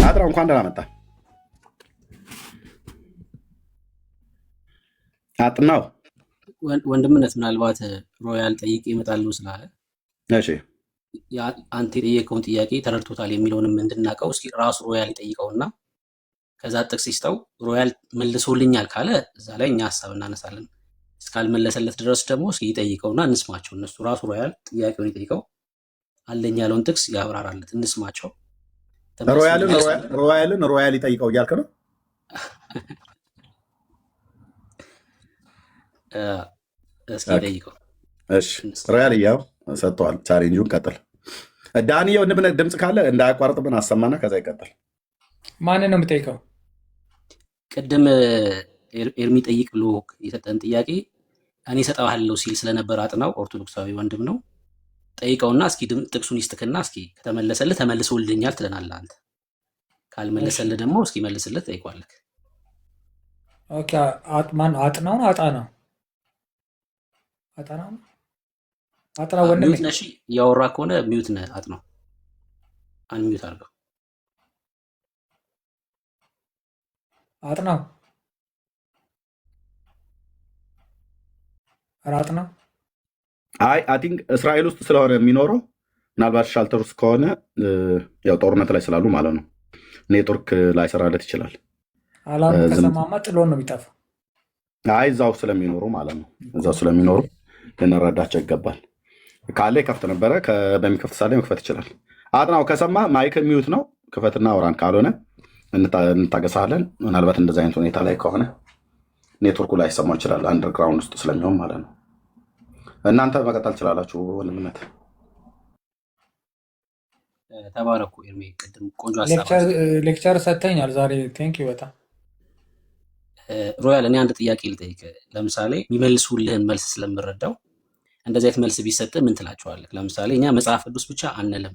አጥራው እንኳን ደህና መጣ። አጥናው ወንድምነት ምናልባት ሮያል ጠይቅ ይመጣሉ ስላለ እሺ፣ አንተ የጠየቀውን ጥያቄ ተረድቶታል የሚለውንም እንድናውቀው እስኪ ራሱ ሮያል ይጠይቀውና ከዛ ጥቅስ ይስጠው። ሮያል መልሶልኛል ካለ እዛ ላይ እኛ ሀሳብ እናነሳለን። እስካልመለሰለት ድረስ ደግሞ እስኪ ይጠይቀውና እንስማቸው። እነሱ ራሱ ሮያል ጥያቄውን ይጠይቀው አለኝ ያለውን ጥቅስ ያብራራለት፣ እንስማቸው። ሮያል ይጠይቀው እያልክ ነው? እስኪ ይጠይቀው። እሺ ሮያል እያው ሰጥተዋል። ቻሌንጁን ቀጥል። ዳንኤል ወንድምነት ድምፅ ካለ እንዳያቋርጥብን አሰማና ከዛ ይቀጥል። ማንን ነው የምጠይቀው? ቅድም ኤርሚ ጠይቅ ብሎ የሰጠን ጥያቄ እኔ እሰጠዋለሁ ሲል ስለነበር አጥናው ኦርቶዶክሳዊ ወንድም ነው። ጠይቀውና እስኪ ጥቅሱን ይስትክና እስኪ ከተመለሰልህ ተመልሶልኛል ትለናለህ አንተ። ካልመለሰልህ ደግሞ እስኪ መልስልህ ጠይቋለህ። ኦኬ ማን አጥናው ነው? አጣናው አጣናው ነው? አጥናው ወንድም ሚውት ነሽ። እያወራ ከሆነ ሚውት ነህ። አጥናው አንሚውት አድርገው። አጥናው አጥናው አይ ቲንክ እስራኤል ውስጥ ስለሆነ የሚኖረው ምናልባት ሻልተር ውስጥ ከሆነ ያው ጦርነት ላይ ስላሉ ማለት ነው ኔትወርክ ላይ ሰራለት ይችላል። አላም ከሰማማ ጥሎን ነው የሚጠፋው። አይ እዛው ስለሚኖሩ ማለት ነው እዛው ስለሚኖሩ ልንረዳቸው ይገባል። ካለ ከፍት ነበረ በሚከፍት ሳለ መክፈት ይችላል። አጥናው ከሰማ ማይክ ሚውት ነው ክፈትና አውራን፣ ካልሆነ እንታገሳለን። ምናልባት እንደዚህ አይነት ሁኔታ ላይ ከሆነ ኔትወርኩ ላይ ሰማው ይችላል አንደርግራውንድ ውስጥ ስለሚሆን ማለት ነው። እናንተ መቀጠል ትችላላችሁ። ወንድምነት ተባረኩ። ኤርሜ ቅድም ቆንጆ ሌክቸር ሰጥተኛል ዛሬ። ቴንክ ዩ በጣም ሮያል። እኔ አንድ ጥያቄ ልጠይቅ። ለምሳሌ የሚመልሱልህን መልስ ስለምረዳው እንደዚህ አይነት መልስ ቢሰጥ ምን ትላቸዋለህ? ለምሳሌ እኛ መጽሐፍ ቅዱስ ብቻ አንልም፣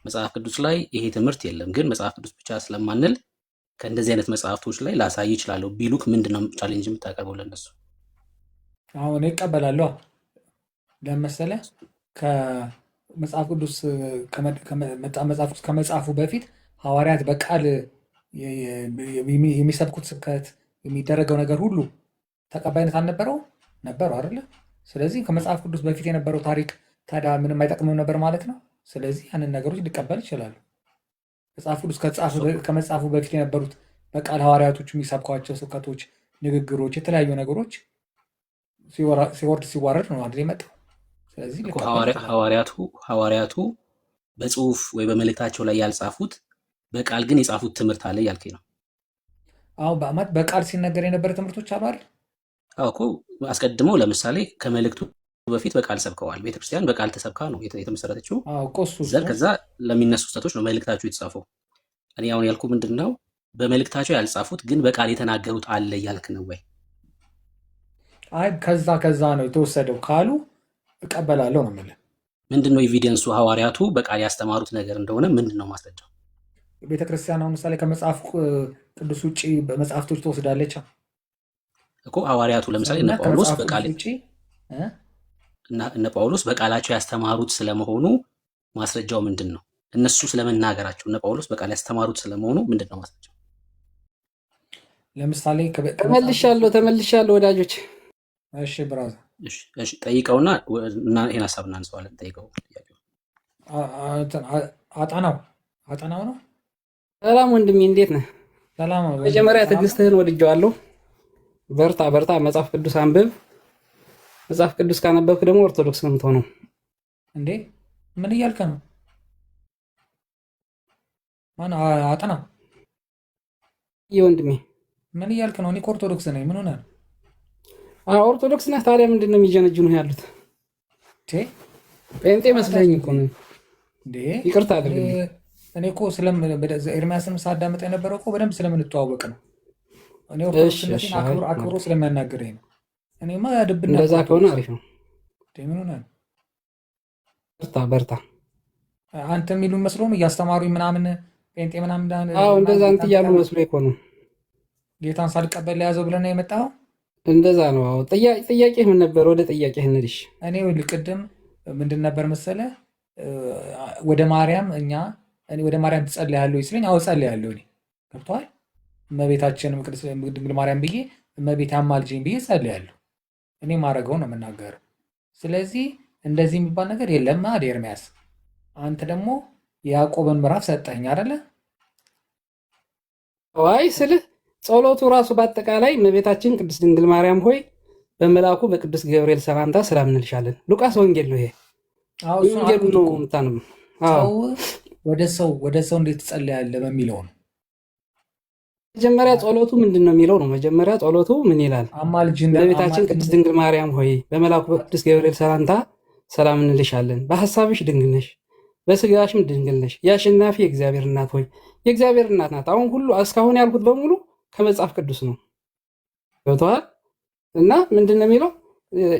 መጽሐፍ ቅዱስ ላይ ይሄ ትምህርት የለም፣ ግን መጽሐፍ ቅዱስ ብቻ ስለማንል ከእንደዚህ አይነት መጽሐፍቶች ላይ ላሳይ ይችላለሁ ቢሉክ ምንድነው ቻሌንጅ የምታቀርበው ለነሱ? አሁን ይቀበላለሁ ለመሰለ ከመጽሐፍ ቅዱስ ከመጽሐፉ በፊት ሐዋርያት በቃል የሚሰብኩት ስብከት የሚደረገው ነገር ሁሉ ተቀባይነት አልነበረው ነበረው አይደለ? ስለዚህ ከመጽሐፍ ቅዱስ በፊት የነበረው ታሪክ ታዲያ ምንም አይጠቅምም ነበር ማለት ነው። ስለዚህ ያንን ነገሮች ሊቀበል ይችላሉ። መጽሐፍ ቅዱስ ከመጽሐፉ በፊት የነበሩት በቃል ሐዋርያቶቹ የሚሰብኳቸው ስብከቶች፣ ንግግሮች፣ የተለያዩ ነገሮች ሲወርድ ሲዋረድ ነው አይደል የመጣው። ስለዚህ ሐዋርያቱ በጽሁፍ ወይ በመልእክታቸው ላይ ያልጻፉት በቃል ግን የጻፉት ትምህርት አለ ያልከኝ ነው? አዎ በአማት በቃል ሲነገር የነበረ ትምህርቶች አሉ አይደል? አዎ እኮ አስቀድመው ለምሳሌ ከመልእክቱ በፊት በቃል ሰብከዋል። ቤተክርስቲያን በቃል ተሰብካ ነው የተመሰረተችው። ከዛ ለሚነሱ ስህተቶች ነው መልእክታቸው የተጻፈው። እኔ አሁን ያልኩ ምንድን ነው በመልእክታቸው ያልጻፉት ግን በቃል የተናገሩት አለ እያልክ ነው ወይ? አይ ከዛ ነው የተወሰደው ካሉ እቀበላለሁ ነው የምልህ። ምንድን ነው ኤቪደንሱ? ሐዋርያቱ በቃል ያስተማሩት ነገር እንደሆነ ምንድን ነው ማስረጃው? ቤተክርስቲያን አሁን ምሳሌ ከመጽሐፍ ቅዱስ ውጭ በመጽሐፍቶች ትወስዳለች እኮ። ሐዋርያቱ ለምሳሌ እነ ጳውሎስ በቃላቸው ያስተማሩት ስለመሆኑ ማስረጃው ምንድን ነው? እነሱ ስለመናገራቸው እነ ጳውሎስ በቃል ያስተማሩት ስለመሆኑ ምንድን ነው ማስረጃው? ለምሳሌ ተመልሻለሁ ወዳጆች። እሺ ብራዘር፣ እሺ ጠይቀውና ይሄን ሀሳብ እናንሳዋለን። ጠይቀው። አጠናው ነው። ሰላም ወንድሜ፣ እንዴት ነህ? ሰላም። መጀመሪያ ትዕግስትህን ወድጀዋለሁ። በርታ፣ መጽሐፍ ቅዱስ አንብብ። መጽሐፍ ቅዱስ ካነበብክ ደግሞ ኦርቶዶክስ ነው የምትሆነው። እንዴ ምን እያልከ ነው? ማን አጠናው? ወንድሜ ምን እያልክ ነው? እኔ ኦርቶዶክስ ነኝ። ምን ሆነ? ኦርቶዶክስ ነህ? ታዲያ ምንድን ነው የሚጀነጅኑ ያሉት? ጴንጤ መስለኝ እኮ ነው። ይቅርታ አድርግልኝ። እኔ እኮ ኤርሚያስን ሳዳመጥ የነበረው እኮ በደንብ ስለምንተዋወቅ ነው። እኔ ኦርቶዶክስነትን አክብሮ ስለሚያናግረኝ ነው። እኔማ ድብና እንደዛ ከሆነ አሪፍ ነው። ምን ሆነ? በርታ። አንተ የሚሉን መስሎም እያስተማሩኝ ምናምን ጴንጤ ምናምን። እንደዛ እንትን እያሉ መስሎ እኮ ነው ጌታን ሳልቀበል ለያዘው ብለህ ነው የመጣኸው? እንደዛ ነው። ጥያቄህ ምን ነበር? ወደ ጥያቄህ እንሂድ። እኔ ቅድም ምንድን ነበር መሰለህ ወደ ማርያም እኛ እኔ ወደ ማርያም ትጸልያለሁ ሲለኝ አዎ ጸልያለሁ። እኔ ገብቶሃል። እመቤታችንም ቅድስት ድንግል ማርያም ብዬ እመቤት አማልጅኝ ብዬ ጸልያለሁ። እኔ ማድረገው ነው የምናገረው። ስለዚህ እንደዚህ የሚባል ነገር የለም። አደ ኤርሚያስ አንተ ደግሞ የያዕቆብን ምዕራፍ ሰጠኝ አይደለ? ዋይ ስልህ ጸሎቱ ራሱ በአጠቃላይ እመቤታችን ቅድስት ድንግል ማርያም ሆይ በመልአኩ በቅዱስ ገብርኤል ሰላምታ ሰላም እንልሻለን። ሉቃስ ወንጌል ነው ይሄ። ወንጌል ነው የምታነው። ሰው ወደ ሰው እንዴት ትጸልያለህ በሚለው ነው። መጀመሪያ ጸሎቱ ምንድን ነው የሚለው ነው። መጀመሪያ ጸሎቱ ምን ይላል? እመቤታችን ቅድስት ድንግል ማርያም ሆይ በመልአኩ በቅዱስ ገብርኤል ሰላምታ ሰላም እንልሻለን። በሐሳብሽ ድንግል ነሽ፣ በስጋሽም ድንግል ነሽ። የአሸናፊ የእግዚአብሔር እናት ሆይ የእግዚአብሔር እናት ናት። አሁን ሁሉ እስካሁን ያልኩት በሙሉ ከመጽሐፍ ቅዱስ ነው። ገብቶሃል? እና ምንድን ነው የሚለው?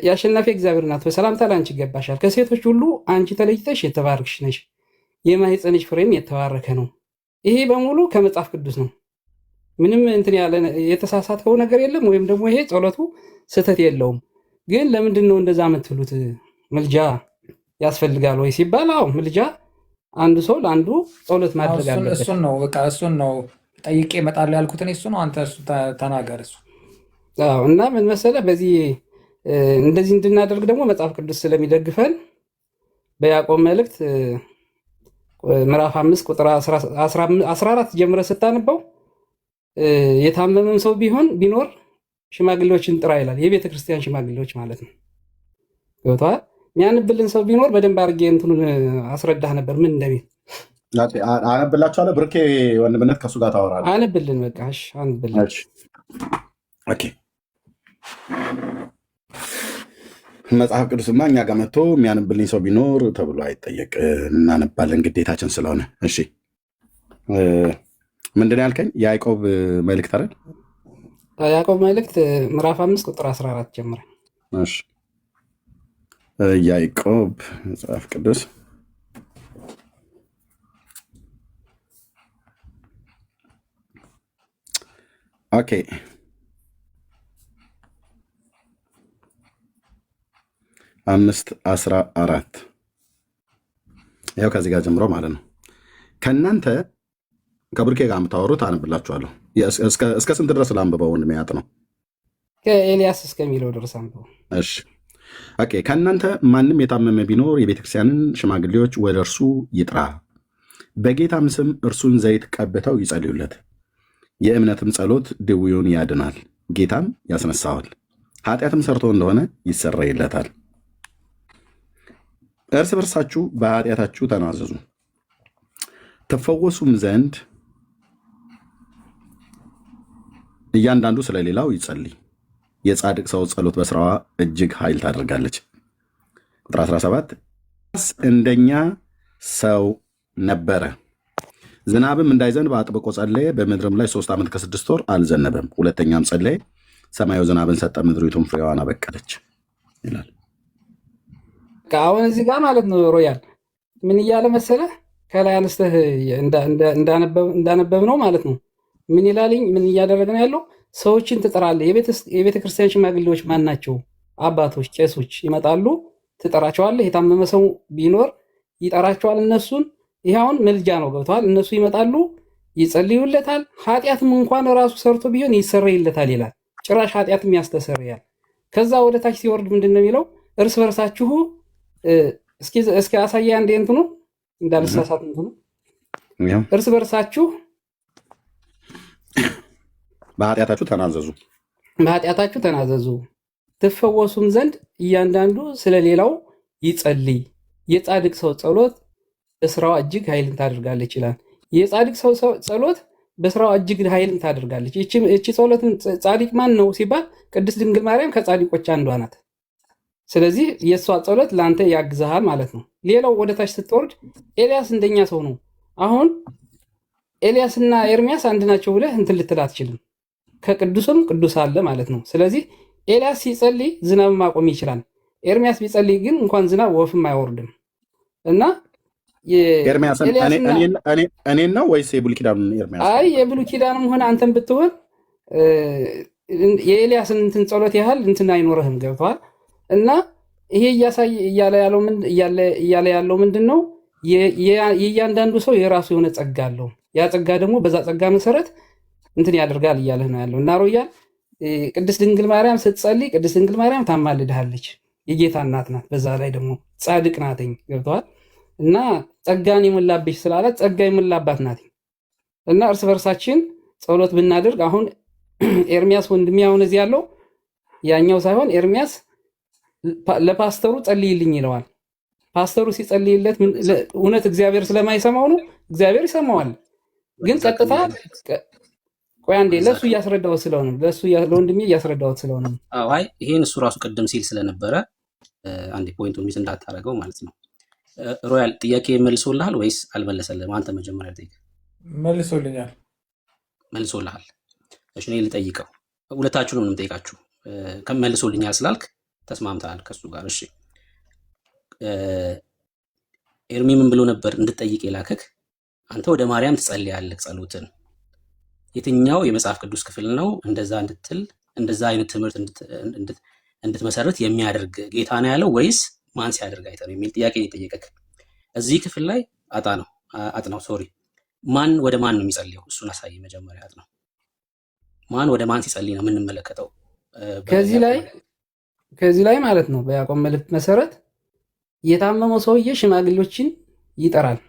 የአሸናፊ እግዚአብሔር እናት ሆይ ሰላምታ ለአንቺ ይገባሻል። ከሴቶች ሁሉ አንቺ ተለይተሽ የተባረክሽ ነሽ፣ የማኅፀንሽ ፍሬም የተባረከ ነው። ይሄ በሙሉ ከመጽሐፍ ቅዱስ ነው። ምንም እንትን ያለ የተሳሳተው ነገር የለም። ወይም ደግሞ ይሄ ጸሎቱ ስህተት የለውም። ግን ለምንድን ነው እንደዛ የምትሉት? ምልጃ ያስፈልጋል ወይ ሲባል፣ አዎ ምልጃ አንዱ ሰው ለአንዱ ጸሎት ማድረግ አለበት። እሱን ነው ጠይቄ እመጣለሁ ያልኩት እኔ። እሱ ነው አንተ እሱ ተናገር። እሱ እና ምን መሰለህ፣ በዚህ እንደዚህ እንድናደርግ ደግሞ መጽሐፍ ቅዱስ ስለሚደግፈን በያዕቆብ መልእክት ምዕራፍ 5 ቁጥር 14 ጀምረ ስታነበው የታመመም ሰው ቢኖር ሽማግሌዎችን ጥራ ይላል። የቤተ ክርስቲያን ሽማግሌዎች ማለት ነው። ገብቶሃል? የሚያንብልን ሰው ቢኖር በደንብ አድርጌ እንትኑን አስረዳህ ነበር ምን እንደሚል። አነብላችኋለሁ። ብርኬ ወንድምነት ከእሱ ጋር ታወራለህ። አንብልን፣ በቃ እሺ፣ አንብልን። ኦኬ። መጽሐፍ ቅዱስማ እኛ ጋር መጥቶ የሚያነብልኝ ሰው ቢኖር ተብሎ አይጠየቅ፣ እናነባለን ግዴታችን ስለሆነ። እሺ ምንድን ያልከኝ? የያዕቆብ መልእክት አይደል? ያዕቆብ መልእክት ምዕራፍ 5 ቁጥር 14 ጀምረ። እሺ ያዕቆብ መጽሐፍ ቅዱስ ኦኬ 5:14 ያው ከዚህ ጋር ጀምሮ ማለት ነው። ከእናንተ ከብርኬ ጋር የምታወሩት አነብላችኋለሁ። እስከ ስንት ድረስ ላንብበው? ወንድሜ ነው ከኤልያስ እስከሚለው ድረስ አንብበው። እሺ ኦኬ። ከእናንተ ማንም የታመመ ቢኖር የቤተክርስቲያንን ሽማግሌዎች ወደ እርሱ ይጥራ፣ በጌታም ስም እርሱን ዘይት ቀብተው ይጸልዩለት። የእምነትም ጸሎት ድውዩን ያድናል፣ ጌታም ያስነሳዋል። ኃጢአትም ሰርቶ እንደሆነ ይሰረይለታል። እርስ በርሳችሁ በኃጢአታችሁ ተናዘዙ ትፈወሱም ዘንድ እያንዳንዱ ስለሌላው ይጸልይ። የጻድቅ ሰው ጸሎት በስራዋ እጅግ ኃይል ታደርጋለች። ቁጥር 17 እንደኛ ሰው ነበረ፣ ዝናብም እንዳይዘንብ አጥብቆ ጸለየ። በምድርም ላይ 3 ዓመት ከ6 ወር አልዘነበም። ሁለተኛም ጸለየ፣ ሰማዩ ዝናብን ሰጠ፣ ምድሪቱም ፍሬዋን አበቀለች ይላል። አሁን እዚህ ጋር ማለት ነው ሮያል ምን እያለ መሰለህ? ከላይ አንስተህ እንዳነበብ ነው ማለት ነው። ምን ይላልኝ? ምን እያደረገ ነው ያለው? ሰዎችን ትጠራለህ። የቤተ ክርስቲያን ሽማግሌዎች ማን ናቸው? አባቶች፣ ቄሶች ይመጣሉ፣ ትጠራቸዋለህ። የታመመ ሰው ቢኖር ይጠራቸዋል እነሱን። ይህ አሁን መልጃ ነው። ገብተዋል? እነሱ ይመጣሉ፣ ይጸልዩለታል። ኃጢአትም እንኳን ራሱ ሰርቶ ቢሆን ይሰረይለታል ይላል። ጭራሽ ኃጢአትም ያስተሰርያል። ከዛ ወደ ታች ሲወርድ ምንድን ነው የሚለው? እርስ በርሳችሁ እስኪ አሳያ እንደ እንትኑ እንዳልሳሳት እንትኑ እርስ በርሳችሁ በኃጢአታችሁ ተናዘዙ ትፈወሱም ዘንድ እያንዳንዱ ስለሌላው ይጸልይ። የጻድቅ ሰው ጸሎት በስራዋ እጅግ ኃይልን ታደርጋለች ይላል። የጻድቅ ሰው ጸሎት በስራዋ እጅግ ኃይልን ታደርጋለች። እቺ ጸሎትን ጻድቅ ማን ነው ሲባል ቅድስት ድንግል ማርያም ከጻድቆች አንዷ ናት። ስለዚህ የእሷ ጸሎት ለአንተ ያግዝሃል ማለት ነው። ሌላው ወደ ታች ስትወርድ ኤልያስ እንደኛ ሰው ነው። አሁን ኤልያስና ኤርሚያስ አንድ ናቸው ብለህ እንትን ልትል አትችልም። ከቅዱስም ቅዱስ አለ ማለት ነው። ስለዚህ ኤልያስ ሲጸልይ ዝናብ ማቆም ይችላል። ኤርሚያስ ቢጸልይ ግን እንኳን ዝናብ ወፍም አይወርድም። እና እኔን ነው ወይስ የብሉይ ኪዳኑን ኤርሚያስ? አይ የብሉይ ኪዳንም ሆነ አንተን ብትሆን የኤልያስን እንትን ጸሎት ያህል እንትን አይኖርህም። ገብተዋል? እና ይሄ እያለ ያለው ምንድን ነው? የእያንዳንዱ ሰው የራሱ የሆነ ጸጋ አለው። ያ ጸጋ ደግሞ በዛ ጸጋ መሰረት እንትን ያደርጋል እያለህ ነው ያለው እና ሮያል ቅድስት ድንግል ማርያም ስትጸልይ ቅድስት ድንግል ማርያም ታማልድሃለች። የጌታ እናት ናት። በዛ ላይ ደግሞ ጻድቅ ናትኝ። ገብተዋል እና ጸጋን የሞላብሽ ስላላት ጸጋ የሞላባት ናት እና እርስ በርሳችን ጸሎት ብናደርግ አሁን ኤርሚያስ ወንድሜ አሁን እዚህ ያለው ያኛው ሳይሆን ኤርሚያስ ለፓስተሩ ጸልይልኝ ይለዋል። ፓስተሩ ሲጸልይለት እውነት እግዚአብሔር ስለማይሰማው ነው? እግዚአብሔር ይሰማዋል። ግን ቀጥታ ቆይ አንዴ ለሱ እያስረዳሁት ስለሆነ ለወንድሜ እያስረዳሁት ስለሆነ አይ ይሄን እሱ ራሱ ቅድም ሲል ስለነበረ አንዴ ፖይንቱን ሚስ እንዳታረገው ማለት ነው። ሮያል ጥያቄ መልሶልሃል ወይስ አልመለሰልህም? አንተ መጀመሪያ ጠይቅ። መልሶልኛል። መልሶልሃል። እሺ እኔ ልጠይቀው። ሁለታችሁንም ነው የምጠይቃችሁ። ከመልሶልኛል ስላልክ ተስማምተሃል ከሱ ጋር። እሺ ኤርሚ ምን ብሎ ነበር እንድትጠይቅ የላከክ? አንተ ወደ ማርያም ትጸልያለህ ጸሎትን። የትኛው የመጽሐፍ ቅዱስ ክፍል ነው እንደዛ እንድትል እንደዛ አይነት ትምህርት እንድትመሰረት የሚያደርግ ጌታ ነው ያለው ወይስ ማን ሲያደርግ አይተህ ነው የሚል ጥያቄ የጠየቀክ? እዚህ ክፍል ላይ አጥናው ሶሪ ማን ወደ ማን ነው የሚጸልየው? እሱን አሳይ መጀመሪያ። አጥናው ማን ወደ ማን ሲጸልይ ነው የምንመለከተው? ከዚህ ላይ ማለት ነው በያዕቆብ መልእክት መሰረት የታመመው ሰውዬ ሽማግሌዎችን ይጠራል።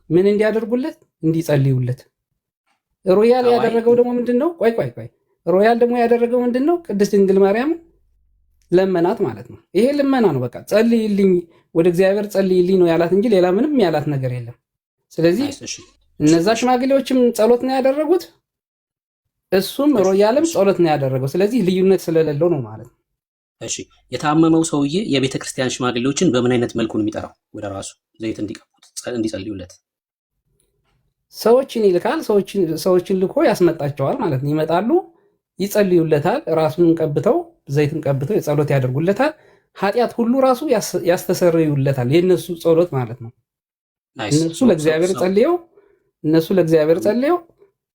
ምን እንዲያደርጉለት? እንዲጸልዩለት። ሮያል ያደረገው ደግሞ ምንድነው? ቆይ ሮያል ደግሞ ያደረገው ምንድነው? ቅድስት ድንግል ማርያም ለመናት ማለት ነው። ይሄ ልመና ነው። በቃ ጸልይልኝ፣ ወደ እግዚአብሔር ጸልይልኝ ነው ያላት እንጂ ሌላ ምንም ያላት ነገር የለም። ስለዚህ እነዛ ሽማግሌዎችም ጸሎት ነው ያደረጉት፣ እሱም ሮያልም ጸሎት ነው ያደረገው። ስለዚህ ልዩነት ስለሌለው ነው ማለት ነው። እሺ የታመመው ሰውዬ የቤተ ክርስቲያን ሽማግሌዎችን በምን አይነት መልኩ ነው የሚጠራው? ወደ ራሱ ዘይት እንዲቀቡት እንዲጸልዩለት ሰዎችን ይልካል። ሰዎችን ልኮ ያስመጣቸዋል ማለት ነው። ይመጣሉ፣ ይጸልዩለታል። ራሱን ቀብተው ዘይትን ቀብተው የጸሎት ያደርጉለታል። ኃጢአት ሁሉ ራሱ ያስተሰርዩለታል። የእነሱ ጸሎት ማለት ነው። እነሱ ለእግዚአብሔር ጸልየው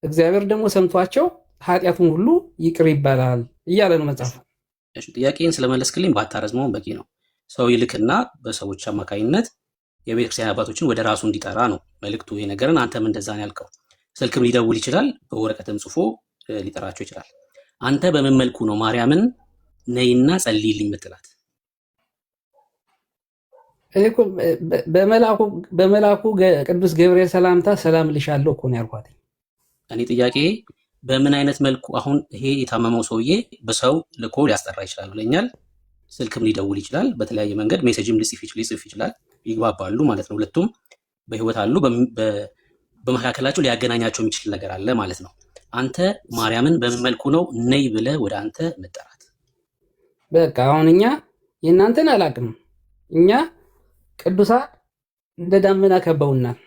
እግዚአብሔር ደግሞ ሰምቷቸው ኃጢአቱን ሁሉ ይቅር ይባላል እያለ ነው መጽሐፍ። እሺ ጥያቄን ስለመለስክልኝ ባታረዝመውን በቂ ነው። ሰው ይልክና በሰዎች አማካኝነት የቤተክርስቲያን አባቶችን ወደ ራሱ እንዲጠራ ነው መልእክቱ። ይሄ ነገርን አንተም እንደዛ ነው ያልከው። ስልክም ሊደውል ይችላል፣ በወረቀትም ጽፎ ሊጠራቸው ይችላል። አንተ በምን መልኩ ነው ማርያምን ነይና ጸልይልኝ ምትላት? በመልአኩ ቅዱስ ገብርኤል ሰላምታ ሰላም ልሻለሁ እኮ ነው ያልኳት። እኔ ጥያቄ በምን አይነት መልኩ አሁን ይሄ የታመመው ሰውዬ በሰው ልኮ ሊያስጠራ ይችላል ብለኛል። ስልክም ሊደውል ይችላል፣ በተለያየ መንገድ ሜሴጅም ሊጽፍ ይችላል። ይግባባሉ ማለት ነው። ሁለቱም በህይወት አሉ። በመካከላቸው ሊያገናኛቸው የሚችል ነገር አለ ማለት ነው። አንተ ማርያምን በምን መልኩ ነው ነይ ብለህ ወደ አንተ መጠራት? በቃ አሁን እኛ የእናንተን አላውቅም። እኛ ቅዱሳን እንደ ዳመና ከበውናል።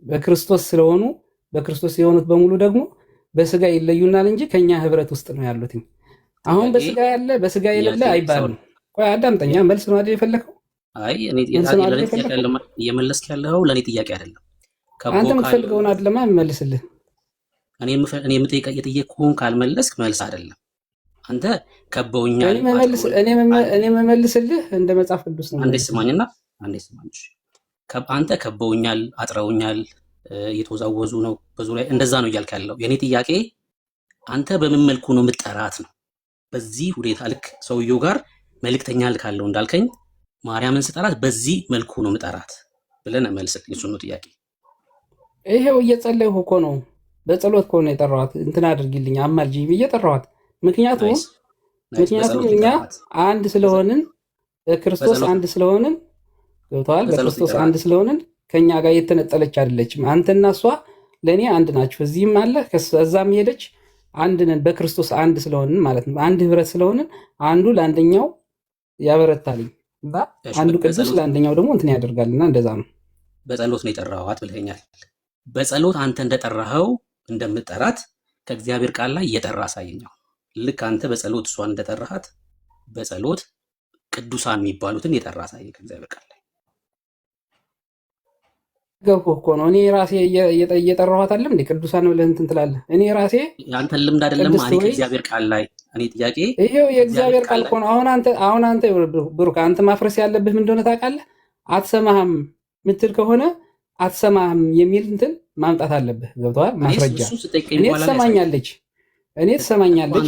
በክርስቶስ ስለሆኑ በክርስቶስ የሆኑት በሙሉ ደግሞ በስጋ ይለዩናል እንጂ ከኛ ህብረት ውስጥ ነው ያሉት። አሁን በስጋ ያለ በስጋ የሌለ አይባልም። ቆይ አዳምጠኛ፣ መልስ ነው አይደል የፈለከው? አይ እኔ እየመለስክ ያለው ለእኔ ጥያቄ አይደለም። አንተ የምትፈልገውን አይደለማ የምመልስልህ። እኔ የጠየቅኩህን ካልመለስክ መልስ አይደለም። አንተ ከበውኛል። እኔ የምመልስልህ እንደ መጽሐፍ ቅዱስ ነው። አንዴ ስማኝ። አንተ ከበውኛል፣ አጥረውኛል፣ እየተወዛወዙ ነው በዙሪያ እንደዛ ነው እያልክ ያለው። የእኔ ጥያቄ አንተ በምን መልኩ ነው የምጠራት ነው። በዚህ ሁኔታ ልክ ሰውየው ጋር መልእክተኛ ልካለው እንዳልከኝ ማርያምን ስጠራት በዚህ መልኩ ነው ምጠራት ብለን መልስልኝ። እሱ ነው ጥያቄ። ይሄው እየጸለይሁ እኮ ነው፣ በጸሎት እኮ ነው የጠራኋት። እንትን አድርጊልኝ አማልጅኝ ብዬ ጠራኋት። ምክንያቱም እኛ አንድ ስለሆንን በክርስቶስ አንድ ስለሆንን ገብተዋል። በክርስቶስ አንድ ስለሆንን ከኛ ጋር የተነጠለች አይደለችም። አንተና እሷ ለእኔ አንድ ናችሁ። እዚህም አለ ከዛም ሄደች አንድ ነን። በክርስቶስ አንድ ስለሆንን ማለት ነው። አንድ ህብረት ስለሆንን አንዱ ለአንደኛው ያበረታልኝ እና አንዱ ቅዱስ ለአንደኛው ደግሞ እንትን ያደርጋልና እንደዛ ነው። በጸሎት ነው የጠራኋት ብለኛል። በጸሎት አንተ እንደጠራኸው እንደምጠራት ከእግዚአብሔር ቃል ላይ እየጠራ አሳየኛው። ልክ አንተ በጸሎት እሷን እንደጠራሃት በጸሎት ቅዱሳን የሚባሉትን የጠራ አሳየኝ ከእግዚአብሔር ቃል ላይ። ገባሁ እኮ ነው። እኔ ራሴ እየጠራኋት አይደለም እንዴ? ቅዱሳን ብለህ እንትን ትላለህ። እኔ ራሴ ያንተን ልምድ አይደለም እኔ ከእግዚአብሔር ቃል ላይ እኔ ጥያቄ ይሄው የእግዚአብሔር ቃል እኮ ነው። አሁን አንተ ብሩክ አንተ ማፍረስ ያለብህ ምን እንደሆነ ታውቃለህ? አትሰማህም። ምትል ከሆነ አትሰማህም የሚል እንትን ማምጣት አለብህ። ገብተዋል? ማስረጃ እኔ ትሰማኛለች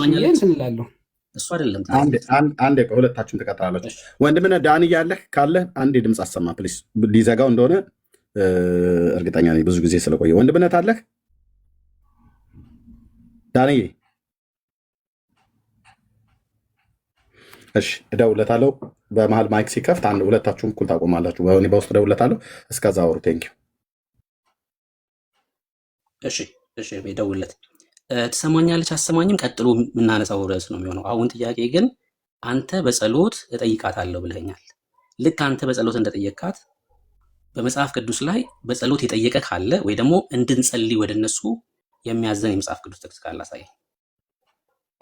ብዬ እንትን እላለሁ። እሱ አይደለም። አንዴ ሁለታችሁም ትቀጥላላችሁ። ወንድምነህ ዳኒ ያለህ ካለ አንድ ድምፅ አሰማ ፕሊስ። ሊዘጋው እንደሆነ እርግጠኛ ነኝ ብዙ ጊዜ ስለቆየ። ወንድምነት አለህ ዳንዬ? እሺ እደውልለታለሁ። በመሀል ማይክ ሲከፍት ሁለታችሁም እኩል ታቆማላችሁ። በውስጥ እደውልለታለሁ። እስከዛ አውሩ። ቴንኪው። እሺ እደውልለት። ትሰማኛለች አሰማኝም ቀጥሎ የምናነሳው ርዕስ ነው የሚሆነው። አሁን ጥያቄ ግን አንተ በጸሎት እጠይቃታለሁ ብለኛል። ልክ አንተ በጸሎት እንደጠየቃት በመጽሐፍ ቅዱስ ላይ በጸሎት የጠየቀ ካለ ወይ ደግሞ እንድንጸልይ ወደ እነሱ የሚያዘን የመጽሐፍ ቅዱስ ጥቅስ ካለ አሳየኝ።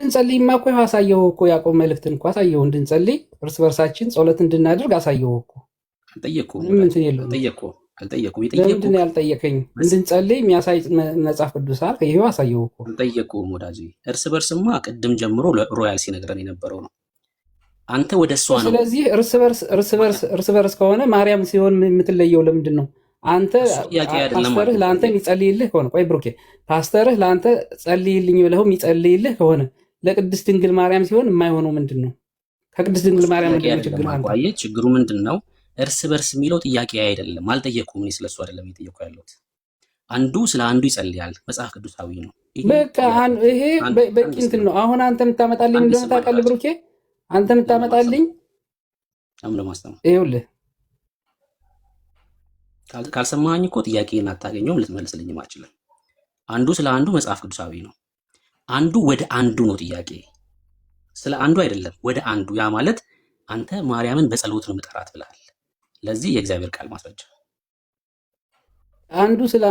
እንጸልይማ እኮ አሳየው እኮ ያዕቆብ መልእክትን እኮ አሳየው። እንድንጸልይ እርስ በርሳችን ጸሎት እንድናደርግ አሳየው እኮ። አልጠየቅኩም። ለምንድን ነው ያልጠየቀኝ? እንድንጸልይ የሚያሳይ መጽሐፍ ቅዱስ አልክ፣ ይሄው አሳየው እኮ። አልጠየቅኩም ወዳጅ። እርስ በርስማ ቅድም ጀምሮ ሮያል ሲነግረን የነበረው ነው። አንተ ወደ እሷ ነው። ስለዚህ እርስ በርስ ከሆነ ማርያም ሲሆን የምትለየው ለምንድን ነው? አንተ ፓስተርህ ለአንተ የሚጸልይልህ ከሆነ ቆይ ብሩኬ፣ ፓስተርህ ለአንተ ጸልይልኝ ብለው የሚጸልይልህ ከሆነ ለቅድስት ድንግል ማርያም ሲሆን የማይሆነው ምንድን ነው? ከቅድስት ድንግል ማርያም ችግሩ ምንድን ነው? እርስ በርስ የሚለው ጥያቄ አይደለም። አልጠየቅኩም። እኔ ስለሱ አይደለም እየጠየቁ ያለሁት። አንዱ ስለ አንዱ ይጸልያል። መጽሐፍ ቅዱሳዊ ነው። በቃ ይሄ በቂ እንትን ነው። አሁን አንተ የምታመጣልኝ እንደሆነ ታውቃለህ ብሩኬ፣ አንተ የምታመጣልኝ ይኸውልህ፣ ካልሰማኸኝ እኮ ጥያቄን አታገኘውም፣ ልትመልስልኝም አትችልም። አንዱ ስለ አንዱ መጽሐፍ ቅዱሳዊ ነው። አንዱ ወደ አንዱ ነው ጥያቄ፣ ስለ አንዱ አይደለም፣ ወደ አንዱ። ያ ማለት አንተ ማርያምን በጸሎት ነው ምጠራት ብለሃል። ለዚህ የእግዚአብሔር ቃል ማስረጃ። አንዱ ስለ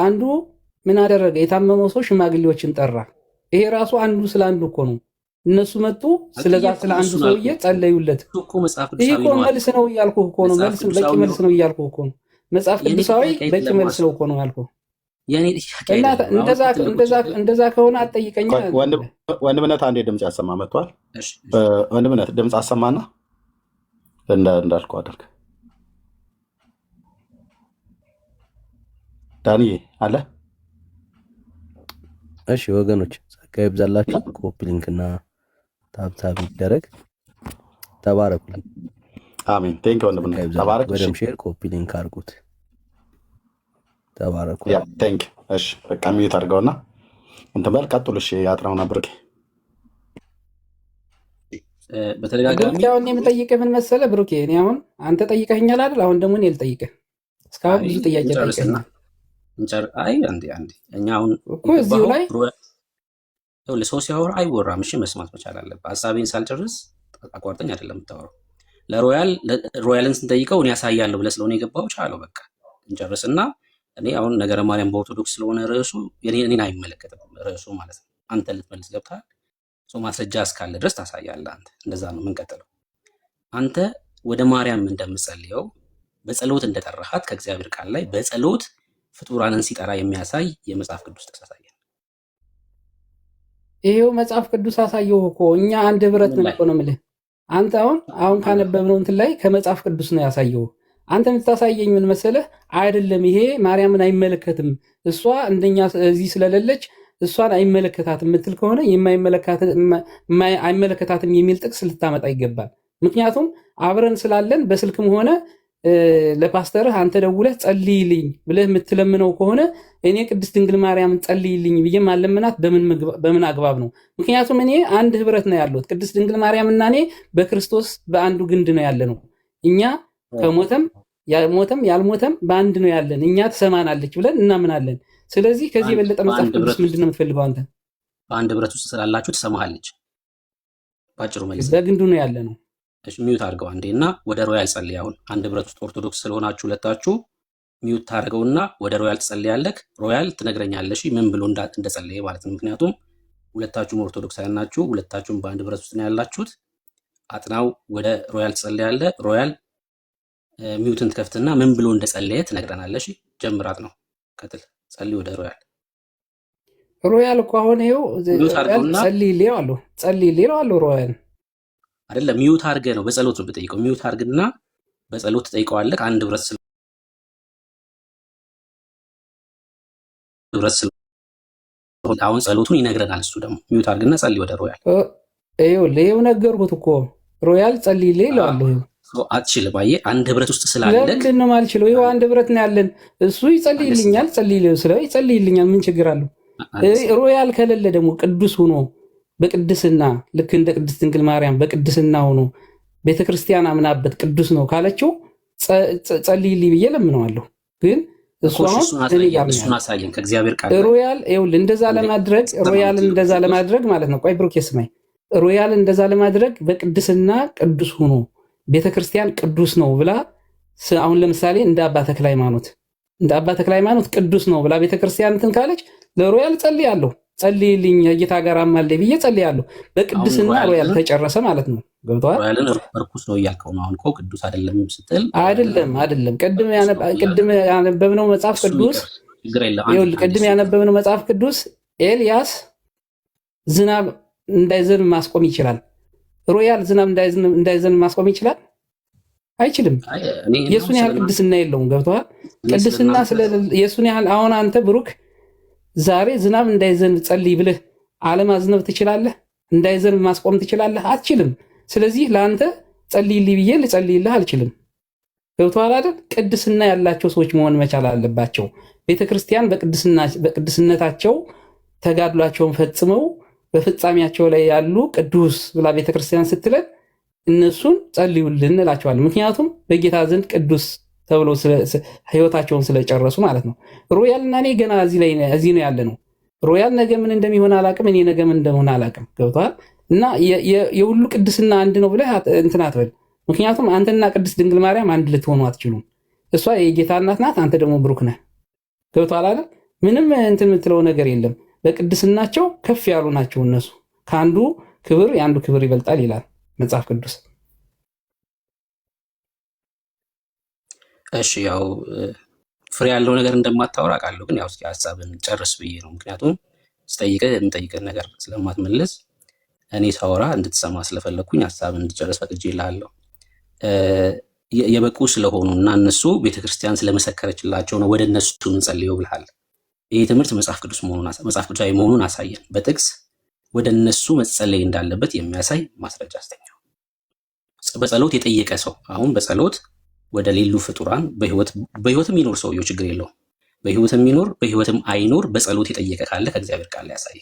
አንዱ ምን አደረገ? የታመመው ሰው ሽማግሌዎችን ጠራ። ይሄ ራሱ አንዱ ስለ አንዱ እኮ ነው። እነሱ መጡ፣ ስለዛ ስለ አንዱ ሰውዬ ጸለዩለት። ይሄ እኮ መልስ ነው እያልኩህ እኮ ነው። በቂ መልስ ነው እያልኩህ እኮ ነው። መጽሐፍ ቅዱሳዊ በቂ መልስ ነው እኮ ነው ያልኩህ። እንደዛ ከሆነ አትጠይቀኝ። ወንድምነት አንዴ ድምፅ ያሰማ መጥቷል። ወንድምነት ድምፅ አሰማና እንዳልኩ አድርግ። ዳንዬ አለ። እሺ ወገኖች ጸጋ ይብዛላችሁ። ኮፒ ሊንክና ታብታብ ይደረግ። ተባረኩልኝ። አሜን። ቴንክ ወንድምነት ተባረክ። በደም ሼር ኮፒ ሊንክ አድርጉት። ተባረኩ። ቴንክ። እሺ በቃ ሚዩት አድርገውና እንትን በል ቀጥሉ። እሺ ያጥራውና ብርቄ በተደጋጋሚ አሁን የምጠይቅህ ምን መሰለህ ብሩኬ፣ እኔ አሁን አንተ ጠይቀኸኛል አይደል? አሁን ደግሞ እኔ ልጠይቅህ። እስካሁን ብዙ ጥያቄ ጠይቀኛል። እኛ አሁን እኮ እዚሁ ላይ ሰው ሲያወራ አይወራም። እሺ መስማት መቻል አለብህ። ሀሳቤን ሳልጨርስ አቋርጠኝ አይደለም የምታወራው። ሮያልን ስንጠይቀው እኔ ያሳያለሁ ብለህ ስለሆነ የገባው ቻለው በቃ እንጨርስና እኔ አሁን ነገረ ማርያም በኦርቶዶክስ ስለሆነ ርዕሱ እኔን አይመለከትም ርዕሱ ማለት ነው። አንተ ልትመልስ ገብተሃል። ማስረጃ እስካለ ድረስ ታሳያለህ አንተ። እንደዛ ነው የምንቀጥለው። አንተ ወደ ማርያም እንደምጸልየው በጸሎት እንደጠራሃት ከእግዚአብሔር ቃል ላይ በጸሎት ፍጡራንን ሲጠራ የሚያሳይ የመጽሐፍ ቅዱስ ጥቅስ አሳየን። ይሄው መጽሐፍ ቅዱስ አሳየው እኮ እኛ አንድ ህብረት ነው እኮ ነው የምልህ። አንተ አሁን ካነበብነው እንትን ላይ ከመጽሐፍ ቅዱስ ነው ያሳየው። አንተ የምታሳየኝ ምን መሰለህ? አይደለም ይሄ ማርያምን አይመለከትም፣ እሷ እንደኛ እዚህ ስለሌለች እሷን አይመለከታትም የምትል ከሆነ አይመለከታትም የሚል ጥቅስ ልታመጣ ይገባል። ምክንያቱም አብረን ስላለን በስልክም ሆነ ለፓስተርህ አንተ ደውለህ ጸልይልኝ ብለህ የምትለምነው ከሆነ እኔ ቅድስት ድንግል ማርያምን ጸልይልኝ ብዬ ማለምናት በምን አግባብ ነው? ምክንያቱም እኔ አንድ ህብረት ነው ያለሁት። ቅድስት ድንግል ማርያም እና እኔ በክርስቶስ በአንዱ ግንድ ነው ያለ ነው። እኛ ከሞተም ያልሞተም በአንድ ነው ያለን። እኛ ትሰማናለች ብለን እናምናለን። ስለዚህ ከዚህ የበለጠ መጽሐፍ ቅዱስ ምንድን ነው የምትፈልገው አንተ? በአንድ ህብረት ውስጥ ስላላችሁ ትሰማሃለች። ባጭሩ መልስ በግንዱ ነው ያለ ነው። እሺ ሚዩት አድርገው አንዴ እና ወደ ሮያል ጸልይ። አሁን አንድ ህብረት ውስጥ ኦርቶዶክስ ስለሆናችሁ ሁለታችሁ ሚዩት ታደርገውና ወደ ሮያል ትጸልያለህ። ሮያል ትነግረኛለሽ ምን ብሎ እንደጸለየ ማለት ነው። ምክንያቱም ሁለታችሁም ኦርቶዶክሳውያን ናችሁ፣ ሁለታችሁም በአንድ ህብረት ውስጥ ነው ያላችሁት። አጥናው ወደ ሮያል ትጸልያለህ። ሮያል ሚዩትን ትከፍትና ምን ብሎ እንደጸለየ ትነግረናለሽ። ጀምራት ነው ቀጥል። ጸልይ ወደ ሮያል እኮ አሁን ይኸው ጸልይ ሌው አለው ሮያል አይደለም ሚዩት አድርገህ ነው በጸሎት ነው የምጠይቀው። ሚዩት አድርግና በጸሎት ትጠይቀዋለህ። አንድ ህብረት ስለሆነ አሁን ጸሎቱን ይነግረናል። እሱ ደግሞ ሚዩት አድርግና ጸልይ ወደ ሮያል። ይኸው ነገርኩት እኮ ሮያል ጸልይልኝ እለዋለሁ። አትችልም። አየህ አንድ ህብረት ውስጥ ስላለ ለምንድን ነው የማልችለው? ይኸው አንድ ህብረት ነው ያለን። እሱ ይጸልይልኛል፣ ይጸልይልኛል። ምን ችግር አለው? ሮያል ከሌለ ደግሞ ቅዱስ ሆኖ በቅድስና ልክ እንደ ቅድስት ድንግል ማርያም በቅድስና ሆኖ ቤተክርስቲያን አምናበት ቅዱስ ነው ካለችው ጸልይልኝ ብዬ ለምነዋለሁ። ግን እሱ እሱን አሳየን ከእግዚአብሔር ቃል ሮያል ይኸውልህ፣ እንደዛ ለማድረግ ማለት ነው። ቆይ ብሩክ ስማኝ፣ ሮያል እንደዛ ለማድረግ በቅድስና ቅዱስ ሆኖ ቤተክርስቲያን ቅዱስ ነው ብላ አሁን ለምሳሌ እንደ አባ ተክለ ሃይማኖት ቅዱስ ነው ብላ ቤተክርስቲያን እንትን ካለች ለሮያል ጸልያለሁ፣ ጸልይልኝ የጌታ ጋር አማልደ ብዬ ጸልያለሁ። በቅድስና ሮያል ተጨረሰ ማለት ነው። ገብቶሃል? ሮያልን እርኩስ ነው እያልከው ነው። አሁን እኮ ቅዱስ አይደለም ስትል አይደለም። ቅድም ያነበብነው መጽሐፍ ቅዱስ ኤልያስ ዝናብ እንዳይዘንብ ማስቆም ይችላል። ሮያል ዝናብ እንዳይዘንብ ማስቆም ይችላል? አይችልም። የሱን ያህል ቅድስና የለውም። ገብቶሃል? ቅድስና የሱን ያህል አሁን አንተ ብሩክ ዛሬ ዝናብ እንዳይዘንብ ጸልይ ብልህ አለማዝነብ ትችላለህ? እንዳይዘንብ ማስቆም ትችላለህ? አትችልም። ስለዚህ ለአንተ ጸልይልኝ ብዬ ልጸልይልህ አልችልም። ገብቶሃል አይደል? ቅድስና ያላቸው ሰዎች መሆን መቻል አለባቸው። ቤተክርስቲያን በቅድስነታቸው ተጋድሏቸውን ፈጽመው በፍጻሜያቸው ላይ ያሉ ቅዱስ ብላ ቤተክርስቲያን ስትለን እነሱን ጸልዩልን እንላቸዋለን። ምክንያቱም በጌታ ዘንድ ቅዱስ ተብሎ ህይወታቸውን ስለጨረሱ ማለት ነው። ሮያል እና እኔ ገና እዚህ ነው ያለ ነው። ሮያል ነገ ምን እንደሚሆን አላቅም፣ እኔ ነገ ምን እንደሆነ አላቅም። ገብቶሃል? እና የሁሉ ቅድስና አንድ ነው ብለህ እንትን አትበል። ምክንያቱም አንተና ቅድስት ድንግል ማርያም አንድ ልትሆኑ አትችሉም። እሷ የጌታ እናት ናት፣ አንተ ደግሞ ብሩክ ነህ። ገብቶሃል አይደል? ምንም እንትን የምትለው ነገር የለም። በቅድስናቸው ከፍ ያሉ ናቸው እነሱ። ከአንዱ ክብር የአንዱ ክብር ይበልጣል ይላል መጽሐፍ ቅዱስ። እሺ ያው ፍሬ ያለው ነገር እንደማታወራ ቃለሁ፣ ግን ያው እስኪ ሀሳብን ጨርስ ብዬ ነው። ምክንያቱም ስጠይቅህ የምጠይቅህ ነገር ስለማትመልስ እኔ ሳወራ እንድትሰማ ስለፈለግኩኝ ሀሳብን እንድጨርስ ፈቅጄልሃለሁ። የበቁ ስለሆኑ እና እነሱ ቤተክርስቲያን ስለመሰከረችላቸው ነው ወደ እነሱ እንጸልየው ብልሃል። ይህ ትምህርት መጽሐፍ ቅዱሳዊ መሆኑን አሳየን። በጥቅስ ወደ እነሱ መጸለይ እንዳለበት የሚያሳይ ማስረጃ አስተኛው። በጸሎት የጠየቀ ሰው አሁን በጸሎት ወደ ሌሉ ፍጡራን በህይወትም ይኖር ሰውየው ችግር የለውም። በህይወትም ይኖር በህይወትም አይኖር በጸሎት የጠየቀ ካለ ከእግዚአብሔር ቃል ያሳይ።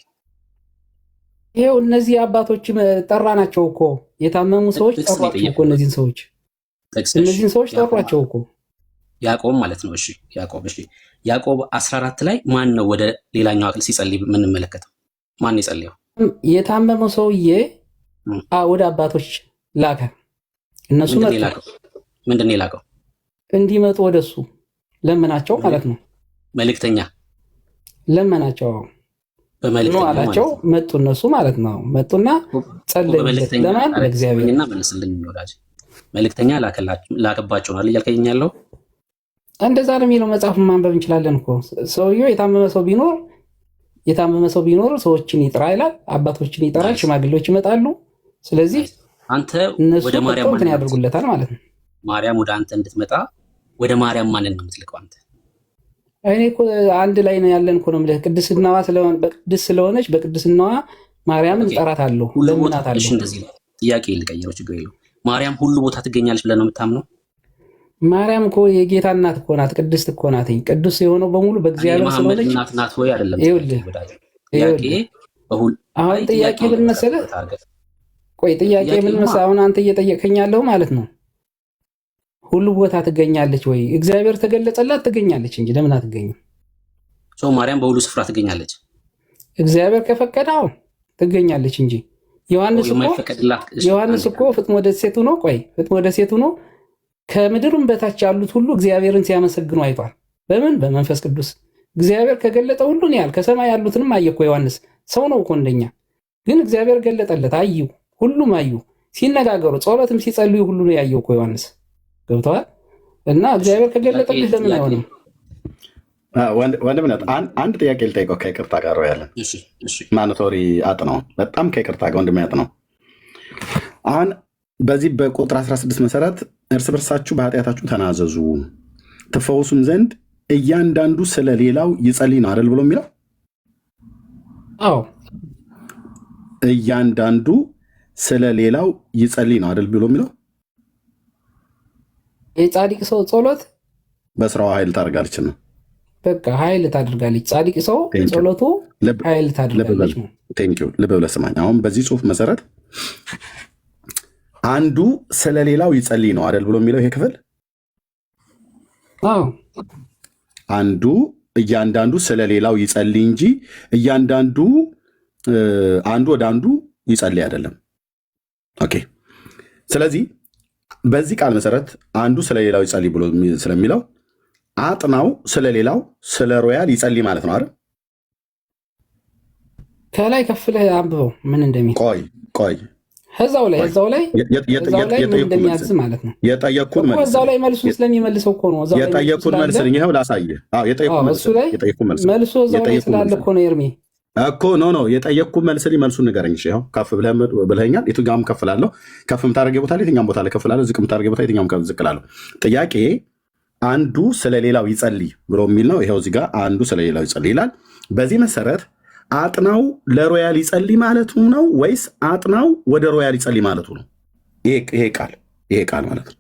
ይኸው እነዚህ አባቶች ጠራ ናቸው እኮ የታመሙ ሰዎች ጠሯቸው እኮ እነዚህን ሰዎች ጠሯቸው እኮ ያዕቆብ ማለት ነው። እሺ ያዕቆብ 14 ላይ ማን ነው ወደ ሌላኛው አክል ሲጸልይ የምንመለከተው? ማን የጸለየው? የታመመው ሰውዬ ወደ አባቶች ላከ። እነሱ ምንድን ነው የላከው? እንዲመጡ ወደሱ ለመናቸው ማለት ነው። መልእክተኛ ለመናቸው በመልእክተኛ አላቸው። መጡ እነሱ ማለት ነው። መጡና ጸለዩለት። ለማን? ለእግዚአብሔርና መልስልኝ ወዳጅ መልእክተኛ ላከባቸው ነው እያልከኝ ያለው። እንደዛ ነው የሚለው መጽሐፍ ማንበብ እንችላለን እኮ። ሰውየው የታመመ ሰው ቢኖር ሰዎችን ይጥራ ይላል። አባቶችን ይጠራል፣ ሽማግሌዎች ይመጣሉ። ስለዚህ አንተ ወደ ማርያም እንትን ያደርጉለታል ማለት ነው። ማርያም ወደ አንተ እንድትመጣ ወደ ማርያም ማንን ነው የምትልከው አንተ? እኔ እኮ አንድ ላይ ነው ያለን እኮ ነው የምልህ። ቅድስናዋ ስለሆነች በቅድስናዋ ማርያምን እጠራታለሁ፣ ለምናታለሁ። እንደዚህ ነው። ጥያቄ ልቀይረው፣ ችግር የለውም። ማርያም ሁሉ ቦታ ትገኛለች ብለህ ነው የምታምነው? ማርያም እኮ የጌታ እናት እኮ ናት፣ ቅድስት እኮ ናት። ቅዱስ የሆነው በሙሉ በእግዚአብሔር ስለሆነች እናት ናት ወይ አይደለም? አሁን ጥያቄ ምን መሰለህ? ቆይ ጥያቄ ምን መሰለህ? አሁን አንተ እየጠየቀኝ ያለው ማለት ነው ሁሉ ቦታ ትገኛለች ወይ? እግዚአብሔር ተገለጸላት ትገኛለች እንጂ ለምን አትገኝም? ማርያም በሁሉ ስፍራ ትገኛለች። እግዚአብሔር ከፈቀደው ትገኛለች እንጂ ዮሐንስ እኮ ፍጥሞ ደሴት ሆኖ ከምድርም በታች ያሉት ሁሉ እግዚአብሔርን ሲያመሰግኑ አይቷል። በምን? በመንፈስ ቅዱስ። እግዚአብሔር ከገለጠ ሁሉን ያህል ከሰማይ ያሉትንም አየ እኮ ዮሐንስ። ሰው ነው እኮ እንደኛ፣ ግን እግዚአብሔር ገለጠለት። አዩ፣ ሁሉም አዩ። ሲነጋገሩ ጸሎትም ሲጸልዩ ሁሉ ነው ያየው እኮ ዮሐንስ። ገብተዋል? እና እግዚአብሔር ከገለጠልህ ለምን አይሆንም? ወንድምነት አንድ ጥያቄ ልጠይቀው ከይቅርታ ጋር ያለን ማኖቶሪ አጥነው በጣም ከይቅርታ ጋር ወንድም ያጥነው። አሁን በዚህ በቁጥር 16 መሰረት እርስ በርሳችሁ በኃጢአታችሁ ተናዘዙ ትፈወሱም ዘንድ እያንዳንዱ ስለሌላው ይጸልይ ነው አይደል ብሎ የሚለው? አዎ እያንዳንዱ ስለሌላው ይጸልይ ነው አይደል ብሎ የሚለው? የጻድቅ ሰው ጸሎት በስራው ኃይል ታደርጋለች ነው። በቃ ኃይል ታደርጋለች። ጻድቅ ሰው ጸሎቱ ኃይል ታደርጋለች ነው። ልብ ብለህ ስማኝ። አሁን በዚህ ጽሁፍ መሰረት አንዱ ስለሌላው ይጸልይ ነው አይደል ብሎ የሚለው ይሄ ክፍል? አዎ አንዱ እያንዳንዱ ስለሌላው ይጸልይ እንጂ እያንዳንዱ አንዱ ወደ አንዱ ይጸልይ አይደለም። ኦኬ። ስለዚህ በዚህ ቃል መሰረት አንዱ ስለሌላው ይጸልይ ብሎ ስለሚለው አጥናው ስለሌላው ስለ ሮያል ይጸልይ ማለት ነው አይደል? ከላይ ከፍለህ አንብበው ምን እንደሚል። ቆይ እዛው ላይ ምን እንደሚያዝ ማለት ነው። የጠየቅኩን መልስ እዛው ላይ መልሱን ስለሚመልሰው እኮ ነው። የጠየቅኩን መልስ ይኸው ላሳየህ። የጠየቅኩን መልሱ እዛው ላይ ስላለ እኮ ነው ኤርሚ እኮ ኖ የጠየቅኩ መልስ መልሱን ንገረኝ። ይኸው ከፍ ብለኸኛል። የትኛውም ከፍ እላለሁ። ከፍ የምታደርገው ቦታ ላይ የትኛውም ቦታ ላይ ከፍ እላለሁ። ዝቅ የምታደርገው ቦታ የትኛውም ዝቅ እላለሁ። ጥያቄ አንዱ ስለሌላው ይጸልይ ብሎ የሚል ነው። ይኸው እዚህ ጋር አንዱ ስለሌላው ይጸልይ ይላል። በዚህ መሰረት አጥናው ለሮያል ይጸልይ ማለቱ ነው ወይስ አጥናው ወደ ሮያል ይጸልይ ማለቱ ነው? ይሄ ቃል ማለት ነው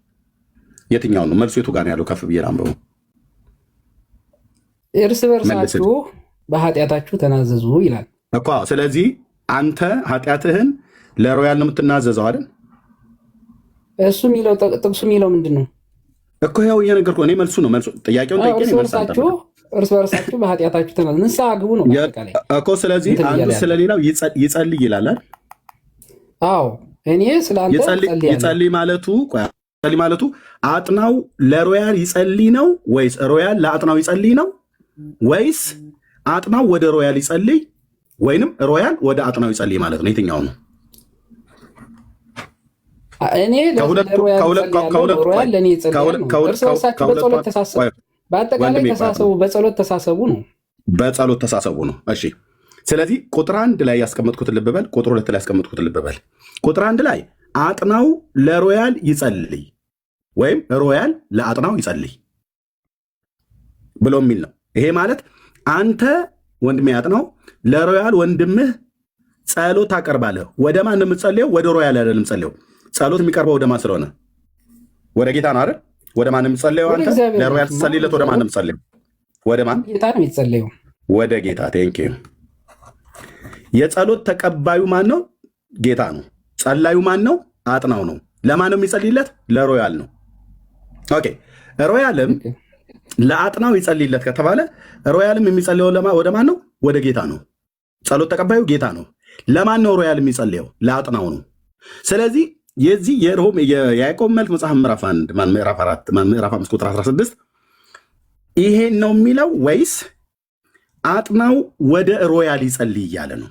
የትኛው ነው? መልሱ የቱ ጋር ነው ያለው? ከፍ ብዬ ላንብበው። እርስ በርሳችሁ በኃጢአታችሁ ተናዘዙ ይላል እኮ። ስለዚህ አንተ ኃጢአትህን ለሮያል ነው የምትናዘዘው አይደል? እሱ የሚለው ጥቅሱ የሚለው ምንድን ነው እኮ? ይኸው እየነገርኩህ እኔ መልሱ ነው። ጥያቄውን እርስ በርሳችሁ በኃጢአታችሁ ተናዘዙ፣ ንስሐ ግቡ ነው እኮ። ስለዚህ አንዱ ስለሌላው ይጸልይ ይላል አይደል? አዎ እኔ ስለአንተ ይጸልይ ማለቱ አጥናው ለሮያል ይጸልይ ነው ወይስ ሮያል ለአጥናው ይጸልይ ነው ወይስ አጥናው ወደ ሮያል ይጸልይ ወይንም ሮያል ወደ አጥናው ይጸልይ ማለት ነው? የትኛው ነው? እኔ በአጠቃላይ በጸሎት ተሳሰቡ ነው። በጸሎት ተሳሰቡ ነው። እሺ። ስለዚህ ቁጥር 1 ላይ ያስቀመጥኩት ልብ በል፣ ቁጥር 2 ላይ ያስቀመጥኩት ልብ በል። ቁጥር 1 ላይ አጥናው ለሮያል ይጸልይ ወይም ሮያል ለአጥናው ይጸልይ ብሎ የሚል ነው። ይሄ ማለት አንተ ወንድሜ አጥናው ለሮያል ወንድምህ ጸሎት ታቀርባለህ። ወደ ማን ነው የምትጸልየው? ወደ ሮያል አይደለም የምትጸልየው። ጸሎት የሚቀርበው ወደ ማን ስለሆነ? ወደ ጌታ ነው አይደል? ወደ ማን ነው የምትጸልየው? አንተ ለሮያል ትጸልይለት ወደ ማን ነው የምትጸልየው? ወደ ማን? ጌታ ነው የሚጸልየው። ወደ ጌታ። ቴንክ ዩ። የጸሎት ተቀባዩ ማን ነው? ጌታ ነው። ጸላዩ ማን ነው? አጥናው ነው። ለማን ነው የሚጸልይለት? ለሮያል ነው። ኦኬ። ሮያልም ለአጥናው ይጸልይለት ከተባለ ሮያልም የሚጸልየው ወደ ማን ነው? ወደ ጌታ ነው። ጸሎት ተቀባዩ ጌታ ነው። ለማን ነው ሮያል የሚጸልየው? ለአጥናው ነው። ስለዚህ የዚህ የያዕቆብ መልእክት መጽሐፍ ምዕራፍ 1 ምዕራፍ 4 ምዕራፍ 5 ቁጥር 16 ይሄን ነው የሚለው ወይስ አጥናው ወደ ሮያል ይጸልይ እያለ ነው?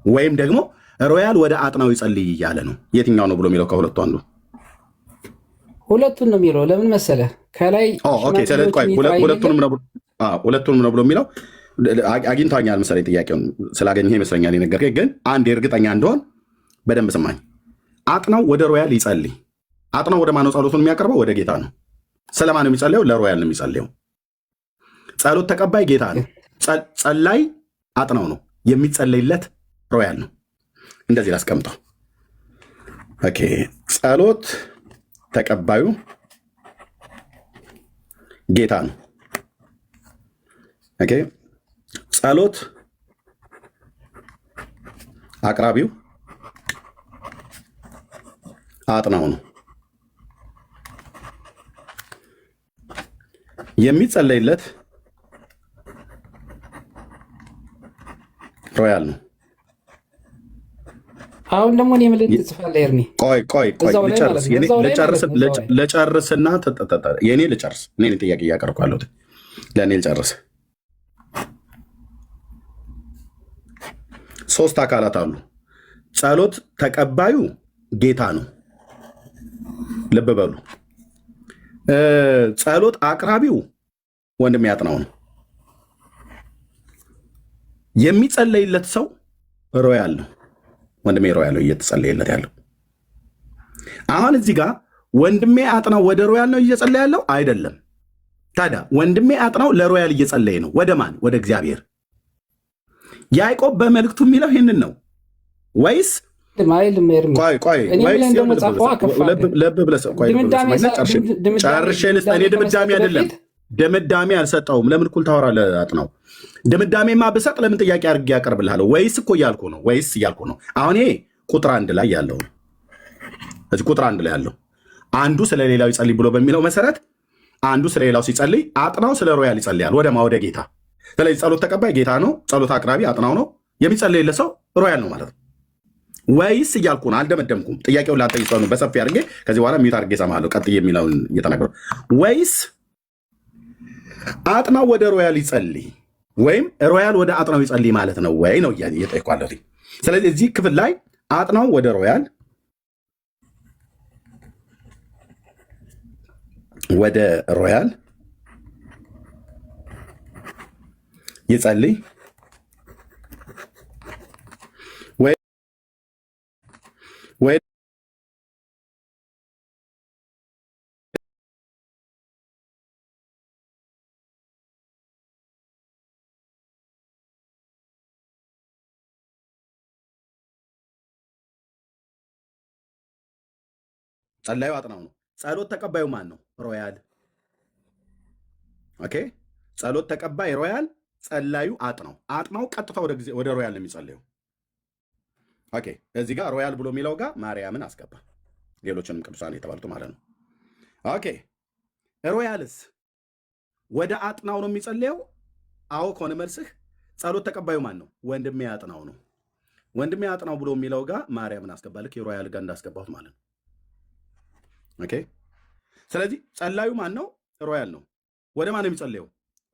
ወይም ደግሞ ሮያል ወደ አጥናው ይጸልይ እያለ ነው? የትኛው ነው ብሎ የሚለው? ከሁለቱ አንዱ። ሁለቱን ነው የሚለው። ለምን መሰለህ? ከላይ ሁለቱንም ነው ብሎ የሚለው አግኝቷኛል መሰለኝ። ጥያቄውን ስላገኘህ ይመስለኛል የነገርከኝ። ግን አንድ እርግጠኛ እንደሆን በደንብ ስማኝ። አጥናው ወደ ሮያል ይጸልይ። አጥናው ወደ ማነው ጸሎቱን የሚያቀርበው? ወደ ጌታ ነው። ስለማን ነው የሚጸልየው? ለሮያል ነው የሚጸልየው። ጸሎት ተቀባይ ጌታ ነው። ጸላይ አጥናው ነው። የሚጸለይለት ሮያል ነው። እንደዚህ ላስቀምጠው። ኦኬ። ጸሎት ተቀባዩ ጌታ ነው። ኦኬ። ጸሎት አቅራቢው አጥናው ነው። የሚጸለይለት ሮያል ነው። አሁን ደግሞ እኔ ምን ልጽፋለህ ኤርሚ? ቆይ ልጨርስና የኔ ልጨርስ። እኔ ጥያቄ እያቀረብኩ ያለሁት ለእኔ ልጨርስ። 3 አካላት አሉ። ጸሎት ተቀባዩ ጌታ ነው። ልብ በሉ። ጸሎት አቅራቢው ወንድም ያጥናው ነው። የሚጸለይለት ሰው ሮያል ነው። ወንድሜ ሮያል ነው እየተጸለየለት ያለው። አሁን እዚህ ጋር ወንድሜ አጥናው ወደ ሮያል ነው እየጸለየ ያለው አይደለም። ታዲያ ወንድሜ አጥናው ለሮያል እየጸለየ ነው። ወደ ማን? ወደ እግዚአብሔር። ያዕቆብ በመልእክቱ የሚለው ይህንን ነው ወይስ ድምዳሜ አይደለም? ድምዳሜ አልሰጠውም። ለምን እኩል ታወራለህ? አጥናው ድምዳሜማ ብሰጥ ለምን ጥያቄ አድርጌ ያቀርብልሃለሁ? ወይስ እኮ እያልኩ ነው። ወይስ እያልኩ ነው። አሁን ይሄ ቁጥር 1 ላይ ያለው ነው። እዚህ ቁጥር 1 ላይ ያለው አንዱ ስለሌላው ይጸልይ ብሎ በሚለው መሰረት አንዱ ስለሌላው ሲጸልይ አጥናው ስለ ሮያል ይጸልያል። ወደ ጌታ። ስለዚህ ጸሎት ተቀባይ ጌታ ነው። ጸሎት አቅራቢ አጥናው ነው። የሚጸልይለት ሰው ሮያል ነው ማለት ነው። ወይስ እያልኩ ነው። አልደመደምኩም። ጥያቄውን ላንተ ነው በሰፊ አድርጌ ከዚህ በኋላ ሚዩት አድርጌ እሰማለሁ። ቀጥዬ የሚለውን እየተናገሩ ወይስ አጥናው ወደ ሮያል ይጸልይ ወይም ሮያል ወደ አጥናው ይጸልይ ማለት ነው ወይ ነው እየጠየኳለሁ። ስለዚህ እዚህ ክፍል ላይ አጥናው ወደ ሮያል ይጸልይ ወይ ጸላዩ አጥናው ነው። ጸሎት ተቀባዩ ማን ነው? ሮያል። ኦኬ። ጸሎት ተቀባይ ሮያል፣ ጸላዩ አጥናው። አጥናው ቀጥታ ወደ ሮያል ነው የሚጸልየው። ኦኬ። እዚህ ጋር ሮያል ብሎ የሚለው ጋር ማርያምን አስገባ፣ ሌሎችንም ቅዱሳን የተባሉት ማለት ነው። ኦኬ። ሮያልስ ወደ አጥናው ነው የሚጸልየው? አዎ ከሆነ መልስህ ጸሎት ተቀባዩ ማን ነው? ወንድሜ አጥናው ነው። ወንድሜ አጥናው ብሎ የሚለው ጋር ማርያምን አስገባ፣ ልክ የሮያል ጋር እንዳስገባሁት ማለት ነው። ኦኬ። ስለዚህ ጸላዩ ማን ነው? ሮያል ነው። ወደ ማን የሚጸልየው?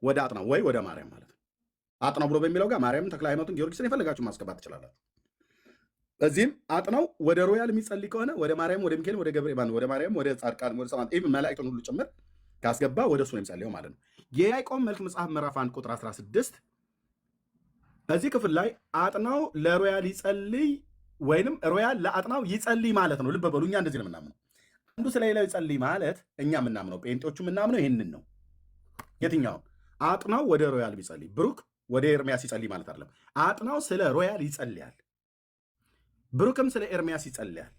ወደ አጥናው ወይ ወደ ማርያም ማለት ነው። አጥናው ብሎ በሚለው ጋር ማርያምን፣ ተክለ ሃይማኖትን፣ ጊዮርጊስን የፈለጋችሁ ማስገባት ትችላላችሁ። እዚህም አጥናው ወደ ሮያል የሚጸልይ ከሆነ ወደ ማርያም፣ ወደ ሚካኤል፣ ወደ ገብርኤል፣ ወደ ማርያም፣ ወደ ጻድቃን፣ ወደ ሰማዕታት ኢቭን መላእክቱን ሁሉ ጭምር ካስገባ ወደ እሱ ነው የሚጸልየው ማለት ነው። የያዕቆብ መልእክት መጽሐፍ ምዕራፍ 1 ቁጥር 16 እዚህ ክፍል ላይ አጥናው ለሮያል ይጸልይ ወይንም ሮያል ለአጥናው ይጸልይ ማለት ነው። ልብ በሉ፣ እኛ እንደዚህ ነው የምናምነው። አንዱ ስለሌላው ይጸልይ ማለት እኛ የምናምነው ጴንጤዎቹ የምናምነው ይህንን ነው። የትኛውን? አጥናው ወደ ሮያል ቢጸልይ፣ ብሩክ ወደ ኤርሚያስ ይጸልይ ማለት አይደለም። አጥናው ስለ ሮያል ይጸልያል፣ ብሩክም ስለ ኤርሚያስ ይጸልያል፣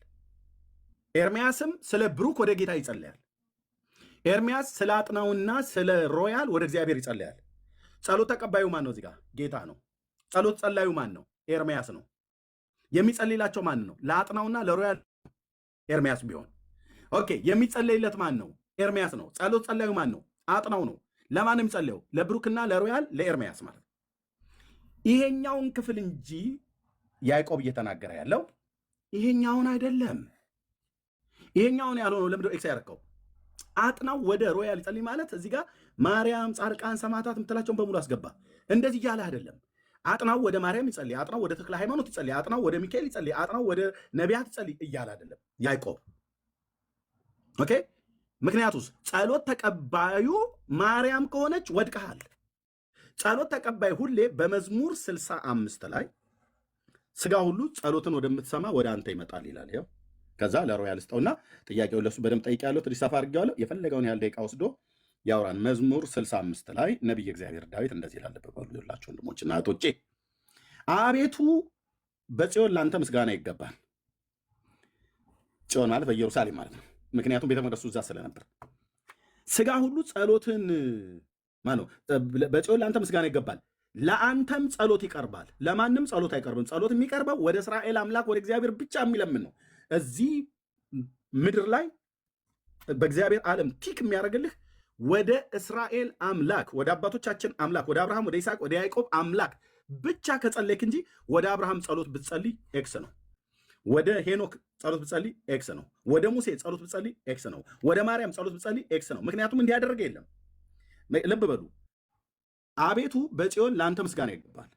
ኤርሚያስም ስለ ብሩክ ወደ ጌታ ይጸልያል፣ ኤርሚያስ ስለ አጥናውና ስለ ሮያል ወደ እግዚአብሔር ይጸልያል። ጸሎት ተቀባዩ ማን ነው? እዚህ ጋር ጌታ ነው። ጸሎት ጸላዩ ማን ነው? ኤርሚያስ ነው። የሚጸልይላቸው ማን ነው? ለአጥናውና ለሮያል ኤርሚያስ ቢሆን ኦኬ። የሚጸለይለት ማን ነው? ኤርሚያስ ነው። ጸሎት ጸላዩ ማን ነው? አጥናው ነው። ለማን የሚጸልየው? ለብሩክና ለሮያል ለኤርሚያስ ማለት ነው። ይሄኛውን ክፍል እንጂ ያዕቆብ እየተናገረ ያለው ይሄኛውን አይደለም። ይሄኛውን ያልሆነው ለምንድነው ኤክስ ያደረገው? አጥናው ወደ ሮያል ይጸልይ ማለት እዚህ ጋር ማርያም፣ ጻድቃን፣ ሰማዕታት የምትላቸውን በሙሉ አስገባ። እንደዚህ እያለ አይደለም። አጥናው ወደ ማርያም ይጸልይ፣ አጥናው ወደ ተክለ ሃይማኖት ይጸልይ፣ አጥናው ወደ ሚካኤል ይጸልይ፣ አጥናው ወደ ነቢያት ይጸልይ እያለ አይደለም ያዕቆብ። ኦኬ። ምክንያቱስ ጸሎት ተቀባዩ ማርያም ከሆነች ወድቀሃል። ጸሎት ተቀባይ ሁሌ በመዝሙር 65 ላይ ስጋ ሁሉ ጸሎትን ወደምትሰማ ወደ አንተ ይመጣል ይላል። ይኸው ከዛ ለሮያል ስጠውና ጥያቄውን ለሱ በደንብ ጠይቄያለሁ፣ ትንሽ ሰፋ አድርጌዋለሁ። የፈለገውን ያህል ደቂቃ ወስዶ ያውራን። መዝሙር 65 ላይ ነቢይ እግዚአብሔር ዳዊት እንደዚህ ይላል። በሉላችሁ ወንድሞችና እህቶቼ፣ አቤቱ በጽዮን ለአንተ ምስጋና ይገባል። ጽዮን ማለት በኢየሩሳሌም ማለት ነው። ምክንያቱም ቤተ መቅደሱ እዛ ስለነበር ስጋ ሁሉ ጸሎትን ማነው? በጽዮን ለአንተ ምስጋና ይገባል፣ ለአንተም ጸሎት ይቀርባል። ለማንም ጸሎት አይቀርብም። ጸሎት የሚቀርበው ወደ እስራኤል አምላክ ወደ እግዚአብሔር ብቻ የሚለምን ነው። እዚህ ምድር ላይ በእግዚአብሔር ዓለም ቲክ የሚያደርግልህ ወደ እስራኤል አምላክ ወደ አባቶቻችን አምላክ ወደ አብርሃም፣ ወደ ይስሐቅ፣ ወደ ያዕቆብ አምላክ ብቻ ከጸለይክ እንጂ ወደ አብርሃም ጸሎት ብትጸልይ ኤክስ ነው። ወደ ሄኖክ ጸሎት ብትጸልይ ኤክስ ነው። ወደ ሙሴ ጸሎት ብትጸልይ ኤክስ ነው። ወደ ማርያም ጸሎት ብትጸልይ ኤክስ ነው። ምክንያቱም እንዲያደረገ የለም። ልብ በሉ። አቤቱ በጽዮን ለአንተ ምስጋና ይገባል፣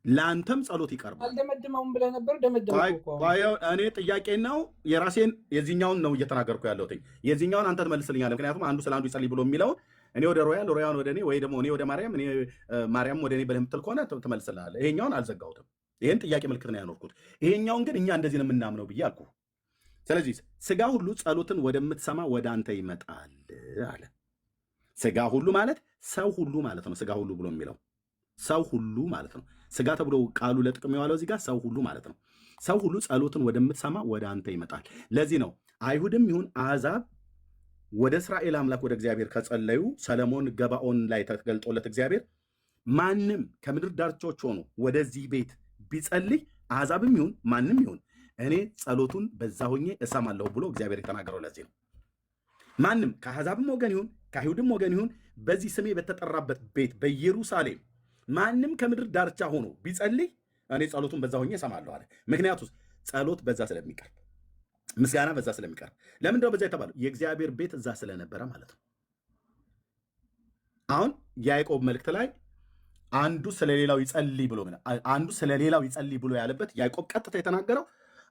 ለአንተም ጸሎት ይቀርባል። አልደመድመውም ብለህ ነበር። ደመደመው። እኔ ጥያቄ ነው የራሴን የዚህኛውን ነው እየተናገርኩ ያለሁት። የዚህኛውን አንተ ትመልስልኛለህ። ምክንያቱም አንዱ ስለ አንዱ ይጸልይ ብሎ የሚለውን እኔ ወደ ሮያል፣ ሮያል ወደ እኔ፣ ወይ ደግሞ እኔ ወደ ማርያም፣ እኔ ማርያም ወደ እኔ ብለህ የምትል ከሆነ ትመልስልሃለህ። ይሄኛውን አልዘጋሁትም። ይህን ጥያቄ ምልክት ነው ያኖርኩት። ይሄኛውን ግን እኛ እንደዚህ ነው የምናምነው ብዬ አልኩ። ስለዚህ ስጋ ሁሉ ጸሎትን ወደምትሰማ ወደ አንተ ይመጣል አለ። ስጋ ሁሉ ማለት ሰው ሁሉ ማለት ነው። ስጋ ሁሉ ብሎ የሚለው ሰው ሁሉ ማለት ነው። ስጋ ተብሎ ቃሉ ለጥቅም የዋለው እዚህ ጋር ሰው ሁሉ ማለት ነው። ሰው ሁሉ ጸሎትን ወደምትሰማ ወደ አንተ ይመጣል። ለዚህ ነው አይሁድም ይሁን አሕዛብ ወደ እስራኤል አምላክ ወደ እግዚአብሔር ከጸለዩ ሰለሞን ገባኦን ላይ ተገልጦለት እግዚአብሔር ማንም ከምድር ዳርቻዎች ሆኖ ወደዚህ ቤት ቢጸልይ አሕዛብም ይሁን ማንም ይሁን እኔ ጸሎቱን በዛ ሆኜ እሰማለሁ ብሎ እግዚአብሔር የተናገረው ለዚህ ነው። ማንም ከአሕዛብም ወገን ይሁን ከአይሁድም ወገን ይሁን በዚህ ስሜ በተጠራበት ቤት በኢየሩሳሌም ማንም ከምድር ዳርቻ ሆኖ ቢጸልይ እኔ ጸሎቱን በዛ ሆኜ እሰማለሁ አለ። ምክንያቱም ጸሎት በዛ ስለሚቀርብ፣ ምስጋና በዛ ስለሚቀርብ። ለምንድነው በዛ የተባለው? የእግዚአብሔር ቤት እዛ ስለነበረ ማለት ነው። አሁን የያዕቆብ መልእክት ላይ አንዱ ስለሌላው ይጸልይ ብሎ ያለበት ያዕቆብ ቀጥታ የተናገረው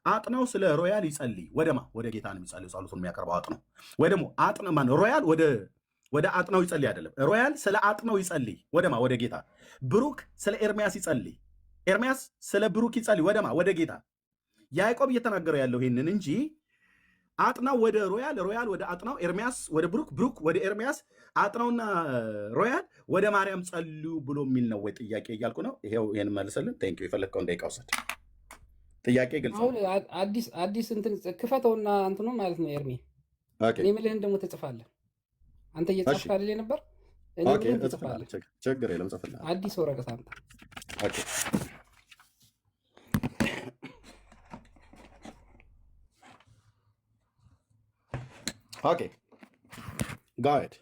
አጥናው ስለ ሮያል ይጸልይ ወደማ ወደ ጌታ ነው የሚጸልይ። ጸሎቱን የሚያቀርበው አጥናው ወይ ደግሞ ሮያል ወደ አጥናው ይጸልይ አይደለም። ሮያል ስለ አጥናው ይጸልይ ወደማ ወደ ጌታ። ብሩክ ስለ ኤርሚያስ ይጸልይ፣ ኤርሚያስ ስለ ብሩክ ይጸልይ ወደማ ወደ ጌታ። ያዕቆብ እየተናገረው ያለው ይህንን እንጂ አጥናው ወደ ሮያል፣ ሮያል ወደ አጥናው፣ ኤርሚያስ ወደ ብሩክ፣ ብሩክ ወደ ኤርሚያስ፣ አጥናውና ሮያል ወደ ማርያም ጸልዩ ብሎ የሚል ነው ወይ ጥያቄ እያልኩ ነው። ይሄው ይሄን መልስልን። ቴንኪው። የፈለግከውን ደቂቃ ውሰድ። ጥያቄ ግልጽ ነው። አዲስ እንትን ክፈተውና እንትኑ ማለት ነው ኤርሚ። እኔ የምልህን ደግሞ ትጽፋለህ። አንተ እየጻፍክ አይደል ነበር? እኔ የምልህን ትጽፋለህ። ችግር የለም ጽፍልሃለሁ። አዲስ ወረቀት አምጣ። ኦኬ ኦኬ ጋድ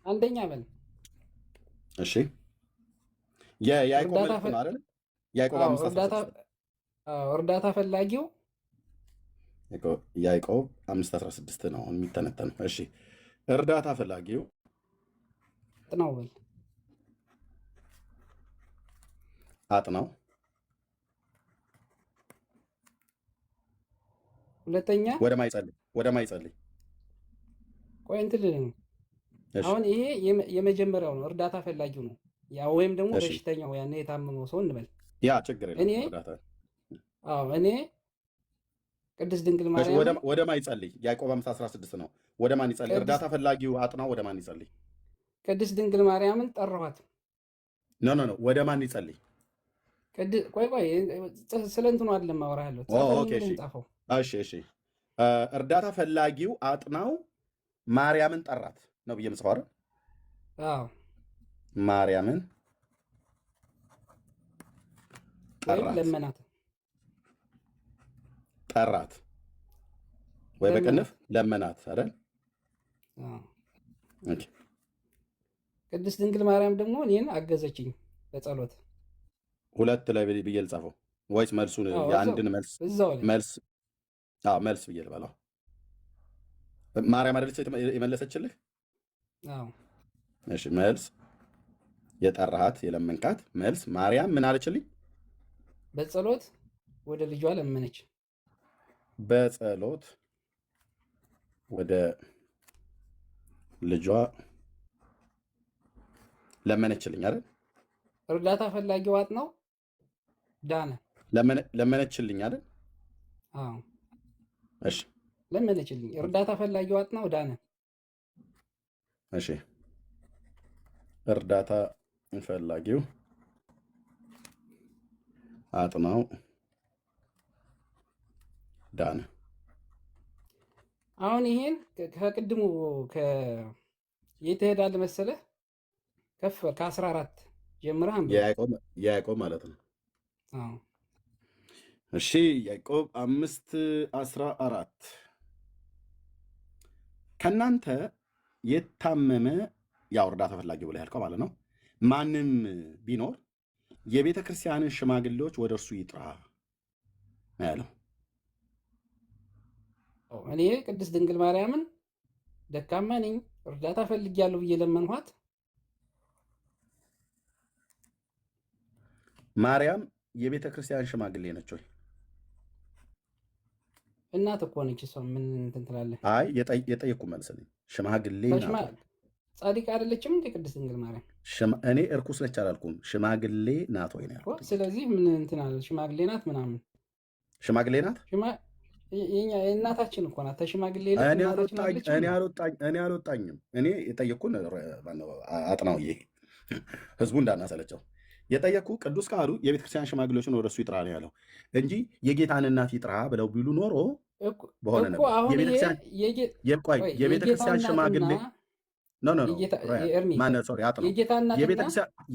አንደኛ በል። እሺ የያዕቆብ መልእክት ነው አይደል? ያዕቆብ እርዳታ ፈላጊው ያዕቆብ 5:16 ነው የሚተነተነው። እሺ እርዳታ ፈላጊው አጥናው በል። አጥናው። ሁለተኛ ወደ ማይጸልይ ቆይ እንትን ልልህ ነው። አሁን ይሄ የመጀመሪያው ነው፣ እርዳታ ፈላጊው ነው። ያ ወይም ደግሞ በሽተኛው ያን የታመመው ሰው እንበል። ያ ችግር የለም። እኔ ቅድስት ድንግል ማርያም ወደ ማን ይጸልይ? ያዕቆብ 5:16 ነው። ወደ ማን ይጸልይ? እርዳታ ፈላጊው አጥናው ወደ ማን ይጸልይ? ቅድስት ድንግል ማርያምን ጠራኋት። ኖ ወደ ማን ይጸልይ? ቆይ ስለ እንትኑ አይደለም አወራለሁ። እሺ እርዳታ ፈላጊው አጥናው ማርያምን ጠራት ነው ብዬ ምጽፈው አይደል? አዎ ማርያምን ጠራት ወይ በቅንፍ ለመናት አይደል? ኦኬ ቅድስት ድንግል ማርያም ደግሞ እኔን አገዘችኝ በጸሎት። ሁለት ላይ ብዬ ልጻፈው ወይስ መልሱን የአንድን መልስ ብዬ ልበላው? ማርያም አይደለች የመለሰችልህ? እሺ መልስ የጠራሃት የለመንካት መልስ ማርያም ምን አለችልኝ? በጸሎት ወደ ልጇ ለመነች። በጸሎት ወደ ልጇ ለመነችልኝ አይደል? እርዳታ ፈላጊው አጥናው ዳነ። ለመነችልኝ አይደል? አዎ እሺ ለመነችልኝ። እርዳታ ፈላጊው አጥናው ዳነ። እሺ እርዳታ ፈላጊው አጥናው ዳነ። አሁን ይሄን ከቅድሙ የት ትሄዳለህ መሰለህ? ከፍ ከ14 ጀምረህ የያዕቆብ ማለት ነው። እሺ ያዕቆብ 5:14 ከእናንተ የታመመ ያው እርዳታ ፈላጊ ብለህ ያልከው ማለት ነው ማንም ቢኖር የቤተ ክርስቲያንን ሽማግሌዎች ወደ እርሱ ይጥራ ያለው። እኔ ቅድስት ድንግል ማርያምን ደካማ ነኝ እርዳታ ፈልጊያለሁ ብዬ ለመንኋት። ማርያም የቤተ ክርስቲያን ሽማግሌ ነች ወይ? እናት እኮ ነች። እሷ ምን እንትን ትላለህ? አይ የጠየቅኩ መልስልኝ። ሽማግሌ ናት። ጻድቅ አይደለችም እንዴ ቅድስት ድንግል ማርያም? እኔ እርኩስ ነች አላልኩም። ሽማግሌ ናት ወይ ነው ያልኩት። ስለዚህ ምን እንትን አለ? ሽማግሌ ናት ምናምን። ሽማግሌ ናት። የእናታችን እኮ ናት። ተሽማግሌ እኔ አልወጣኝም። እኔ የጠየቅኩን አጥናው ይሄ ህዝቡ እንዳናሰለቸው የጠየቅኩ ቅዱስ ቃሉ የቤተክርስቲያን ሽማግሌዎችን ወደሱ ይጥራ ነው ያለው እንጂ የጌታን እናት ይጥራ ብለው ቢሉ ኖሮ በሆነ ነበር። የቤተክርስቲያን ሽማግሌ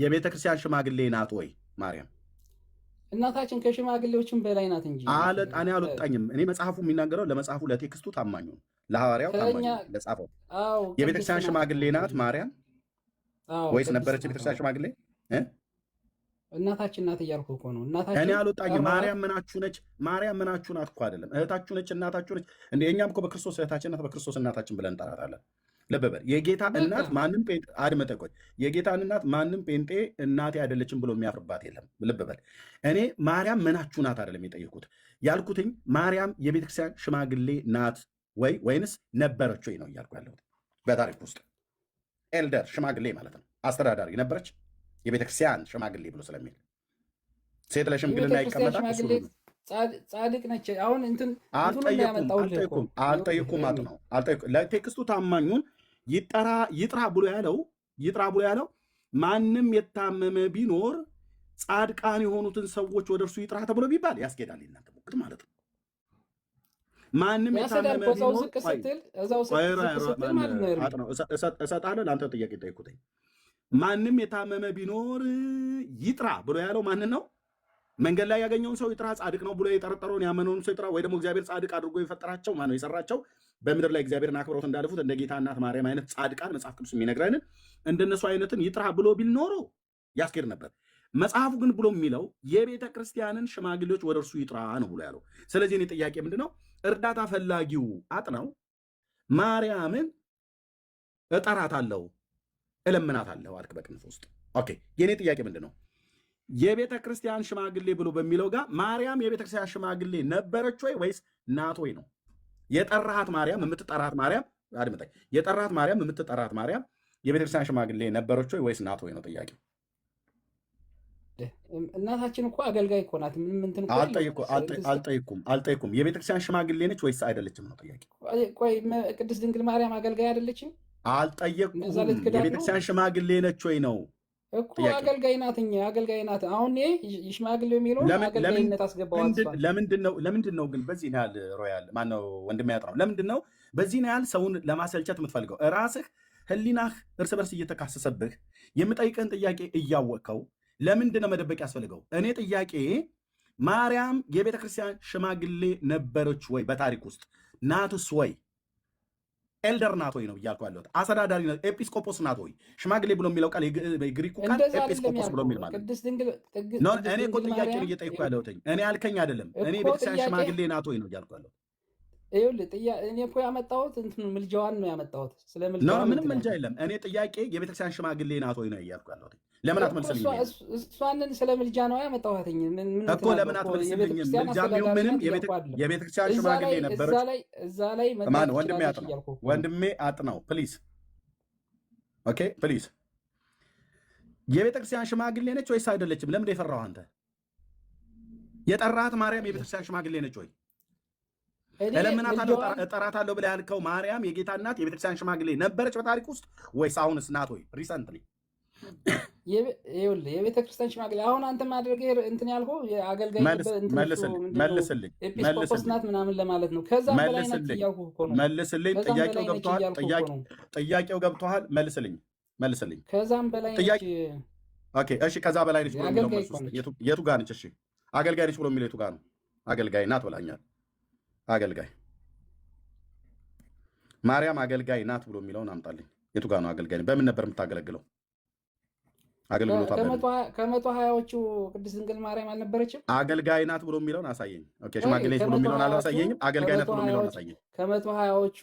የቤተክርስቲያን ሽማግሌ ናት ወይ ማርያም? እናታችን ከሽማግሌዎችም በላይ ናት እንጂ እኔ አልወጣኝም። እኔ መጽሐፉ የሚናገረው ለመጽሐፉ ለቴክስቱ ታማኙ ለሐዋርያው ታማኙ ለጻፈው የቤተክርስቲያን ሽማግሌ ናት ማርያም ወይስ ነበረች የቤተክርስቲያን ሽማግሌ? እናታችን ናት እያልኩ እኮ ነው። እኔ አልወጣኝም። ማርያም ምናችሁ ነች? ማርያም ምናችሁ ናት እኮ አይደለም፣ እህታችሁ ነች፣ እናታችሁ ነች። እንደ እኛም እኮ በክርስቶስ እህታችን ናት፣ በክርስቶስ እናታችን ብለን እንጠራታለን። ልብ በል። የጌታ እናት ማንም ጴንጤ አድምጠህ ቆይ፣ የጌታን እናት ማንም ጴንጤ እናቴ አይደለችም ብሎ የሚያፍርባት የለም። ልብ በል። እኔ ማርያም ምናችሁ ናት አይደለም የጠየኩት፣ ያልኩትኝ ማርያም የቤተክርስቲያን ሽማግሌ ናት ወይ ወይንስ ነበረች ወይ ነው እያልኩ ያለሁት። በታሪክ ውስጥ ኤልደር ሽማግሌ ማለት ነው፣ አስተዳዳሪ ነበረች። የቤተክርስቲያን ሽማግሌ ብሎ ስለሚል ሴት ለሽምግልና ይቀመጣል። ጻድቅ ነች። አሁን አልጠየኩም ነው ለቴክስቱ ታማኙን ይጥራ ብሎ ያለው ማንም የታመመ ቢኖር ጻድቃን የሆኑትን ሰዎች ወደ እርሱ ይጥራ ተብሎ ቢባል ያስኬዳል። እናንተ ሞክት ማለት ነው። ማንም የታመመ ቢኖር እሰጣለሁ። ለአንተ ጥያቄ ጠይቁትኝ። ማንም የታመመ ቢኖር ይጥራ ብሎ ያለው ማንን ነው? መንገድ ላይ ያገኘውን ሰው ይጥራ፣ ጻድቅ ነው ብሎ የጠረጠረውን ያመነውን ሰው ይጥራ። ወይ ደግሞ እግዚአብሔር ጻድቅ አድርጎ የፈጠራቸው ማነው የሰራቸው በምድር ላይ እግዚአብሔርን አክብረውት እንዳለፉት እንደ ጌታ እናት ማርያም አይነት ጻድቃን መጽሐፍ ቅዱስ የሚነግረንን እንደነሱ አይነትን ይጥራ ብሎ ቢል ኖሮ ያስኬድ ነበር። መጽሐፉ ግን ብሎ የሚለው የቤተ ክርስቲያንን ሽማግሌዎች ወደ እርሱ ይጥራ ነው ብሎ ያለው። ስለዚህ እኔ ጥያቄ ምንድነው? እርዳታ ፈላጊው አጥናው ማርያምን እጠራታለሁ እለምናታለሁ አልክ በቅንፍ ውስጥ። ኦኬ የኔ ጥያቄ ምንድነው? የቤተ ክርስቲያን ሽማግሌ ብሎ በሚለው ጋር ማርያም የቤተ ክርስቲያን ሽማግሌ ነበረች ወይ ወይስ ናት ወይ ነው? የጠራሃት ማርያም የምትጠራት ማርያም አድምጠኝ፣ የጠራሃት ማርያም የምትጠራት ማርያም የቤተ ክርስቲያን ሽማግሌ ነበረች ወይ ወይስ ናት ወይ ነው ጥያቄ። እናታችን እኮ አገልጋይ እኮ ናት። አልጠይኩም። የቤተ ክርስቲያን ሽማግሌ ነች ወይስ አይደለችም ነው ጥያቄ። ቆይ ቅድስት ድንግል ማርያም አገልጋይ አይደለችም? አልጠየቅኩም። የቤተክርስቲያን ሽማግሌ ነች ወይ ነው እኮ። አገልጋይ ናት። አገልጋይ ናት። አሁን ሽማግሌ የሚለው አገልጋይነት አስገባዋል። ለምንድን ነው ግን በዚህ ያህል ሮያል ማነው ወንድም ያጥራው? ለምንድን ነው በዚህ ያህል ሰውን ለማሰልቸት የምትፈልገው? ራስህ ህሊናህ እርስ በርስ እየተካሰሰብህ የምጠይቅህን ጥያቄ እያወቅከው ለምንድን ነው መደበቅ ያስፈልገው? እኔ ጥያቄ ማርያም የቤተ ክርስቲያን ሽማግሌ ነበረች ወይ? በታሪክ ውስጥ ናትስ ወይ? ኤልደር ናት ወይ ነው እያልኩ ያለሁት። አስተዳዳሪ ናት፣ ኤጲስቆጶስ ናት ወይ? ሽማግሌ ብሎ የሚለው ቃል የግሪኩ ቃል ኤጲስቆጶስ ብሎ የሚል ማለት ነው። እኔ እኮ ጥያቄ ነው እየጠየኩ ያለሁት። እኔ አልከኝ አይደለም። እኔ ቤተክርስቲያን ሽማግሌ ናት ወይ ነው እያልኩ ያለሁት። እኔ እኮ ያመጣሁት ምልጃዋን ነው ያመጣሁት። ምንም ምልጃ የለም። እኔ ጥያቄ የቤተክርስቲያን ሽማግሌ ናት ወይ ነው እያልኩ ያለሁት። ለምን አትመልስልኝ? እሷንን ስለ ምልጃ ነው ያመጣሁት እኮ ለምን አትመልስልኝም? ምልጃ ቢሆን ምንም የቤተክርስቲያን ሽማግሌ ነበረች። ወንድሜ አጥናው ፕሊዝ። ኦኬ ፕሊዝ። የቤተክርስቲያን ሽማግሌ ነች ወይስ አይደለችም? ለምን የፈራው አንተ? የጠራት ማርያም የቤተክርስቲያን ሽማግሌ ነች ወይ? እጠራታለሁ ብለህ ያልከው ማርያም የጌታ እናት የቤተክርስቲያን ሽማግሌ ነበረች በታሪክ ውስጥ ወይስ አሁንስ ናት ወይ? ሪሰንትሊ የቤተክርስቲያን ሽማግሌ አሁን አንተ ማድረግ እንትን ያልከው አገልጋይ መልስልኝ ኤጲስቆጶስ ናት ምናምን ለማለት ነው። ከዛም በላይ ናት እያልኩህ እኮ ነው። መልስልኝ። ጥያቄው ገብቶሃል? መልስልኝ። ከዛም በላይ ነች። ኦኬ እሺ፣ ከዛ በላይ ነች ብሎ የሚለው የቱ ጋር ነች? እሺ አገልጋይ ነች ብሎ የሚለው የቱ ጋር ነው? አገልጋይ ናት ብላኛል። አገልጋይ ማርያም አገልጋይ ናት ብሎ የሚለውን አምጣልኝ። የቱ ጋር ነው አገልጋይ? በምን ነበር የምታገለግለው? አገልግሎቷ ከመቶ ሀያዎቹ ቅድስት ድንግል ማርያም አልነበረችም? አገልጋይ ናት ብሎ የሚለውን አሳየኝ። ኦኬ ሽማግሌ ብሎ የሚለውን አላሳየኝም። አገልጋይ ናት ብሎ የሚለውን አሳየኝ። ከመቶ ሀያዎቹ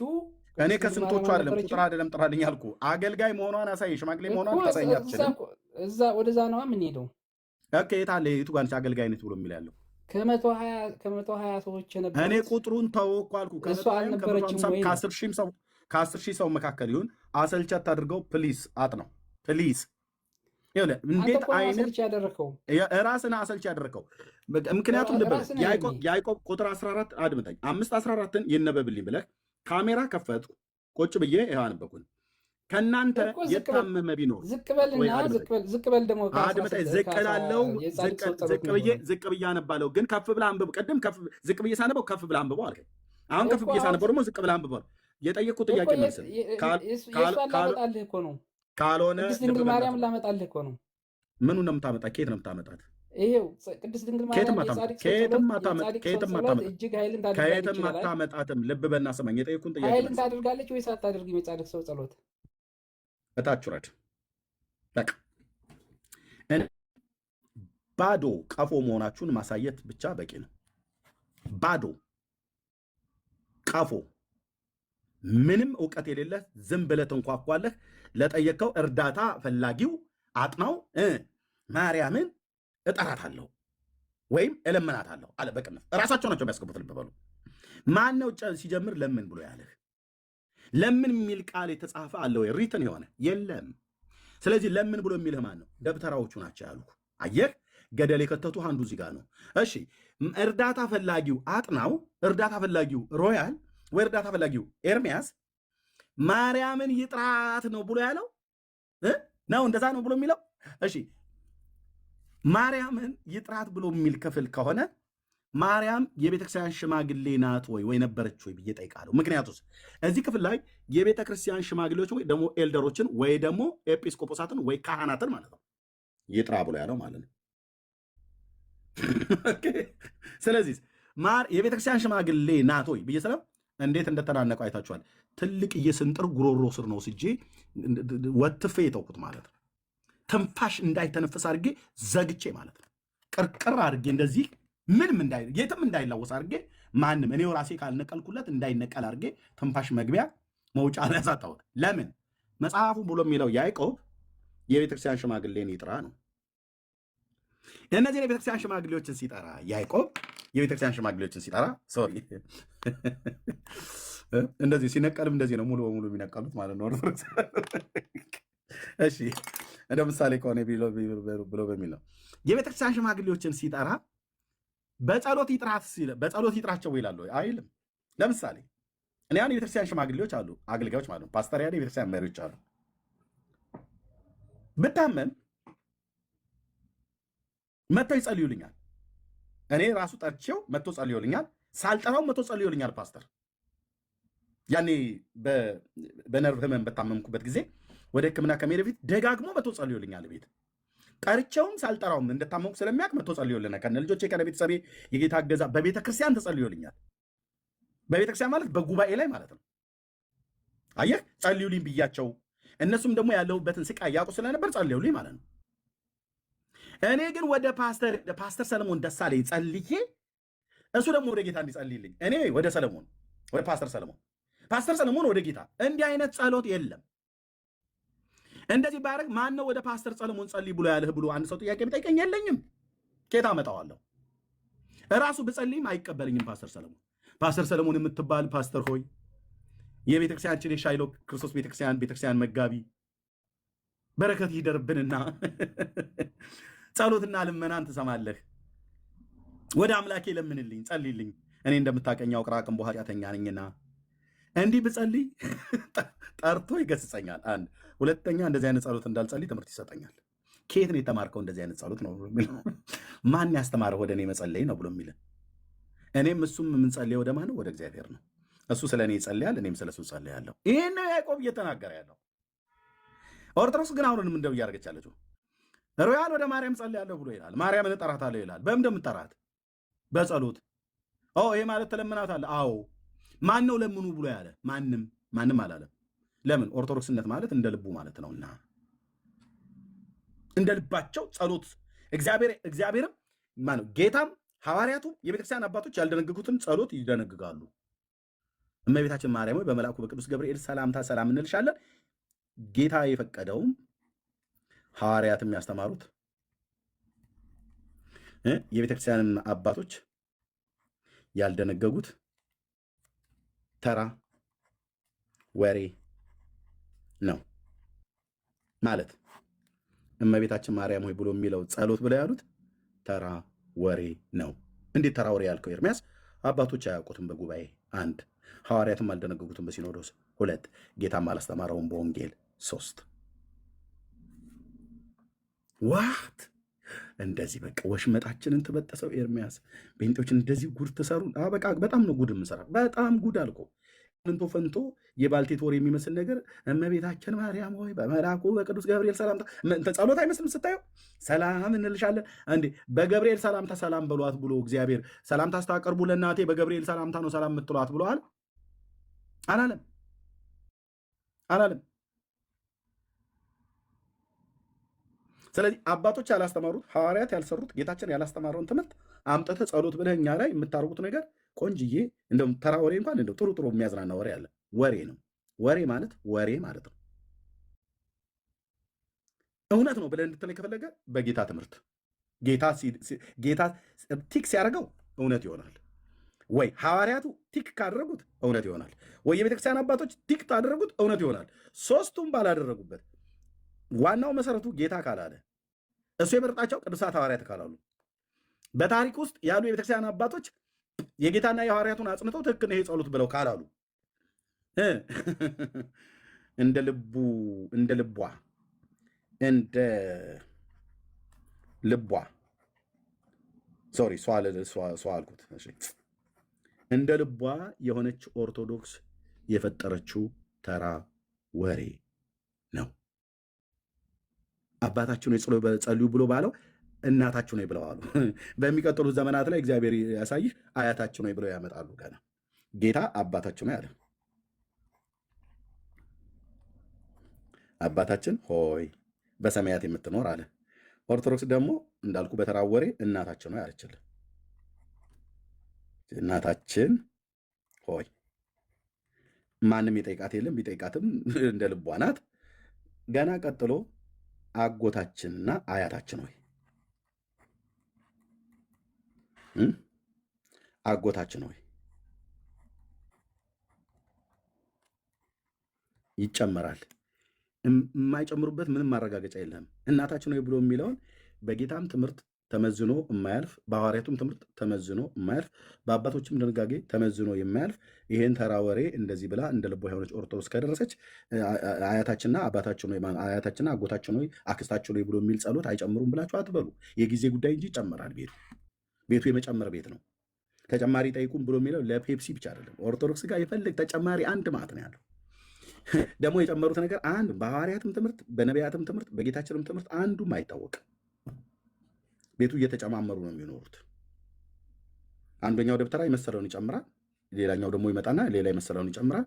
እኔ ከስንቶቹ ቁጥር አይደለም ጥራልኝ አልኩ። አገልጋይ መሆኗን አሳየኝ። ሽማግሌ መሆኗን ታሳየኝ አትችልም። ወደዛ ነዋ የምንሄደው። ኦኬ የት አለ? የቱ ጋር ነች አገልጋይ ነች ብሎ የሚል ያለው? ከመቶ ሀያ ሰዎች የነበሩት እኔ ቁጥሩን ተወኩ አልኩ። ከ10 ሺህ ሰው መካከል ይሁን አሰልቻት አድርገው ፕሊስ አጥነው ፕሊስ። እንዴት አይነት ያደረከው ራስን አሰልች ያደረከው ምክንያቱም ያዕቆብ ቁጥር 14 አድምጠኝ 5:14ን ይነበብልኝ ብለህ ካሜራ ከፈቱ ቁጭ ብዬ ይኸው አነበብኩኝ። ከእናንተ የታመመ ቢኖር ዝቅ በል ደግሞ ዝቅ እላለሁ፣ ዝቅ ብዬ አነባለሁ። ግን ከፍ ብለህ አንብብ። ቅድም ዝቅ ብዬ ሳነበው ከፍ ብለህ አንብበው አልከኝ። አሁን ከፍ ብዬ ሳነበው ደግሞ ዝቅ ብለህ አንብበው። የጠየቅኩት ጥያቄ መልስ ካልሆነ ቅድስት ድንግል ማርያም ላመጣልህ እኮ ነው። ምኑን ነው የምታመጣ? ከየት ነው የምታመጣት? ይሄው ቅድስት ድንግል ማርያም ከየትም አታመጣትም። ልብ በና ስማኝ። የጠየቅኩን ጥያቄ ኃይልን ታደርጋለች ወይስ አታደርግም? የጻድቅ ሰው ጸሎት እታች ውረድ። በቃ ባዶ ቀፎ መሆናችሁን ማሳየት ብቻ በቂ ነው። ባዶ ቀፎ፣ ምንም እውቀት የሌለህ ዝም ብለህ ትንኳኳለህ። ለጠየቀው እርዳታ ፈላጊው አጥናው ማርያምን እጠራታለሁ ወይም እለምናታለሁ አለ በቅንፍ። እራሳቸው ናቸው የሚያስገቡት። ልብ በሉ። ማን ነው ሲጀምር ለምን ብሎ ያለህ? ለምን የሚል ቃል የተጻፈ አለ ወይ? ሪትን የሆነ የለም። ስለዚህ ለምን ብሎ የሚልህ ማን ነው? ደብተራዎቹ ናቸው ያሉ። አየህ፣ ገደል የከተቱ አንዱ እዚህ ጋር ነው። እሺ፣ እርዳታ ፈላጊው አጥናው፣ እርዳታ ፈላጊው ሮያል ወይ እርዳታ ፈላጊው ኤርሚያስ ማርያምን ይጥራት ነው ብሎ ያለው ነው። እንደዛ ነው ብሎ የሚለው። እሺ፣ ማርያምን ይጥራት ብሎ የሚል ክፍል ከሆነ ማርያም የቤተክርስቲያን ሽማግሌ ናት ወይ ነበረች ወይ ብዬ ጠይቃለሁ። ምክንያቱስ እዚህ ክፍል ላይ የቤተክርስቲያን ሽማግሌዎች ወይ ደግሞ ኤልደሮችን ወይ ደግሞ ኤጲስቆጶሳትን ወይ ካህናትን ማለት ነው ይጥራ ብሎ ያለው ማለት ነው። ስለዚህ የቤተክርስቲያን ሽማግሌ ናት ወይ ብዬ ስለም እንዴት እንደተናነቁ አይታችኋል። ትልቅ የስንጥር ጉሮሮ ስር ነው ስጄ ወትፌ የተውኩት ማለት ነው። ትንፋሽ እንዳይተነፍስ አድርጌ ዘግቼ ማለት ነው። ቅርቅር አድርጌ እንደዚህ ምንም የትም እንዳይላወስ አድርጌ ማንም እኔው ራሴ ካልነቀልኩለት እንዳይነቀል አድርጌ ትንፋሽ መግቢያ መውጫ ላይ ያሳጣሁት። ለምን መጽሐፉ ብሎ የሚለው ያዕቆብ የቤተክርስቲያን ሽማግሌን ይጥራ ነው። እነዚህን የቤተክርስቲያን ሽማግሌዎችን ሲጠራ ያዕቆብ የቤተክርስቲያን ሽማግሌዎችን ሲጠራ ሶሪ እንደዚህ ሲነቀልም እንደዚህ ነው ሙሉ በሙሉ የሚነቀሉት ማለት ነው። እሺ እንደ ምሳሌ ከሆነ ብሎ በሚል ነው የቤተክርስቲያን ሽማግሌዎችን ሲጠራ በጸሎት ይጥራቸው ይላሉ አይልም። ለምሳሌ እኔ አሁን የቤተክርስቲያን ሽማግሌዎች አሉ፣ አገልጋዮች ማለት ነው፣ ፓስተር ያለ የቤተክርስቲያን መሪዎች አሉ። ብታመም መጥተው ይጸልዩልኛል። እኔ ራሱ ጠርቼው መጥቶ ጸልዮልኛል። ሳልጠራው መጥቶ ጸልዮልኛል ፓስተር። ያኔ በነርቭ ህመም በታመምኩበት ጊዜ ወደ ሕክምና ከመሄድ በፊት ደጋግሞ መጥቶ ጸልዮልኛል ቤት ጠርቼውም ሳልጠራውም እንደታመምኩ ስለሚያውቅ መጥቶ ጸልዮልኛል። ከነ ልጆቼ ከነ ቤተሰቤ የጌታ እገዛ በቤተክርስቲያን ተጸልዮልኛል። በቤተክርስቲያን ማለት በጉባኤ ላይ ማለት ነው። አየህ፣ ጸልዩልኝ ብያቸው እነሱም ደግሞ ያለሁበትን ስቃይ ያውቁ ስለነበር ጸልዩልኝ ማለት ነው። እኔ ግን ወደ ፓስተር ሰለሞን ደሳለኝ ጸልዬ እሱ ደግሞ ወደ ጌታ እንዲጸልይልኝ እኔ ወደ ፓስተር ሰለሞን ወደ ጌታ እንዲህ አይነት ጸሎት የለም። እንደዚህ ባያደርግ ማን ነው ወደ ፓስተር ሰለሞን ጸልይ ብሎ ያለህ ብሎ አንድ ሰው ጥያቄ ቢጠይቀኝ የለኝም። ኬታ አመጣዋለሁ? እራሱ ብጸልይም አይቀበልኝም ፓስተር ሰለሞን የምትባል ፓስተር ሆይ የቤተክርስቲያናችን የሻይሎ ክርስቶስ ቤተክርስቲያን መጋቢ በረከት ይደርብንና ጸሎትና ልመናን ትሰማለህ። ወደ አምላኬ ለምንልኝ፣ ጸልይልኝ። እኔ እንደምታቀኛው ቅራቅም ኃጢአተኛ ነኝና እንዲህ ብጸልይ ጠርቶ ይገስጸኛል። አንድ ሁለተኛ እንደዚህ አይነት ጸሎት እንዳልጸልይ ትምህርት ይሰጠኛል። ከየት ነው የተማርከው? እንደዚህ አይነት ጸሎት ነው ማን ያስተማረ ወደ እኔ መጸለይ ነው ብሎ የሚል እኔም እሱም የምንጸልየው ወደ ማን ነው? ወደ እግዚአብሔር ነው። እሱ ስለ እኔ ይጸልያል፣ እኔም ስለ እሱ ጸልያለሁ። ይህን ነው ያዕቆብ እየተናገረ ያለው። ኦርቶዶክስ ግን አሁንም እንደው እያደረገች ያለችው ሮያል ወደ ማርያም ጸልያለሁ ብሎ ይላል። ማርያምን እጠራታለሁ ይላል። በምን እንደምጠራት በጸሎት ይሄ ማለት ተለምናታለህ? አዎ። ማን ነው ለምኑ ብሎ ያለ? ማንም አላለም። ለምን? ኦርቶዶክስነት ማለት እንደ ልቡ ማለት ነውና እንደ ልባቸው ጸሎት እግዚአብሔርም ማነው ጌታም ሐዋርያቱም የቤተክርስቲያን አባቶች ያልደነግጉትን ጸሎት ይደነግጋሉ። እመቤታችን ማርያም ሆይ በመልአኩ በቅዱስ ገብርኤል ሰላምታ ሰላም እንልሻለን። ጌታ የፈቀደውም ሐዋርያትም ያስተማሩት የቤተክርስቲያንን አባቶች ያልደነገጉት ተራ ወሬ ነው ማለት። እመቤታችን ማርያም ሆይ ብሎ የሚለው ጸሎት ብለው ያሉት ተራ ወሬ ነው። እንዴት ተራ ወሬ ያልከው ኤርሚያስ? አባቶች አያውቁትም በጉባኤ 1 ሐዋርያትም አልደነገጉትም በሲኖዶስ 2 ጌታም አላስተማረውም በወንጌል 3 ዋት እንደዚህ በቃ ወሽመጣችንን ትበጠሰው ኤርሚያስ። ጴንጤዎችን እንደዚህ ጉድ ትሰሩ። በቃ በጣም ነው ጉድ የምሰራ። በጣም ጉድ አልኮ ፈንቶ ፈንቶ የባልቴት ወር የሚመስል ነገር እመቤታችን ማርያም ሆይ በመልአኩ በቅዱስ ገብርኤል ሰላምታ ጸሎት አይመስልም ስታየው? ሰላም እንልሻለን እንዴ በገብርኤል ሰላምታ ሰላም በሏት ብሎ እግዚአብሔር ሰላምታ ስታቀርቡ ለእናቴ በገብርኤል ሰላምታ ነው ሰላም የምትሏት ብለዋል? አላለም። ስለዚህ አባቶች ያላስተማሩት ሐዋርያት ያልሰሩት ጌታችን ያላስተማረውን ትምህርት አምጥተህ ጸሎት ብለህ እኛ ላይ የምታደርጉት ነገር ቆንጅዬ እንደውም ተራ ወሬ እንኳን እንደው ጥሩ የሚያዝናና ወሬ አለ። ወሬ ነው። ወሬ ማለት ነው። እውነት ነው ብለህ እንድትለኝ ከፈለገ በጌታ ትምህርት ጌታ ቲክ ሲያደርገው እውነት ይሆናል። ወይ ሐዋርያቱ ቲክ ካደረጉት እውነት ይሆናል። ወይ የቤተክርስቲያን አባቶች ቲክ ካደረጉት እውነት ይሆናል። ሶስቱም ባላደረጉበት ዋናው መሰረቱ ጌታ ካላለ እሱ የመረጣቸው ቅዱሳት ሐዋርያት ካላሉ በታሪክ ውስጥ ያሉ የቤተክርስቲያን አባቶች የጌታና የሐዋርያቱን አጽንተው ትክክል ይሄ ጸሎት ብለው ካላሉ እንደ ልቧ ሶሪ ሷ አልኩት። እንደ ልቧ የሆነች ኦርቶዶክስ የፈጠረችው ተራ ወሬ ነው። አባታችሁ ነው ጸልዩ ብሎ ባለው እናታችሁ ነው ብለው አሉ። በሚቀጥሉት ዘመናት ላይ እግዚአብሔር ያሳይህ አያታችሁ ነው ብለው ያመጣሉ። ገና ጌታ አባታችሁ ነው ያለ። አባታችን ሆይ በሰማያት የምትኖር አለ። ኦርቶዶክስ ደግሞ እንዳልኩ በተራ ወሬ እናታችሁ ነው ያለችልን። እናታችን ሆይ ማንም የጠይቃት የለም፣ ቢጠይቃትም እንደ ልቧ ናት። ገና ቀጥሎ አጎታችንና አያታችን ሆይ አጎታችን ሆይ ይጨመራል። የማይጨምሩበት ምንም ማረጋገጫ የለም። እናታችን ሆይ ብሎ የሚለውን በጌታም ትምህርት ተመዝኖ የማያልፍ በሐዋርያቱም ትምህርት ተመዝኖ የማያልፍ በአባቶችም ድንጋጌ ተመዝኖ የማያልፍ ይሄን ተራ ወሬ እንደዚህ ብላ እንደ ልቧ የሆነች ኦርቶዶክስ ከደረሰች አያታችንና አባታችን ሆይ አያታችንና አጎታችን ሆይ አክስታችን ሆይ ብሎ የሚል ጸሎት አይጨምሩም ብላችሁ አትበሉ። የጊዜ ጉዳይ እንጂ ይጨምራል። ቤቱ የመጨመር ቤት ነው። ተጨማሪ ጠይቁም ብሎ የሚለው ለፔፕሲ ብቻ አይደለም። ኦርቶዶክስ ጋር የፈልግ ተጨማሪ አንድ ማት ነው ያለው። ደግሞ የጨመሩት ነገር አንድ በሐዋርያትም ትምህርት በነቢያትም ትምህርት በጌታችንም ትምህርት አንዱም አይታወቅም። ቤቱ እየተጨማመሩ ነው የሚኖሩት። አንደኛው ደብተራ የመሰለውን ይጨምራል፣ ሌላኛው ደግሞ ይመጣና ሌላ የመሰለውን ይጨምራል።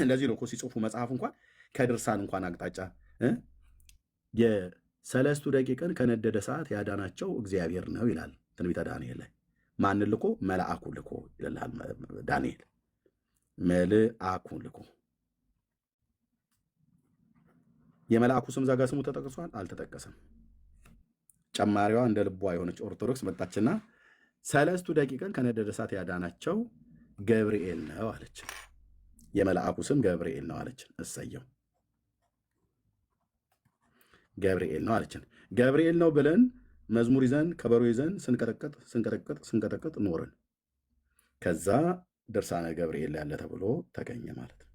ለዚህ ነው እኮ ሲጽፉ መጽሐፍ እንኳን ከድርሳን እንኳን አቅጣጫ የሰለስቱ ደቂቅን ከነደደ ሰዓት ያዳናቸው እግዚአብሔር ነው ይላል ትንቢተ ዳንኤል ላይ። ማንን ልኮ? መልአኩ ልኮ ይላል ዳንኤል። መልአኩን ልኮ የመልአኩ ስም ዛጋ ስሙ ተጠቅሷል? አልተጠቀሰም። ጨማሪዋ እንደ ልቧ የሆነች ኦርቶዶክስ መጣችና ሰለስቱ ደቂቅን ከነደደ እሳት ያዳናቸው ገብርኤል ነው አለች። የመልአኩ ስም ገብርኤል ነው አለችን። እሰየው ገብርኤል ነው አለችን። ገብርኤል ነው ብለን መዝሙር ይዘን ከበሮ ይዘን ስንቀጠቅጥ ኖርን። ከዛ ድርሳነ ገብርኤል ያለ ተብሎ ተገኘ ማለት ነው።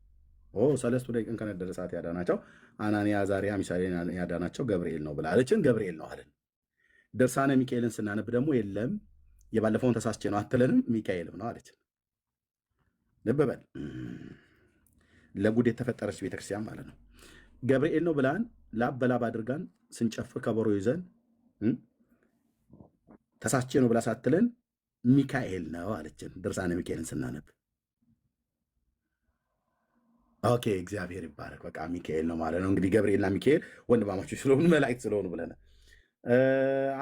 ሰለስቱ ደቂቅን ከነደደ እሳት ያዳናቸው አናንያ፣ አዛርያ፣ ሚሳኤልን ያዳናቸው ገብርኤል ነው ብላ አለችን። ገብርኤል ነው አለን። ድርሳነ ሚካኤልን ስናነብ ደግሞ የለም የባለፈውን ተሳስቼ ነው አትለንም፣ ሚካኤልም ነው አለችን። ልብ በል ለጉድ የተፈጠረች ቤተክርስቲያን ማለት ነው። ገብርኤል ነው ብላን ላብ በላብ አድርጋን ስንጨፍር ከበሮ ይዘን ተሳስቼ ነው ብላ ሳትለን ሚካኤል ነው አለችን። ድርሳነ ሚካኤልን ስናነብ ኦኬ እግዚአብሔር ይባረክ፣ በቃ ሚካኤል ነው ማለት ነው። እንግዲህ ገብርኤልና ሚካኤል ወንድማማቾች ስለሆኑ መላእክት ስለሆኑ ብለን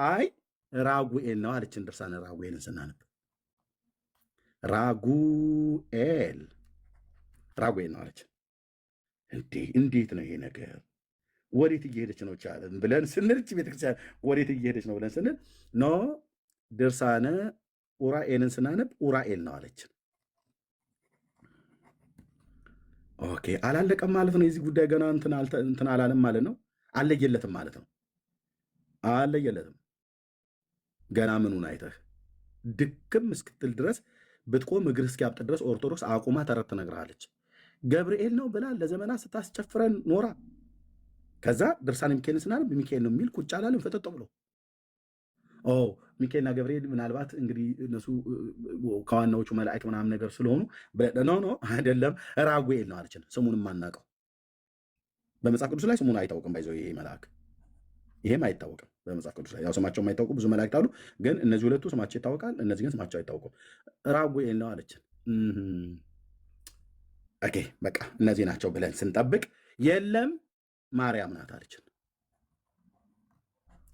አይ ራጉኤል ነው አለችን። ድርሳነ ራጉኤልን ስናነብ ራጉኤል ነው አለችን። እንዴት ነው ይሄ ነገር? ወዴት እየሄደች ነው ቻለን ብለን ስንል ቤተክርስቲያን ወዴት እየሄደች ነው ብለን ስንል ኖ ድርሳነ ኡራኤልን ስናነብ ኡራኤል ነው አለችን። ኦኬ አላለቀም ማለት ነው። የዚህ ጉዳይ ገና እንትን አላለም ማለት ነው። አለየለትም ማለት ነው። አለየለትም ገና ምኑን አይተህ ድክም እስክትል ድረስ ብትቆም እግር እስኪያብጥ ድረስ ኦርቶዶክስ አቁማ ተረት ትነግርሃለች። ገብርኤል ነው ብላ ለዘመናት ስታስጨፍረን ኖራ። ከዛ ድርሳነ ሚካኤልን ስናነብ ሚካኤል ነው የሚል ቁጭ አላለም ፍጥጥ ብሎ። ሚካኤልና ገብርኤል ምናልባት እንግዲህ እነሱ ከዋናዎቹ መላእክት ምናምን ነገር ስለሆኑ ኖ አይደለም ራጉኤል ነው አለችን። ስሙንም አናውቀው በመጽሐፍ ቅዱስ ላይ ስሙን አይታወቅም። ባይዘው ይሄ መልአክ ይሄም አይታወቅም በመጽሐፍ ቅዱስ ላይ። ያው ስማቸው የማይታወቁ ብዙ መላእክት አሉ፣ ግን እነዚህ ሁለቱ ስማቸው ይታወቃል፣ እነዚህ ግን ስማቸው አይታወቁም። ራጉኤል ነው አለችን። ኦኬ በቃ እነዚህ ናቸው ብለን ስንጠብቅ የለም ማርያም ናት አለችን።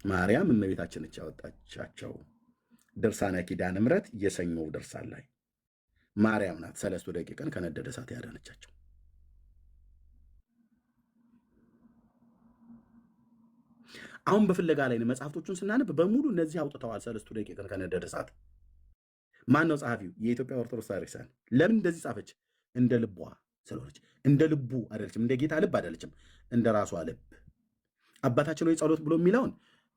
ማርያም እመቤታችን ነች ያወጣቻቸው። ድርሳነ ኪዳነ ምሕረት የሰኞው ድርሳን ላይ ማርያም ናት 3 ደቂቃን ከነደደ እሳት ያዳነቻቸው። አሁን በፍለጋ ላይ መጽሐፍቶቹን ስናነብ በሙሉ እነዚህ አውጥተዋል 3 ደቂቃን ከነደደ እሳት። ማን ነው ጸሐፊው? የኢትዮጵያ ኦርቶዶክስ ቤተክርስቲያን። ለምን እንደዚህ ጻፈች? እንደ ልቧ ስለሆነች። እንደ ልቡ አይደለችም፣ እንደ ጌታ ልብ አይደለችም፣ እንደ ራሷ ልብ። አባታችን ሆይ ጸሎት ብሎ የሚለውን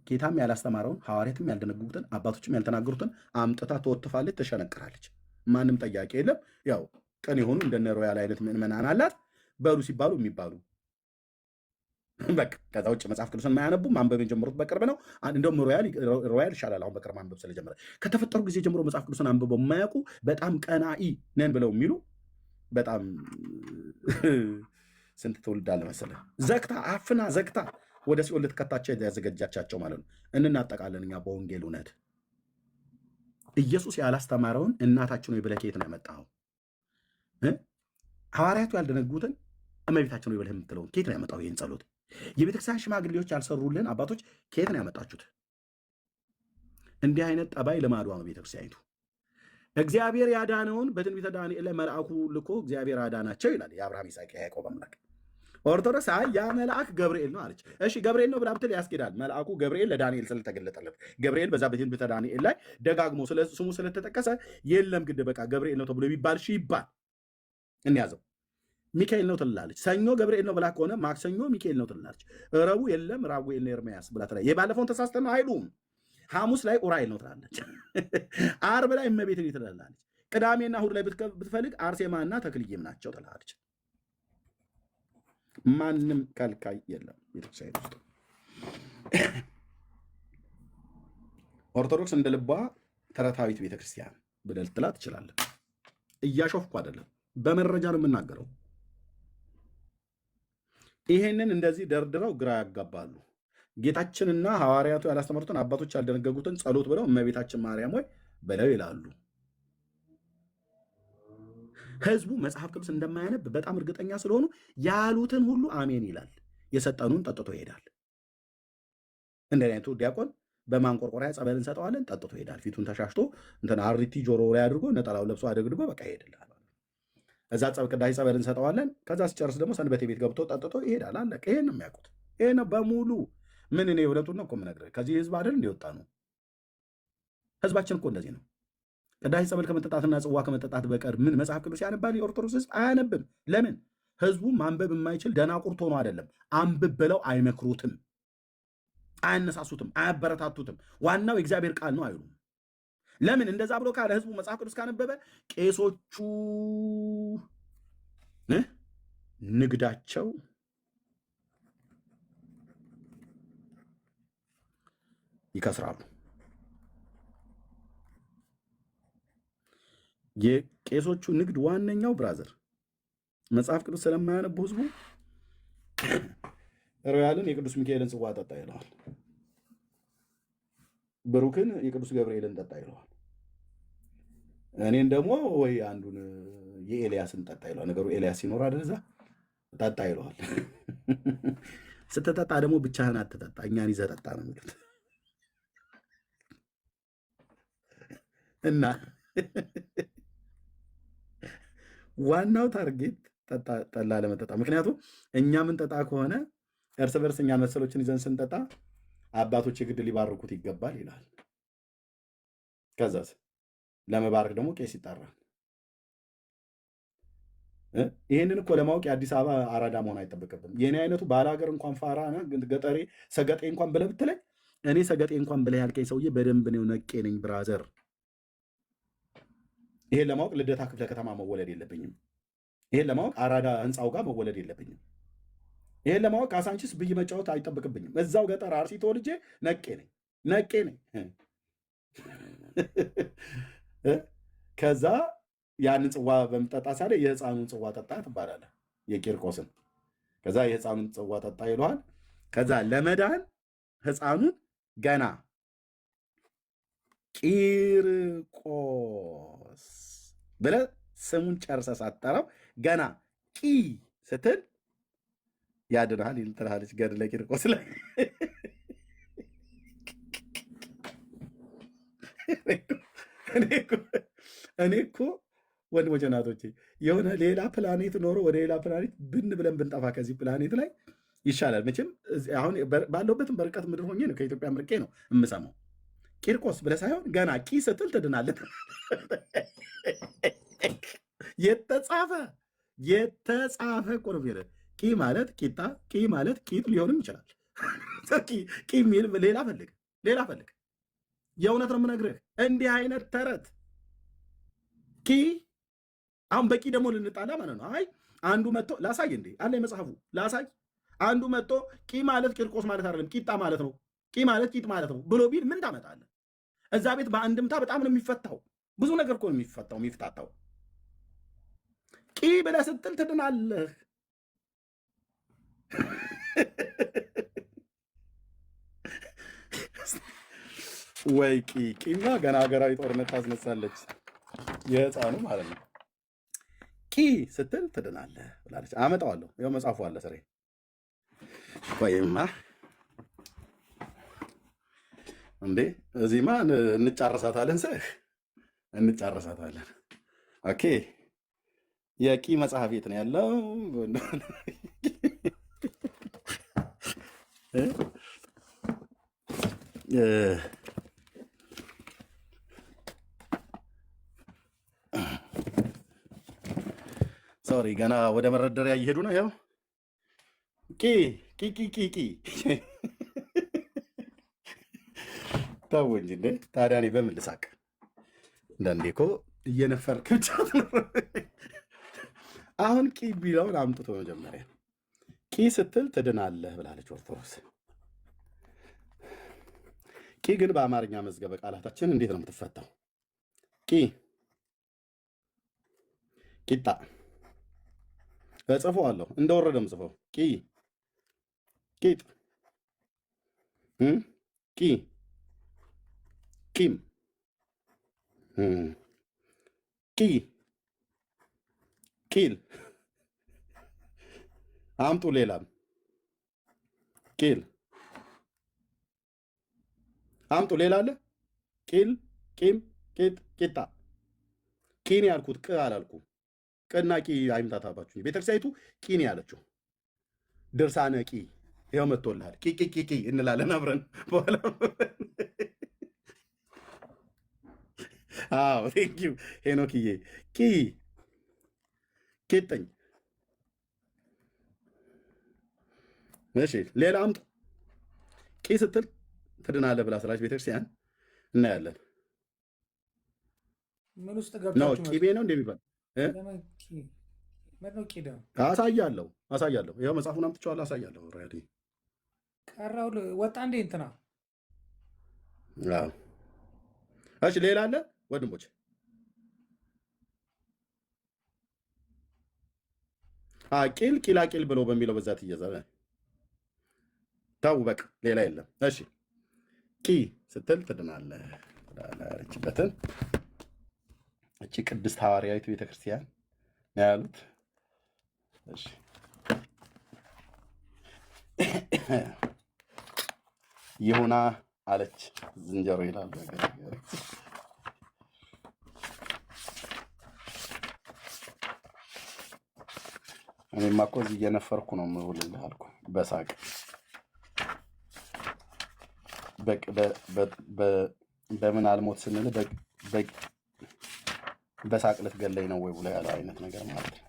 ጌታም ያላስተማረውን ሐዋርያትም ያልደነገጉትን አባቶችም ያልተናገሩትን አምጥታ ትወትፋለች፣ ትሸነቅራለች። ማንም ጠያቂ የለም። ያው ቅን የሆኑ እንደነ ሮያል አይነት ምዕመናን አላት። በሉ ሲባሉ የሚባሉ በቃ። ከዛ ውጭ መጽሐፍ ቅዱስን የማያነቡ ማንበብ የጀመሩት በቅርብ ነው። እንደውም ሮያል ይሻላል አሁን በቅርብ ማንበብ ስለጀመረ። ከተፈጠሩ ጊዜ ጀምሮ መጽሐፍ ቅዱስን አንብበው የማያውቁ በጣም ቀናኢ ነን ብለው የሚሉ በጣም ስንት ትውልድ አለ መሰለህ። ዘግታ አፍና ዘግታ ወደ ሲኦል ልትከታቸው ያዘገጃቻቸው ማለት ነው። እንናጠቃለን እኛ በወንጌል እውነት። ኢየሱስ ያላስተማረውን እናታችን ወይ ብለህ ከየት ነው ያመጣኸው? ሐዋርያቱ ያልደነጉትን እመቤታችን ወይ ብለህ የምትለውን ከየት ነው ያመጣው? ይህን ጸሎት የቤተክርስቲያን ሽማግሌዎች ያልሰሩልን አባቶች ከየት ነው ያመጣችሁት? እንዲህ አይነት ጠባይ ልማዷ ነው ቤተክርስቲያኒቱ። እግዚአብሔር ያዳነውን በትንቢተ ዳንኤል ላይ መልአኩ ልኮ እግዚአብሔር አዳናቸው ይላል የአብርሃም ይስሐቅ ያዕቆብ አምላክ። ኦርቶዶክስ ያ መልአክ ገብርኤል ነው አለች። እሺ ገብርኤል ነው ብላ ብትል ያስኬዳል። መልአኩ ገብርኤል ለዳንኤል ስለተገለጠለት ገብርኤል በዛ በትንቢተ ዳንኤል ላይ ደጋግሞ ስሙ ስለተጠቀሰ የለም ግድ በቃ ገብርኤል ነው ተብሎ የሚባል ይባል እንያዘው። ሚካኤል ነው ትላለች። ሰኞ ገብርኤል ነው ብላ ከሆነ ማክሰኞ ሚካኤል ነው ትላለች። ረቡዕ የለም ራጉኤል ነው ኤርምያስ ብላ ትላለች። የባለፈውን ተሳስተን ነው አይሉም። ሐሙስ ላይ ኡራኤል ነው ትላለች። ዓርብ ላይ እመቤት ትላለች። ቅዳሜና እሑድ ላይ ብትፈልግ አርሴማና ተክልዬም ናቸው ትላለች። ማንም ከልካይ የለም ቤተክርስቲያን ውስጥ። ኦርቶዶክስ እንደ ልቧ ተረታዊት ቤተክርስቲያን ብለህ ልትላት ትችላለህ። እያሾፍኩ አይደለም፣ በመረጃ ነው የምናገረው። ይሄንን እንደዚህ ደርድረው ግራ ያጋባሉ። ጌታችንና ሐዋርያቱ ያላስተማሩትን አባቶች ያልደነገጉትን ጸሎት ብለው እመቤታችን ማርያም ወይ ብለው ይላሉ። ህዝቡ መጽሐፍ ቅዱስ እንደማያነብ በጣም እርግጠኛ ስለሆኑ ያሉትን ሁሉ አሜን ይላል። የሰጠኑን ጠጥቶ ይሄዳል። እንደ አይነቱ ዲያቆን በማንቆርቆሪያ ጸበል እንሰጠዋለን፣ ጠጥቶ ይሄዳል። ፊቱን ተሻሽቶ እንትን አሪቲ ጆሮ ላይ አድርጎ ነጠላውን ለብሶ አድርጎ በቃ ይሄድልሃል። እዛ ቅዳሴ ጸበል እንሰጠዋለን። ከዛ ሲጨርስ ደግሞ ሰንበቴ ቤት ገብቶ ጠጥቶ ይሄዳል። አለቀ። ይሄን ነው የሚያውቁት። ይሄ ነው በሙሉ። ምን እኔ እውነቱን ነው እኮ የምነግርህ። ከዚህ ህዝብ አይደል እንዲወጣ ነው። ህዝባችን እኮ እንደዚህ ነው። ቅዳሴ ጸበል ከመጠጣትና ጽዋ ከመጠጣት በቀር ምን መጽሐፍ ቅዱስ ያነባል? የኦርቶዶክስ ህዝብ አያነብም። ለምን? ህዝቡ ማንበብ የማይችል ደናቁርት ሆኖ አይደለም። አንብብ ብለው አይመክሩትም፣ አያነሳሱትም፣ አያበረታቱትም። ዋናው የእግዚአብሔር ቃል ነው አይሉም። ለምን? እንደዛ ብሎ ካለ ህዝቡ መጽሐፍ ቅዱስ ካነበበ ቄሶቹ ንግዳቸው ይከስራሉ። የቄሶቹ ንግድ ዋነኛው ብራዘር መጽሐፍ ቅዱስ ስለማያነቡ ህዝቡ ሮያልን የቅዱስ ሚካኤልን ጽዋ ጠጣ ይለዋል። ብሩክን የቅዱስ ገብርኤልን ጠጣ ይለዋል። እኔን ደግሞ ወይ አንዱን የኤልያስን ጠጣ ይለዋል። ነገሩ ኤልያስ ሲኖር አይደል እዛ ጠጣ ይለዋል። ስትጠጣ ደግሞ ብቻህን አትጠጣ፣ እኛን ይዘህ ጠጣ ነው የሚሉት እና ዋናው ታርጌት ጠላ ለመጠጣ። ምክንያቱም እኛ ምንጠጣ ከሆነ እርስ በርስ እኛ መሰሎችን ይዘን ስንጠጣ አባቶች የግድ ሊባርኩት ይገባል ይላል። ከዛስ ለመባረክ ደግሞ ቄስ ይጠራል። ይህንን እኮ ለማወቅ የአዲስ አበባ አራዳ መሆን አይጠበቅብም። የኔ አይነቱ ባለ ሀገር እንኳን ፋራና ገጠሬ ሰገጤ እንኳን ብለህ ብትለኝ እኔ ሰገጤ እንኳን ብለህ ያልከኝ ሰውዬ በደንብ ነው ነቄ ነኝ ብራዘር። ይሄን ለማወቅ ልደታ ክፍለ ከተማ መወለድ የለብኝም። ይሄን ለማወቅ አራዳ ህንፃው ጋር መወለድ የለብኝም። ይሄን ለማወቅ ካሳንቺስ ብይ መጫወት አይጠብቅብኝም። እዛው ገጠር አርሲ ተወልጄ ነቄ ነኝ። ከዛ ያንን ጽዋ በምጠጣ ሳለ የህፃኑን ጽዋ ጠጣ ትባላለህ፣ የቂርቆስን። ከዛ የህፃኑን ጽዋ ጠጣ ይለዋል። ከዛ ለመዳን ህፃኑን ገና ቂርቆስ ብለህ ስሙን ጨርሰህ ሳትጠራው ገና ቂ ስትል ያድንሃል ይልትልሃለች ገድለ ቂርቆስ ላይ። እኔ እኮ ወንድሞቼ እናቶቼ የሆነ ሌላ ፕላኔት ኖሮ ወደ ሌላ ፕላኔት ብን ብለን ብንጠፋ ከዚህ ፕላኔት ላይ ይሻላል። መቼም አሁን ባለሁበትም በርቀት ምድር ሆኜ ነው ከኢትዮጵያ ምርቄ ነው የምሰማው። ቂርቆስ ብለህ ሳይሆን ገና ቂ ስትል ትድናለህ። የተጻፈ እኮ ነው። ቂ ማለት ቂጣ፣ ቂ ማለት ቂጥ ሊሆንም ይችላል። ቂ የሚል ሌላ ፈልግ። የእውነት ነው የምነግርህ። እንዲህ አይነት ተረት ቂ አሁን በቂ ደግሞ ልንጣላ ማለት ነው። አይ አንዱ መጥቶ ላሳይ እንዴ አለ መጽሐፉ ላሳይ። አንዱ መጥቶ ቂ ማለት ቂርቆስ ማለት አይደለም ቂጣ ማለት ነው፣ ቂ ማለት ቂጥ ማለት ነው ብሎ ቢል ምን ታመጣለህ? እዛ ቤት በአንድምታ በጣም ነው የሚፈታው። ብዙ ነገር እኮ ነው የሚፍታታው። ቂ ብለህ ስትል ትድናለህ። ወይ ቂማ ገና ሀገራዊ ጦርነት ታስነሳለች፣ የህፃኑ ማለት ነው። ቂ ስትል ትድናለህ ብላለች። አመጣዋለሁ፣ ይኸው መጽሐፉ አለ ስሬ። ወይማ እንዴ እዚህማ እንጫረሳታለን፣ እንጫረሳታለን። ኦኬ የቂ መጽሐፍ የት ነው ያለው? ሶሪ ገና ወደ መረደሪያ እየሄዱ ነው። ያው ቂ ተው እንጂ እንዴ! ታዲያ እኔ በምን ልሳቅ? እንዳንዴ እኮ እየነፈርክ ብቻ አሁን ቂ ቢለውን አምጥቶ መጀመሪያ ቂ ስትል ትድናለህ ብላለች ኦርቶዶክስ። ቂ ግን በአማርኛ መዝገበ ቃላታችን እንዴት ነው የምትፈታው? ቂ ቂጣ እጽፈዋለሁ፣ እንደወረደም ጽፈው ቂ ቂጥ ቂ ቂም ቂ ቂል አምጡ ሌላም ቂል አምጡ ሌላ አለ። ቂል ቂም ቂጥ ቂጣ ቂን ያልኩት ቅ አላልኩ። ቅና ቂ አይምታታባችሁ። ቤተክርስቲያኒቱ ቂን ያለችው ድርሳነ ቂ ይኸው መጥቶልሃል። ቂ እንላለን አብረን በኋላ። አዎ ቴንኪው ሄኖክዬ። ቂ ቂጥኝ። እሺ ሌላ አምጡ። ቂ ስትል ትድናለህ ብላ ስላች ቤተክርስቲያን እናያለን። ምን ውስጥ ነው ገብታችሁ ቂቤ ነው እንደሚባል አሳያለሁ። ይኸው መጽሐፉን አምጥቼዋለሁ፣ አሳያለሁ። ኦልሬዲ ቀራው ወጣ እንዴ እንትና። እሺ ሌላ አለ ወንድሞች? ቂል ቂላቂል ብሎ በሚለው በዛ ትየዘበ ታው በቃ ሌላ የለም። እሺ ቂ ስትል ትድናለህ ያለችበትን እቺ ቅድስት ሐዋርያዊት ቤተክርስቲያን ነው ያሉት። እሺ ይሁና አለች ዝንጀሮ ይላል። እኔማ እኮ እዚህ እየነፈርኩ ነው የምውልልህ አልኩ በሳቅ በምን አልሞት ስንል በሳቅ ልትገለኝ ነው ወይ ብሎ ያለው አይነት ነገር ማለት ነው።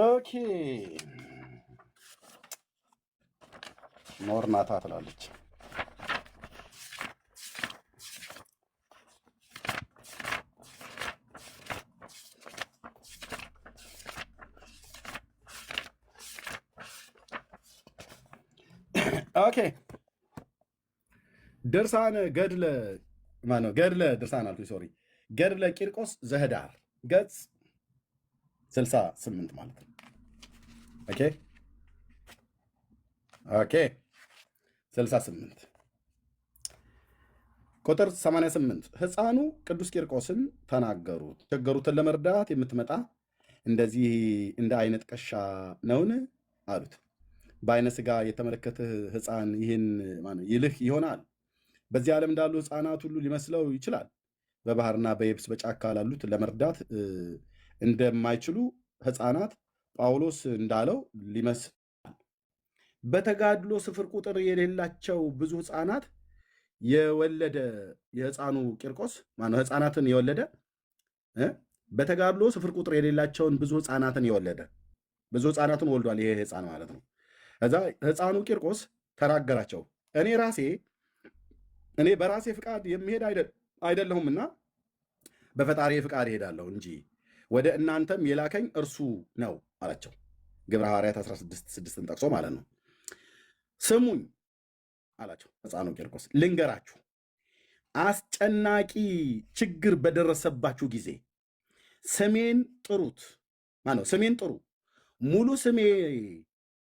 ኦኬ ኖር ናታ ትላለች። ኦኬ ድርሳነ ገድለ ማነው? ገድለ ድርሳን አልኩኝ፣ ሶሪ ገድለ ቂርቆስ ዘህዳር ገጽ 68 ማለት ነው። ኦኬ ኦኬ 68 ቁጥር 88 ሕፃኑ ቅዱስ ቂርቆስን ተናገሩት፣ ቸገሩትን ለመርዳት የምትመጣ እንደዚህ እንደ አይነ ጥቀሻ ነውን አሉት። በአይነ ሥጋ የተመለከትህ ሕፃን ይህን ይልህ ይሆናል። በዚህ ዓለም እንዳሉ ሕፃናት ሁሉ ሊመስለው ይችላል። በባህርና በየብስ በጫካ ላሉት ለመርዳት እንደማይችሉ ሕፃናት ጳውሎስ እንዳለው ሊመስላል። በተጋድሎ ስፍር ቁጥር የሌላቸው ብዙ ሕፃናት የወለደ የሕፃኑ ቂርቆስ ሕፃናትን የወለደ በተጋድሎ ስፍር ቁጥር የሌላቸውን ብዙ ሕፃናትን የወለደ ብዙ ሕፃናትን ወልዷል። ይሄ ሕፃን ማለት ነው። እዛ ሕፃኑ ቂርቆስ ተናገራቸው፣ እኔ በራሴ ፍቃድ የሚሄድ አይደለሁምና በፈጣሪ ፍቃድ እሄዳለሁ እንጂ ወደ እናንተም የላከኝ እርሱ ነው አላቸው። ግብረ ሐዋርያት 16:6 ጠቅሶ ማለት ነው። ስሙኝ አላቸው ሕፃኑ ቂርቆስ፣ ልንገራችሁ፣ አስጨናቂ ችግር በደረሰባችሁ ጊዜ ስሜን ጥሩት። ስሜን ጥሩ። ሙሉ ስሜ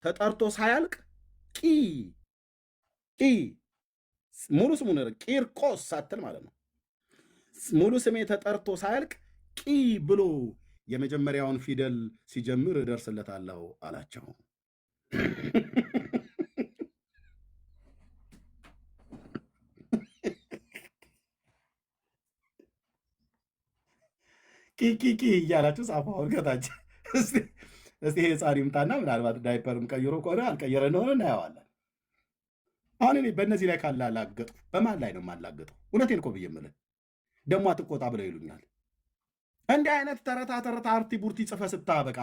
ተጠርቶ ሳያልቅ ሙሉ ስሙ ቂርቆስ ሳትል ማለት ነው። ሙሉ ስሜ ተጠርቶ ሳያልቅ ብሎ የመጀመሪያውን ፊደል ሲጀምር እደርስለታለሁ አላቸው። ቂቂቂ እያላችሁ ጻፉ። አሁን ከታች እስቲ ይሄ ሕፃን ይምጣና ምናልባት ዳይፐርም ቀይሮ ከሆነ አልቀየረ እንደሆነ እናየዋለን። አሁን እኔ በእነዚህ ላይ ካላላገጥኩ በማን ላይ ነው የማላገጠው? እውነቴን እኮ ብዬ የምልህ ደግሞ አትቆጣ ብለው ይሉኛል። እንዲህ አይነት ተረታ አርቲ ቡርቲ ጽፈ ስታበቃ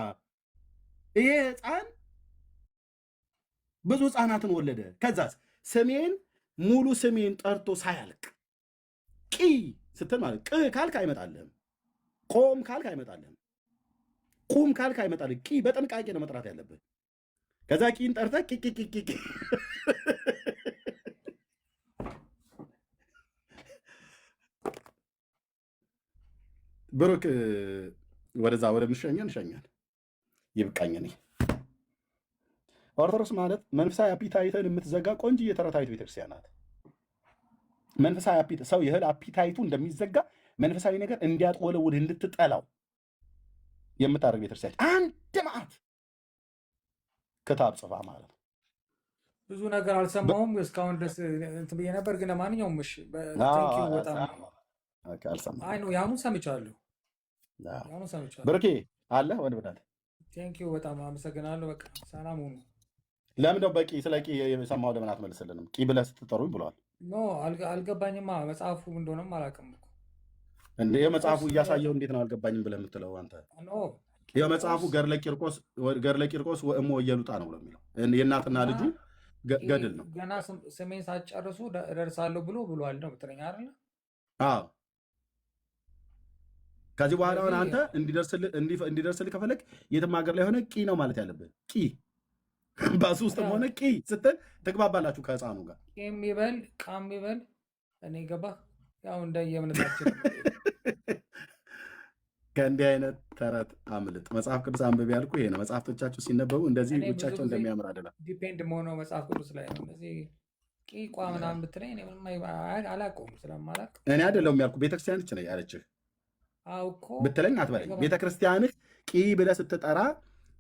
ይሄ ሕፃን ብዙ ሕፃናትን ወለደ። ከዛስ ስሜን ሙሉ ስሜን ጠርቶ ሳያልቅ ስትል ማለት ካልክ አይመጣልህም። ቆም ካልክ አይመጣልህም። ቁም ካልክ አይመጣልህም። በጥንቃቄ ነው መጥራት ያለብህ። ከዛ ቂን ጠርተህ ቂቂቂቂ ብሩክ ወደዛ ወደምሸኘን እንሸኛል። ይብቃኝ። እኔ ኦርቶዶክስ ማለት መንፈሳዊ አፒታይትን የምትዘጋ ቆንጆ ተረታዊት ቤተክርስቲያን ናት። መንፈሳዊ ሰው የእህል አፒታይቱ እንደሚዘጋ መንፈሳዊ ነገር እንዲያጥወለውል እንድትጠላው የምታደርግ ቤተክርስቲያን አንድ መዓት ክታብ ጽፋ ማለት ነው። ብዙ ነገር አልሰማሁም እስካሁን ድረስ እንትን ብዬ ነበር፣ ግን ለማንኛውም እሺ ያሁን ሰምቻለሁ። ብርኬ አለ ወንድ ብዳት ቴንኪው በጣም አመሰግናለሁ። በቃ ሰላም ሁኑ። ለምንደው በቂ ስለ የሰማው ለምን አትመልስልንም? ብለህ ስትጠሩኝ ብለዋል። ኖ አልገባኝማ። መጽሐፉ እንደሆነም አላውቅም እኮ እንደ የመጽሐፉ እያሳየው እንዴት ነው አልገባኝም ብለህ የምትለው አንተ? የመጽሐፉ ገድለ ቂርቆስ ወእሞ እየሉጣ ነው ብሎ የሚለው የእናትና ልጁ ገድል ነው። ገና ስሜን ሳትጨርሱ እደርሳለሁ ብሏል ነው ብትለኝ አይደለ? አዎ። ከዚህ በኋላ አሁን አንተ እንዲደርስልህ ከፈለግ የትም ሀገር ላይ ሆነ ነው ማለት ያለብህ። ባሱ ውስጥም ሆነ ስትል ትግባባላችሁ ከህፃኑ ጋር። የሚበል ቃም ይበል እኔ ገባ። ያው እንደ የእምነታችን ከእንዲህ አይነት ተረት አምልጥ። መጽሐፍ ቅዱስ አንብቤ ያልኩ ይሄ ነው። መጽሐፍቶቻችሁ ሲነበቡ እንደዚህ ውጫቸው እንደሚያምር አይደለም። ዲፔንድ መሆነው መጽሐፍ ቅዱስ ላይ ነው። እንደዚህ ቂቋ ምናምን ብትለኝ እኔ ምንም አላውቀውም ስለማላውቅ እኔ አይደለሁም ያልኩ ቤተክርስቲያንች ነው ያለችህ ብትለኝ አትበለኝ። ቤተክርስቲያንህ ብለህ ስትጠራ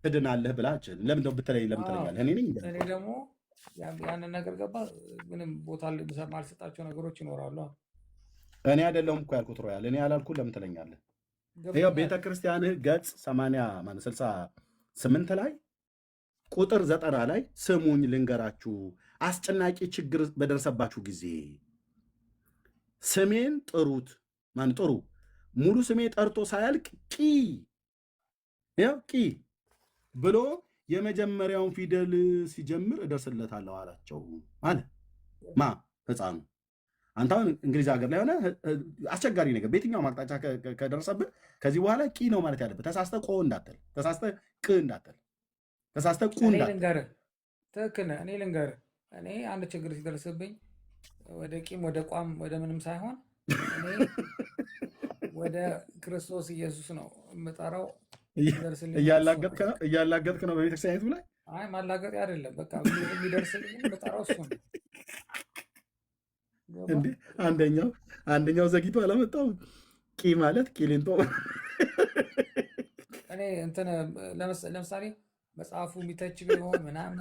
ትድናለህ ብላችን ለምንድነው ብትለኝ ለምን ትለኛለህ? እኔ ደግሞ ያንን ነገር ገባ ምንም ቦታ ማልሰጣቸው ነገሮች ይኖራሉ። እኔ አይደለሁም እኮ ያልኩት ሮያል፣ እኔ ያላልኩ ለምን ትለኛለህ? ይኸው ቤተክርስቲያንህ ገጽ 68 ላይ ቁጥር 90 ላይ ስሙኝ ልንገራችሁ፣ አስጨናቂ ችግር በደረሰባችሁ ጊዜ ስሜን ጥሩት። ጥሩ ሙሉ ስሜ ጠርቶ ሳያልቅ ብሎ የመጀመሪያውን ፊደል ሲጀምር እደርስለታለሁ አላቸው አለ። ማ ህፃኑ። አንተ አሁን እንግሊዝ ሀገር ላይ ሆነ አስቸጋሪ ነገር በየትኛውም አቅጣጫ ከደረሰብህ ከዚህ በኋላ ቂ ነው ማለት ያለብህ። ተሳስተህ ቆ እንዳትል፣ ተሳስተህ ቅ እንዳትል፣ ተሳስተህ ቁ እንዳትል። ትክክል ነህ። እኔ ልንገርህ፣ እኔ አንድ ችግር ሲደርስብኝ ወደ ቂም ወደ ቋም ወደ ምንም ሳይሆን እኔ ወደ ክርስቶስ ኢየሱስ ነው የምጠራው። እያላገጥክ ነው በቤተክርስቲያኒቱ ላይ። አይ ማላገጥ አይደለም፣ በቃ የሚደርስልኝ የምጠራው እሱ ነው። አንደኛው ዘግይቶ አላመጣው ቂ ማለት ቂሊንጦ። እኔ እንትን ለምሳሌ መጽሐፉ የሚተች ቢሆን ምናምን።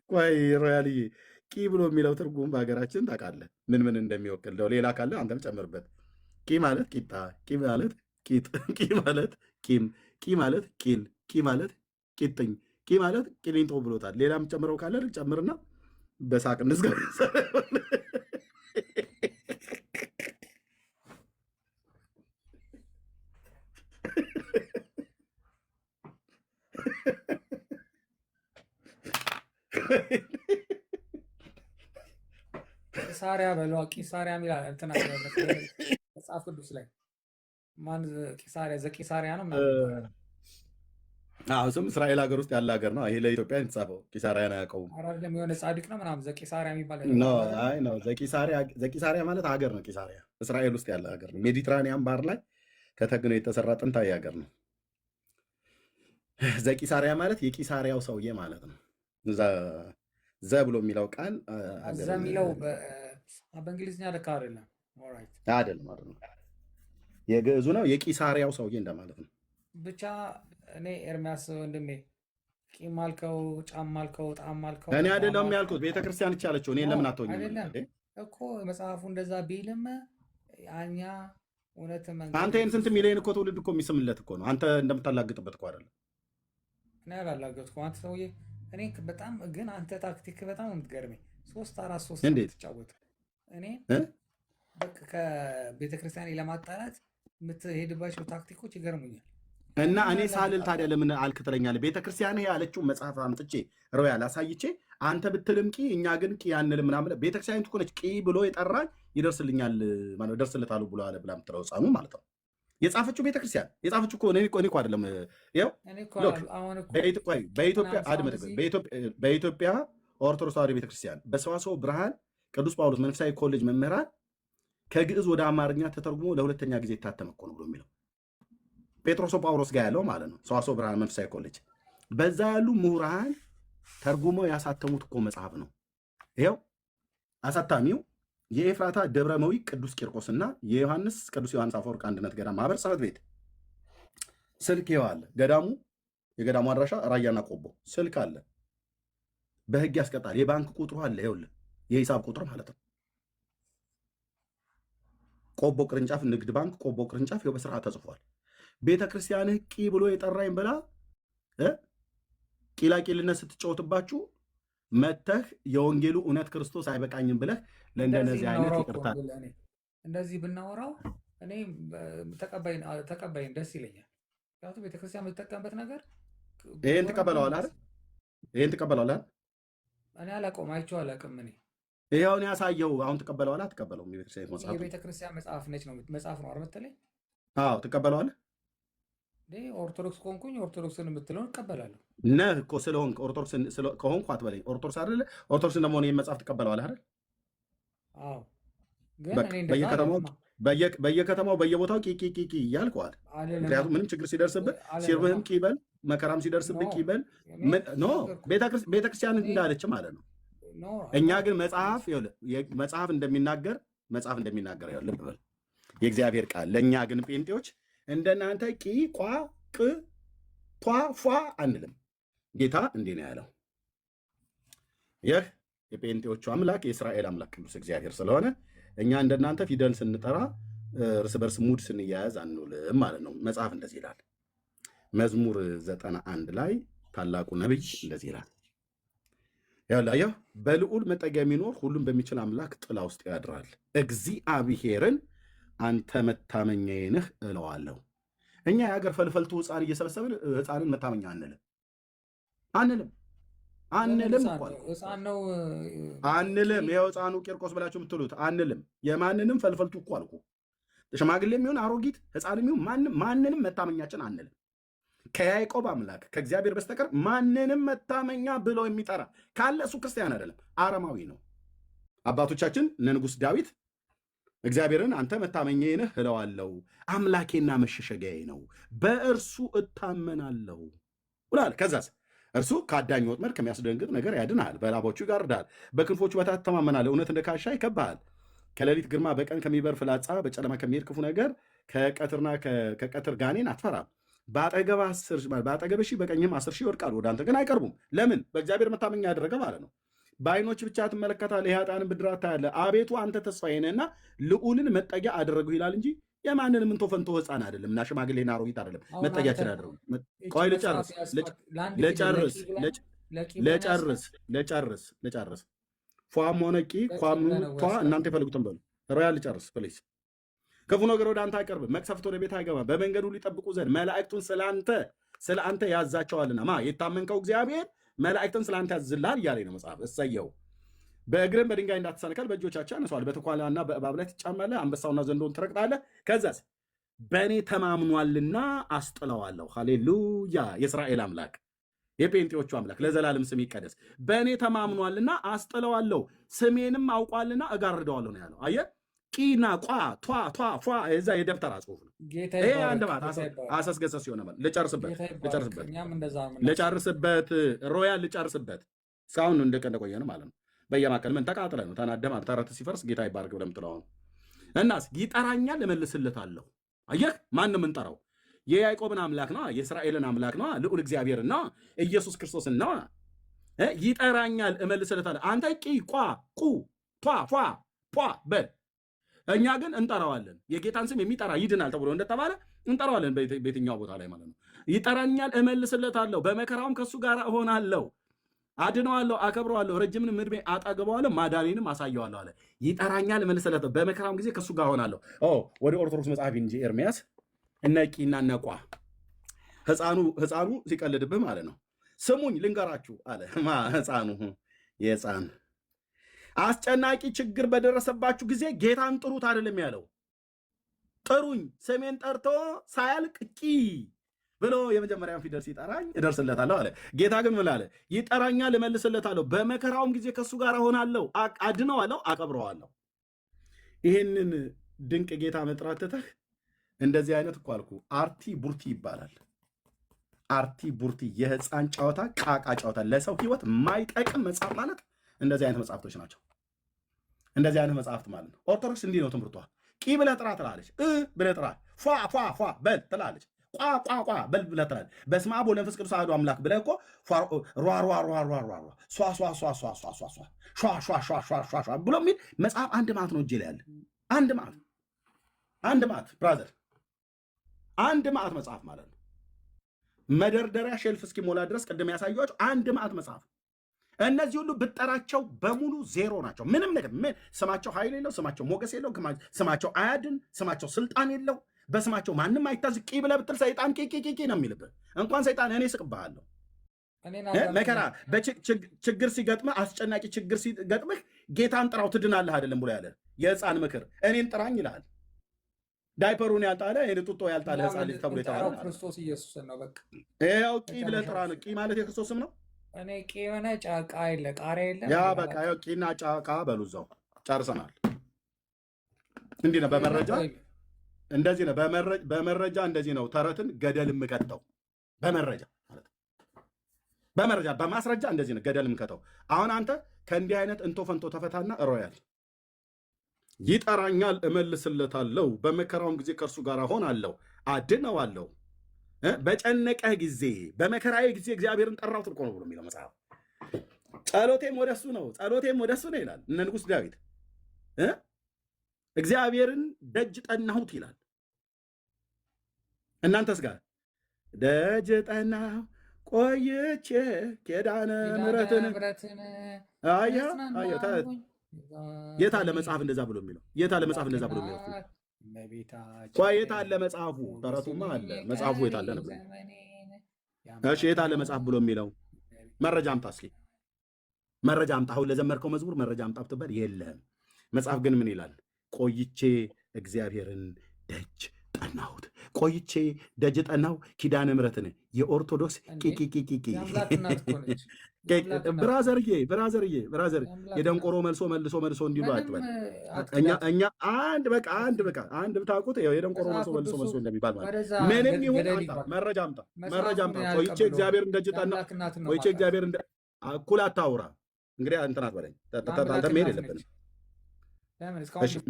ቆይ ሮያልዬ፣ ቂ ብሎ የሚለው ትርጉም በሀገራችን ታውቃለህ ምን ምን እንደሚወክል? ሌላ ካለ አንተም ጨምርበት። ቂ ማለት ቂጣ፣ ቂ ማለት ቂጥ፣ ቂ ማለት ቂም፣ ቂ ማለት ቂል፣ ቂ ማለት ቂጥኝ፣ ቂ ማለት ቂሊንጦ ብሎታል። ሌላም ጨምረው ካለ ጨምርና በሳቅ እንዝጋ። ቂሳሪያ በሏ። ቂሳሪያ የሚል እንትና መጽሐፍ ቅዱስ ላይ ማን ቂሳሪያ ዘቂሳሪያ ነው ምናምን። ስም እስራኤል ሀገር ውስጥ ያለ ሀገር ነው። ይሄ ለኢትዮጵያ የተጻፈው ቂሳሪያን አያውቀውም። አይደለም የሆነ ጻድቅ ነው ምናምን ዘቂሳሪያ የሚባል ነው። ዘቂሳሪያ ማለት ሀገር ነው። ቂሳሪያ እስራኤል ውስጥ ያለ ሀገር ነው። ሜዲትራኒያን ባህር ላይ ከተግኖ የተሰራ ጥንታዊ ሀገር ነው። ዘቂሳሪያ ማለት የቂሳሪያው ሰውዬ ማለት ነው። ዘ ብሎ የሚለው ቃል የሚለው በእንግሊዝኛ ልክ አይደለም። አይደለም የግዕዙ ነው። የቂሳሪያው ሰውዬ እንደማለት ነው። ብቻ እኔ ኤርሚያስ ወንድሜ ቂም አልከው፣ ጫም አልከው፣ ጣም አልከው። እኔ አይደለም ያልኩት ቤተክርስቲያን ይቻለችው። እኔ ለምን አትሆኝ እኮ መጽሐፉ እንደዛ ቢልም እኛ እውነት አንተ ይህን ስንት ሚሊዮን እኮ ትውልድ እኮ የሚስምለት እኮ ነው። አንተ እንደምታላግጥበት እኮ አይደለም። እኔ ያላላገጥኩ አንተ ሰውዬ። እኔ በጣም ግን አንተ ታክቲክ በጣም የምትገርመኝ 3-4-3 እንዴት ትጫወት። እኔ በቃ ከቤተክርስቲያን ለማጣላት የምትሄድባቸው ታክቲኮች ይገርሙኛል። እና እኔ ሳልል ታዲያ ለምን አልክ ትለኛለህ? ቤተክርስቲያን ያለችው መጽሐፍ አምጥቼ ሮያል አሳይቼ አንተ ብትልም ቂ እኛ ግን ቂ አንልም ምናምን። ቤተክርስቲያኒቱ እኮ ነች ቂ ብሎ የጠራኝ ይደርስልኛል ማለት ደርስለታሉ ብሎ አለ ብላ የምትለው ሕፃኑ ማለት ነው። የጻፈችው ቤተክርስቲያን የጻፈችው እኮ እኔ እኮ አይደለም። ይኸው በኢትዮጵያ ኦርቶዶክስ ተዋሕዶ ቤተክርስቲያን በሰዋስወ ብርሃን ቅዱስ ጳውሎስ መንፈሳዊ ኮሌጅ መምህራን ከግዕዝ ወደ አማርኛ ተተርጉሞ ለሁለተኛ ጊዜ የታተመ እኮ ነው ብሎ የሚለው ጴጥሮስ ጳውሎስ ጋር ያለው ማለት ነው። ሰዋስወ ብርሃን መንፈሳዊ ኮሌጅ በዛ ያሉ ምሁራን ተርጉመው ያሳተሙት እኮ መጽሐፍ ነው። ይኸው አሳታሚው የኤፍራታ ደብረመዊ ቅዱስ ቂርቆስና የዮሐንስ ቅዱስ ዮሐንስ አፈወርቅ አንድነት ገዳም ማህበር ጽሕፈት ቤት ስልክ ይኸው አለ። የገዳሙ አድራሻ ራያና ቆቦ ስልክ አለ። በህግ ያስቀጣል። የባንክ ቁጥሩ አለ። ይኸውልህ የሂሳብ ቁጥር ማለት ነው። ቆቦ ቅርንጫፍ ንግድ ባንክ ቆቦ ቅርንጫፍ ይኸው በስርዓት ተጽፏል። ቤተክርስቲያንህ ቂ ብሎ የጠራኝ ብላ ቂላቂልነት ስትጫወትባችሁ መተህ የወንጌሉ እውነት ክርስቶስ አይበቃኝም ብለህ ለእንደነዚህ አይነት ይቅርታ እንደዚህ ብናወራው እኔ ተቀባይን ደስ ይለኛል። ምክንያቱም ቤተክርስቲያን የምትጠቀምበት ነገር ይህን ትቀበለዋል አይደል? ይህን ትቀበለዋል አይደል? እኔ አላውቀውም፣ አይቼው አላውቅም። እኔ ይኸውን ያሳየው አሁን ትቀበለዋል አትቀበለውም? የቤተክርስቲያን መጽሐፍ ነች ነው መጽሐፍ ነው አይደል መሰለኝ? አዎ ትቀበለዋለህ። ኦርቶዶክስ ከሆንኩኝ ኦርቶዶክስን የምትለውን እቀበላለሁ። ነህ እኮ ስለሆንክ ኦርቶዶክስ ከሆንኩ አትበለኝ። ኦርቶዶክስ አይደለ? ኦርቶዶክስ እንደመሆነ ይህን መጽሐፍ ትቀበለዋለህ አይደል? አዎ። ግን በየከተማው በየቦታው ቂቂቂቂ እያልከዋል። ምክንያቱም ምንም ችግር ሲደርስብህ ሲርብህም ቂበል መከራም ሲደርስብህ ቂበል ቤተክርስቲያን እንዳለች ማለት ነው። እኛ ግን መጽሐፍ እንደሚናገር ልብ በል የእግዚአብሔር ቃል። ለእኛ ግን ጴንጤዎች እንደናንተ ቂ ቋ ቅ ቷ ፏ አንልም። ጌታ እንዲህ ነው ያለው። ይህ የጴንጤዎቹ አምላክ የእስራኤል አምላክ ቅዱስ እግዚአብሔር ስለሆነ እኛ እንደናንተ ፊደል ስንጠራ እርስ በርስ ሙድ ስንያያዝ አንውልም ማለት ነው። መጽሐፍ እንደዚህ ይላል። መዝሙር 91 ላይ ታላቁ ነቢይ እንደዚህ ይላል። ያው በልዑል መጠጊያ የሚኖር ሁሉም በሚችል አምላክ ጥላ ውስጥ ያድራል። እግዚአብሔርን አንተ መታመኛዬ ነህ እለዋለሁ። እኛ የሀገር ፈልፈልቱ ህፃን እየሰበሰብን ህፃንን መታመኛ አንልም። ይኸው ህፃኑ ቂርቆስ ብላችሁ የምትሉት አንልም። የማንንም ፈልፈልቱ እኮ አልኩ። ሽማግሌ የሚሆን አሮጊት ህፃን የሚሆን ማንንም መታመኛችን አንልም። ከያዕቆብ አምላክ ከእግዚአብሔር በስተቀር ማንንም መታመኛ ብሎ የሚጠራ ካለ እሱ ክርስቲያን አይደለም፣ አረማዊ ነው። አባቶቻችን ንጉሥ ዳዊት እግዚአብሔርን አንተ መታመኛዬ ነህ እለዋለሁ፣ አምላኬና መሸሸጊያዬ ነው፣ በእርሱ እታመናለሁ ብሏል። ከዛስ እርሱ ከአዳኝ ወጥመድ ከሚያስደንግጥ ነገር ያድናል፣ በላቦቹ ይጋርዳል፣ በክንፎቹ በታች ትተማመናለህ፣ እውነት እንደ ጋሻ ይከብብሃል። ከሌሊት ግርማ፣ በቀን ከሚበር ፍላጻ፣ በጨለማ ከሚሄድ ክፉ ነገር፣ ከቀትር ጋኔን አትፈራም። በአጠገብህ ሺህ በቀኝህም 10,000 ይወድቃሉ፣ ወደ አንተ ግን አይቀርቡም። ለምን? በእግዚአብሔር መታመኛ ያደረገ ማለት ነው። በዓይኖች ብቻ ትመለከታለህ፣ የኃጥአንን ብድራት ታያለህ። አቤቱ አንተ ተስፋዬ ነህና ልዑልን መጠጊያ አደረግሁ ይላል እንጂ የማንንም እንቶ ፈንቶ ህፃን አይደለም እና ሽማግሌና አሮጊት አይደለም መጠጊያችን አደረጉ። ቆይ ልጨርስ። ፏም ሆነ ቂ ኳ እናንተ የፈልጉትን በሉ። ሮያል ልጨርስ ፕሊስ። ክፉ ነገር ወደ አንተ አይቀርብም፣ መቅሰፍት ወደ ቤት አይገባም። በመንገዱ ሊጠብቁ ዘንድ መላእክቱን ስለ አንተ ያዛቸዋልና። የታመንከው እግዚአብሔር መላእክትን ስለ አንተ ያዝልሃል እያለኝ ነው መጽሐፍ። እሰየው። በእግርም በድንጋይ እንዳትሰነከል በእጆቻቸው ያነሷል። በተኳላና በእባብ ላይ ትጫማለህ፣ አንበሳውና ዘንዶን ትረግጣለህ። ከዛስ በእኔ ተማምኗልና አስጥለዋለሁ። ሃሌሉያ! የእስራኤል አምላክ የጴንጤዎቹ አምላክ ለዘላለም ስም ይቀደስ። በእኔ ተማምኗልና አስጥለዋለሁ፣ ስሜንም አውቋልና እጋርደዋለሁ ነው ያለው። አየህ፣ ቂና ቋ ቷ ፏ የዛ የደብተራ ጽሁፍ ነው። ይሄ አንድ ማለት አሰስገሰስ ሲሆነ ልጨርስበት ሮያል ልጨርስበት። እስካሁን እንደቆየ ነው ማለት ነው። በየማከል ምን ተቃጥለ ነው ተናደማ ተረት ሲፈርስ ጌታ ይባርክ ብለህ የምትለው እናስ ይጠራኛል እመልስለታለሁ። አየህ፣ ማንም እንጠራው የያዕቆብን አምላክ ነው፣ የእስራኤልን አምላክ ነው፣ ልዑል እግዚአብሔርን ነው፣ ኢየሱስ ክርስቶስን ነው። ይጠራኛል እመልስለታለሁ። አንተ ቂ ቋ ቁ ቷ ፏ ፏ በል። እኛ ግን እንጠራዋለን። የጌታን ስም የሚጠራ ይድናል ተብሎ እንደተባለ እንጠራዋለን በየትኛው ቦታ ላይ ማለት ነው። ይጠራኛል እመልስለታለሁ፣ በመከራውም ከእሱ ጋር እሆናለሁ፣ አድነዋለሁ፣ አከብረዋለሁ፣ ረጅምንም ዕድሜ አጠግበዋለሁ፣ ማዳኔንም አሳየዋለሁ አለ። ይጠራኛል እመልስለታለሁ፣ በመከራውም ጊዜ ከእሱ ጋር እሆናለሁ። ወደ ኦርቶዶክስ መጽሐፍ እንጂ ኤርምያስ እነ ቂና እነ ቋ ህፃኑ ሲቀልድብህ ማለት ነው። ስሙኝ ልንገራችሁ አለ ህፃኑ የህፃን አስጨናቂ ችግር በደረሰባችሁ ጊዜ ጌታን ጥሩት አይደለም ያለው። ጥሩኝ ስሜን ጠርቶ ሳያልቅ ቂ ብሎ የመጀመሪያን ፊደል ሲጠራኝ እደርስለታለሁ አለ። ጌታ ግን ምን አለ? ይጠራኛል እመልስለታለሁ፣ በመከራውም ጊዜ ከእሱ ጋር እሆናለሁ፣ አድነዋለሁ፣ አከብረዋለሁ። ይህንን ድንቅ ጌታ መጥራት ትተህ እንደዚህ አይነት እኮ አልኩ አርቲ ቡርቲ ይባላል። አርቲ ቡርቲ የህፃን ጨዋታ፣ ቃቃ ጨዋታ፣ ለሰው ህይወት ማይጠቅም መጽሐፍ ማለት እንደዚህ አይነት መጽሐፍቶች ናቸው። እንደዚህ አይነት መጽሐፍት ማለት ነው። ኦርቶዶክስ እንዲህ ነው ትምህርቷ። ቂ ብለህ ጥራ ትላለች፣ ብለህ ጥራ፣ ፏ በል ትላለች፣ ቋ በል ብለህ ትላለች። በስመ አብ ወመንፈስ ቅዱስ አሐዱ አምላክ ብለህ እኮ ሯ ብሎ የሚል መጽሐፍ አንድ ማት ነው እጄ ላይ ያለ። አንድ ማት ብራዘር፣ አንድ ማት መጽሐፍ ማለት ነው። መደርደሪያ ሼልፍ እስኪሞላ ድረስ ቅድም ያሳየኋቸው አንድ ማት መጽሐፍ። እነዚህ ሁሉ ብጠራቸው በሙሉ ዜሮ ናቸው። ምንም ነገር ስማቸው ኃይል የለው፣ ስማቸው ሞገስ የለው፣ ስማቸው አያድን፣ ስማቸው ስልጣን የለው፣ በስማቸው ማንም አይታዝ። ቂ ብለህ ብትል ሰይጣን ቂ ነው የሚልብህ። እንኳን ሰይጣን እኔ ስቅብሃለሁ። መከራ ችግር ሲገጥምህ፣ አስጨናቂ ችግር ሲገጥምህ ጌታን ጥራው ትድናለህ አይደለም ብሎ ያለ የህፃን ምክር እኔን ጥራኝ ይልሃል። ዳይፐሩን ያልጣለ ጡጦ ያልጣለ ህፃን ልጅ ተብሎ የተባለ ክርስቶስ ኢየሱስን ነው። በቃ ይኸው ቂ ብለህ ጥራ ነው። ቂ ማለት የክርስቶስ ስም ነው። እኔ ቂ የሆነ ጫቃ የለ ቃሪያ የለ ያ በቃ ይኸው ቂና ጫቃ በሉ እዛው ጨርሰናል። እንዲህ ነው በመረጃ እንደዚህ ነው በመረጃ እንደዚህ ነው ተረትን ገደል የምከተው በመረጃ በማስረጃ እንደዚህ ነው ገደል የምከተው። አሁን አንተ ከእንዲህ አይነት እንቶ ፈንቶ ተፈታና ሮያል ይጠራኛል እመልስለታለሁ፣ በመከራውም ጊዜ ከእርሱ ጋር እሆናለሁ፣ አድነዋለሁ። በጨነቀህ ጊዜ በመከራዬ ጊዜ እግዚአብሔርን ጠራሁት እኮ ነው ብሎ የሚለው መጽሐፍ። ጸሎቴም ወደሱ ነው ይላል እነ ንጉሥ ዳዊት። እግዚአብሔርን ደጅ ጠናሁት ይላል። እናንተስ ጋር ደጅ ጠናሁ ቆይቼ ኪዳነ ምሕረትን የታለ መጽሐፍ እንደዛ ብሎ የሚለው? የታለ መጽሐፍ እንደዛ ብሎ የሚለው? ቆይ የት አለ መጽሐፉ? ተረቱማ አለ መጽሐፉ የት አለ ነበር? እሺ የት አለ መጽሐፍ ብሎ የሚለው? መረጃ አምጣ እስኪ መረጃ አምጣ። አሁን ለዘመርከው መዝሙር መረጃ አምጣ ብትባል የለህም። መጽሐፍ ግን ምን ይላል? ቆይቼ እግዚአብሔርን ደጅ ጠናሁት። ቆይቼ ደጅ ጠናው ኪዳነ ምሕረትን የኦርቶዶክስ ቂቂቂቂቂ ብራዘርዬ የደንቆሮ መልሶ እንዲሉ አትበል። እኛ አንድ ብታውቁት የደንቆሮ መልሶ እንደሚባል ማለት ምንም ይሁን መረጃ አምጣ። ቆይቼ እግዚአብሔርን ደጅ ጠናሁ። ቆይቼ እግዚአብሔርን እኩል አታውራ። እንግዲህ እንትናት በለኝ መሄድ የለብንም።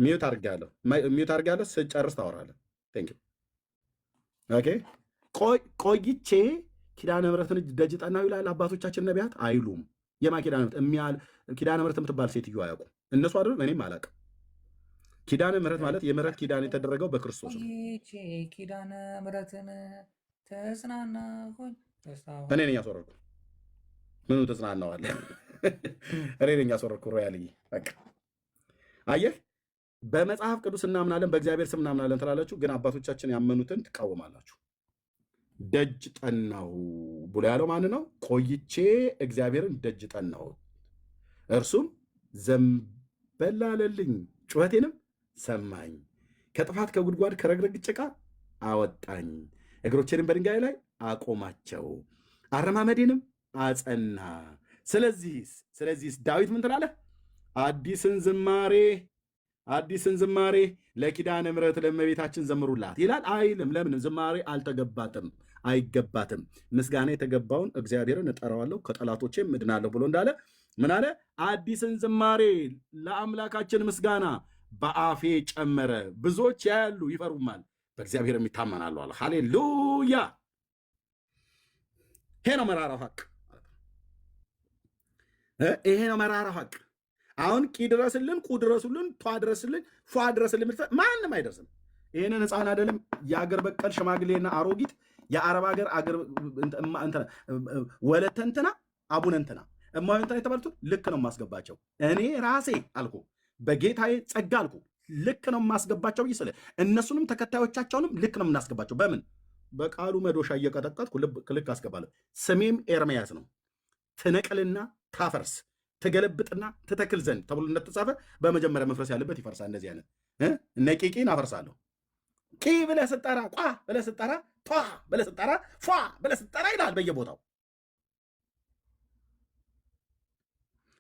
ሚዩት አድርጌያለሁ። ስጨርስ ታወራለህ። ቆይቼ ኪዳነ ምሕረትን ደጅ ጠናሁ ይላል። አባቶቻችን ነቢያት አይሉም። የማ ኪዳነ ምሕረት የምትባል ሴትዮ አያውቁም። እነሱ አይደሉም፣ እኔም አላውቅም። ኪዳነ ምሕረት ማለት የምሕረት ኪዳን የተደረገው በክርስቶስ ነው። ኪዳነ ምሕረትን ተጽናናሁኝ። እኔ ነኝ ያስወረድኩ። ምኑ ተጽናናዋለህ? እኔ ነኝ ያስወረድኩ። ሮያልዬ በቃ አየህ፣ በመጽሐፍ ቅዱስ እናምናለን፣ በእግዚአብሔር ስም እናምናለን ትላላችሁ፣ ግን አባቶቻችን ያመኑትን ትቃወማላችሁ። ደጅ ጠናሁ ብሎ ያለው ማን ነው? ቆይቼ እግዚአብሔርን ደጅ ጠናሁ፣ እርሱም ዘንበል አለልኝ፣ ጩኸቴንም ሰማኝ፣ ከጥፋት ከጉድጓድ ከረግረግ ጭቃ አወጣኝ፣ እግሮቼንም በድንጋይ ላይ አቆማቸው፣ አረማመዴንም አጸና። ስለዚህስ ዳዊት ምን ትላለህ? አዲስን ዝማሬ ለኪዳነ ምሕረት ለእመቤታችን ዘምሩላት ይላል አይልም? ለምን? ዝማሬ አልተገባትም፣ አይገባትም። ምስጋና የተገባውን እግዚአብሔርን እጠራዋለሁ ከጠላቶቼም እድናለሁ ብሎ እንዳለ ምን አለ? አዲስን ዝማሬ ለአምላካችን ምስጋና በአፌ ጨመረ። ብዙዎች ያያሉ ይፈሩማል፣ በእግዚአብሔር ይታመናሉ አለ። ሃሌሉያ! ይሄ ነው መራራው ሐቅ። ይሄ ነው መራራው ሐቅ። አሁን ቂ ድረስልን፣ ቁ ድረሱልን፣ ቷ ድረስልን፣ ፏ ድረስልን ማንም አይደርስም። ይህንን ሕፃን አይደለም የአገር በቀል ሽማግሌና አሮጊት የአረብ ሀገር ወለተ እንትና አቡነ እንትና እማዊ እንትና የተባሉትን ልክ ነው የማስገባቸው። እኔ ራሴ አልኩ በጌታዬ ጸጋ አልኩ ልክ ነው የማስገባቸው ይስለ እነሱንም ተከታዮቻቸውንም ልክ ነው የምናስገባቸው። በምን? በቃሉ መዶሻ እየቀጠቀጥኩ ልክ አስገባለሁ። ስሜም ኤርምያስ ነው። ትነቅልና ታፈርስ ትገለብጥና ትተክል ዘንድ ተብሎ እንደተጻፈ በመጀመሪያ መፍረስ ያለበት ይፈርሳል። እንደዚህ አይነት እነ ቂቂን አፈርሳለሁ። ቂ ብለህ ስጠራ፣ ቋ ብለህ ስጠራ፣ ቷ ብለህ ስጠራ፣ ፏ ብለህ ስጠራ ይላል በየቦታው።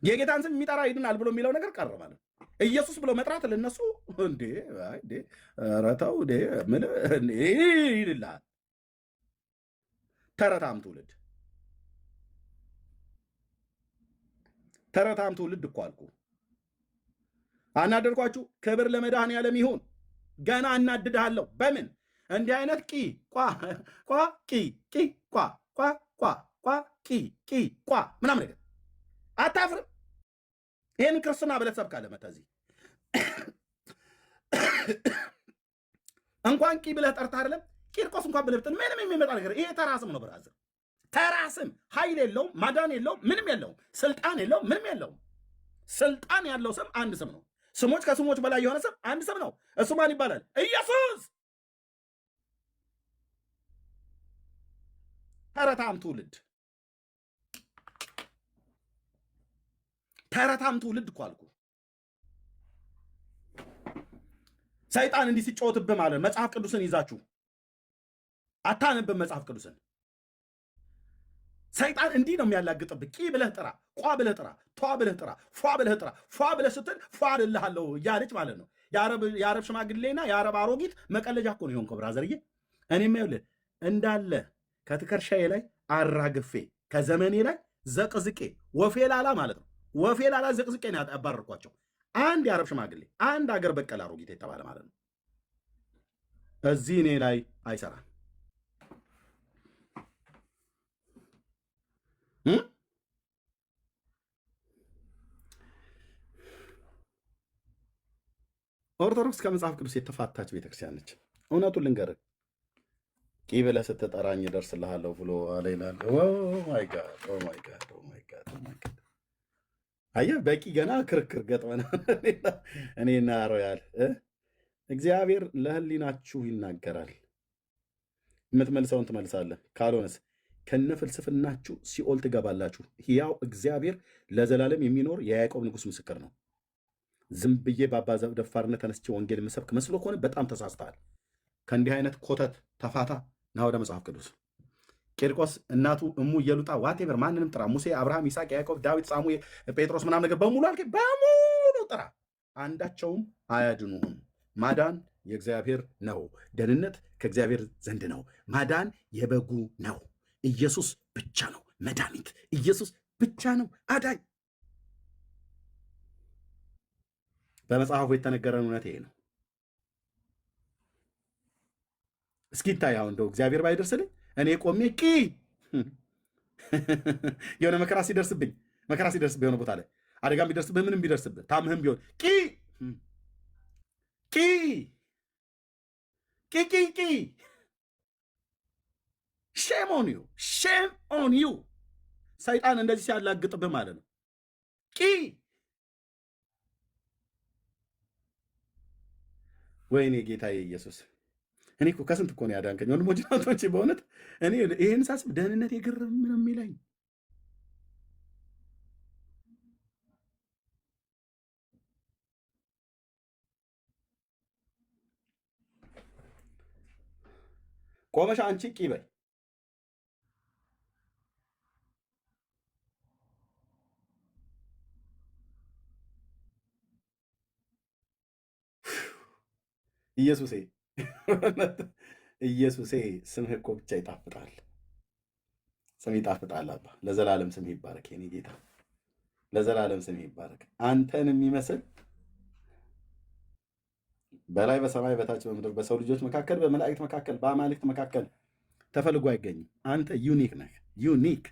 የጌታን ስም የሚጠራ ይድናል ብሎ የሚለው ነገር ቀረ ማለት ኢየሱስ ብሎ መጥራት ለነሱ እንዴ ረታው ምን ይልልሃል። ተረታም ትውልድ እኮ አልኩ። አናደርኳችሁ። ክብር ለመድኃኔዓለም ይሁን። ገና እናድድሃለሁ። በምን? እንዲህ አይነት ቂ ቋ ቂ ቋ ቂ ቋ ምናምን ነገር አታፍርም? ይህን ክርስትና ብለህ ትሰብካለህ። መተህ እዚህ እንኳን ቂ ብለህ ጠርተህ አይደለም ቂርቆስ እንኳን ብለህ ብትል ምንም የሚመጣ ነገር ይሄ ተራ ስም ነው ብራዘር። ተራ ስም ኃይል የለውም፣ ማዳን የለውም፣ ምንም የለውም፣ ስልጣን የለውም፣ ምንም የለውም። ስልጣን ያለው ስም አንድ ስም ነው። ስሞች ከስሞች በላይ የሆነ ስም አንድ ስም ነው። እሱ ማን ይባላል? ኢየሱስ። ተረታም ትውልድ እኮ አልኩ። ሰይጣን እንዲህ ሲጫወትብህ ማለት መጽሐፍ ቅዱስን ይዛችሁ አታነብም። መጽሐፍ ቅዱስን ሰይጣን እንዲህ ነው የሚያላግጥብህ። ቂ ብለህ ጥራ፣ ቋ ብለህ ጥራ፣ ቷ ብለህ ጥራ፣ ፏ ብለህ ጥራ። ፏ ብለህ ስትል ፏ እልልሃለሁ እያለች ማለት ነው። የአረብ ሽማግሌና የአረብ አሮጊት መቀለጃ እኮ ነው የሆንከው ብራዘርዬ። እኔም ይኸውልህ እንዳለ ከትከርሻዬ ላይ አራግፌ ከዘመኔ ላይ ዘቅዝቄ ወፌ ላላ ማለት ነው። ወፌ ላላ ዘቅዝቄ ነው ያባረርኳቸው። አንድ የአረብ ሽማግሌ፣ አንድ አገር በቀል አሮጊት የተባለ ማለት ነው። እዚህ እኔ ላይ አይሰራም። ኦርቶዶክስ ከመጽሐፍ ቅዱስ የተፋታች ቤተክርስቲያን ነች። እውነቱን ልንገርህ፣ ቂ ብለህ ስትጠራኝ እደርስልሃለሁ ብሎ አለ ይላል። አየህ፣ በቂ ገና ክርክር ገጥመን እኔና ሮያል እግዚአብሔር ለህሊናችሁ ይናገራል። የምትመልሰውን ትመልሳለህ፣ ካልሆነስ ከነ ፍልስፍናችሁ ሲኦል ትገባላችሁ። ሕያው እግዚአብሔር ለዘላለም የሚኖር የያዕቆብ ንጉሥ ምስክር ነው። ዝም ብዬ በአባ ደፋርነት ተነስቼ ወንጌል የምሰብክ መስሎ ከሆነ በጣም ተሳስተሃል። ከእንዲህ አይነት ኮተት ተፋታ፣ ና ወደ መጽሐፍ ቅዱስ። ቂርቆስ እናቱ እሙ እየሉጣ ዋቴቨር ማንንም ጥራ፣ ሙሴ፣ አብርሃም፣ ይስሐቅ፣ ያዕቆብ፣ ዳዊት፣ ሳሙኤል፣ ጴጥሮስ ምናምን ነገር በሙሉ አልከኝ፣ በሙሉ ጥራ፣ አንዳቸውም አያድኑህም። ማዳን የእግዚአብሔር ነው። ደህንነት ከእግዚአብሔር ዘንድ ነው። ማዳን የበጉ ነው። ኢየሱስ ብቻ ነው መድኃኒት። ኢየሱስ ብቻ ነው አዳኝ። በመጽሐፉ የተነገረን እውነት ይሄ ነው። እስኪ ይታይ አሁን እንደው እግዚአብሔር ባይደርስልኝ እኔ ቆሜ የሆነ መከራ ሲደርስብኝ የሆነ ቦታ ላይ አደጋም ቢደርስብህ ምንም ቢደርስብህ ታምህም ቢሆን ሼም ኦን ዩ ሰይጣን እንደዚህ ሲያላግጥብህ ማለት ነው። ወይኔ ጌታዬ ኢየሱስ፣ እኔ እኮ ከስንት እኮ ነው ያዳንከኝ ወንድሞች ናቶች። በእውነት እኔ ይህን ሳስብ ደህንነት የግርም ምን የሚለኝ ቆመሻ አንቺ በይ ኢየሱሴ ኢየሱሴ ስምህ እኮ ብቻ ይጣፍጣል። ስም ይጣፍጣል። አባ ለዘላለም ስምህ ይባረክ። የኔ ጌታ ለዘላለም ስምህ ይባረክ። አንተን የሚመስል በላይ በሰማይ በታች በምድር በሰው ልጆች መካከል በመላእክት መካከል በአማልክት መካከል ተፈልጎ አይገኝም። አንተ ዩኒክ ነህ። ዩኒክ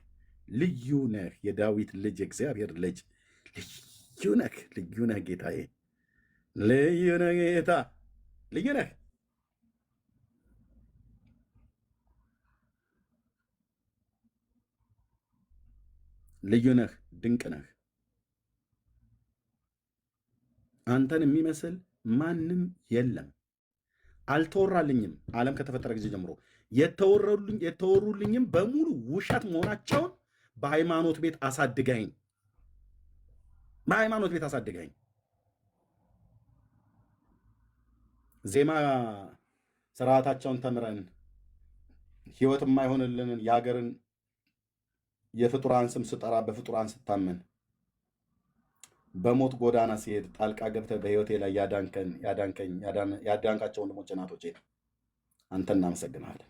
ልዩ ነህ። የዳዊት ልጅ የእግዚአብሔር ልጅ ልዩ ነህ። ልዩ ነህ ጌታዬ፣ ልዩ ነህ ጌታ፣ ልዩ ነህ። ልዩ ነህ። ድንቅ ነህ። አንተን የሚመስል ማንም የለም። አልተወራልኝም። ዓለም ከተፈጠረ ጊዜ ጀምሮ የተወሩልኝም በሙሉ ውሸት መሆናቸውን በሃይማኖት ቤት አሳድገኝ፣ በሃይማኖት ቤት አሳድገኝ። ዜማ ስርዓታቸውን ተምረን ህይወት የማይሆንልንን የሀገርን የፍጡራን ስም ስጠራ በፍጡራን ስታመን በሞት ጎዳና ሲሄድ ጣልቃ ገብተህ በህይወቴ ላይ ያዳንካቸው ወንድሞች እናቶቼ አንተ እናመሰግናለን።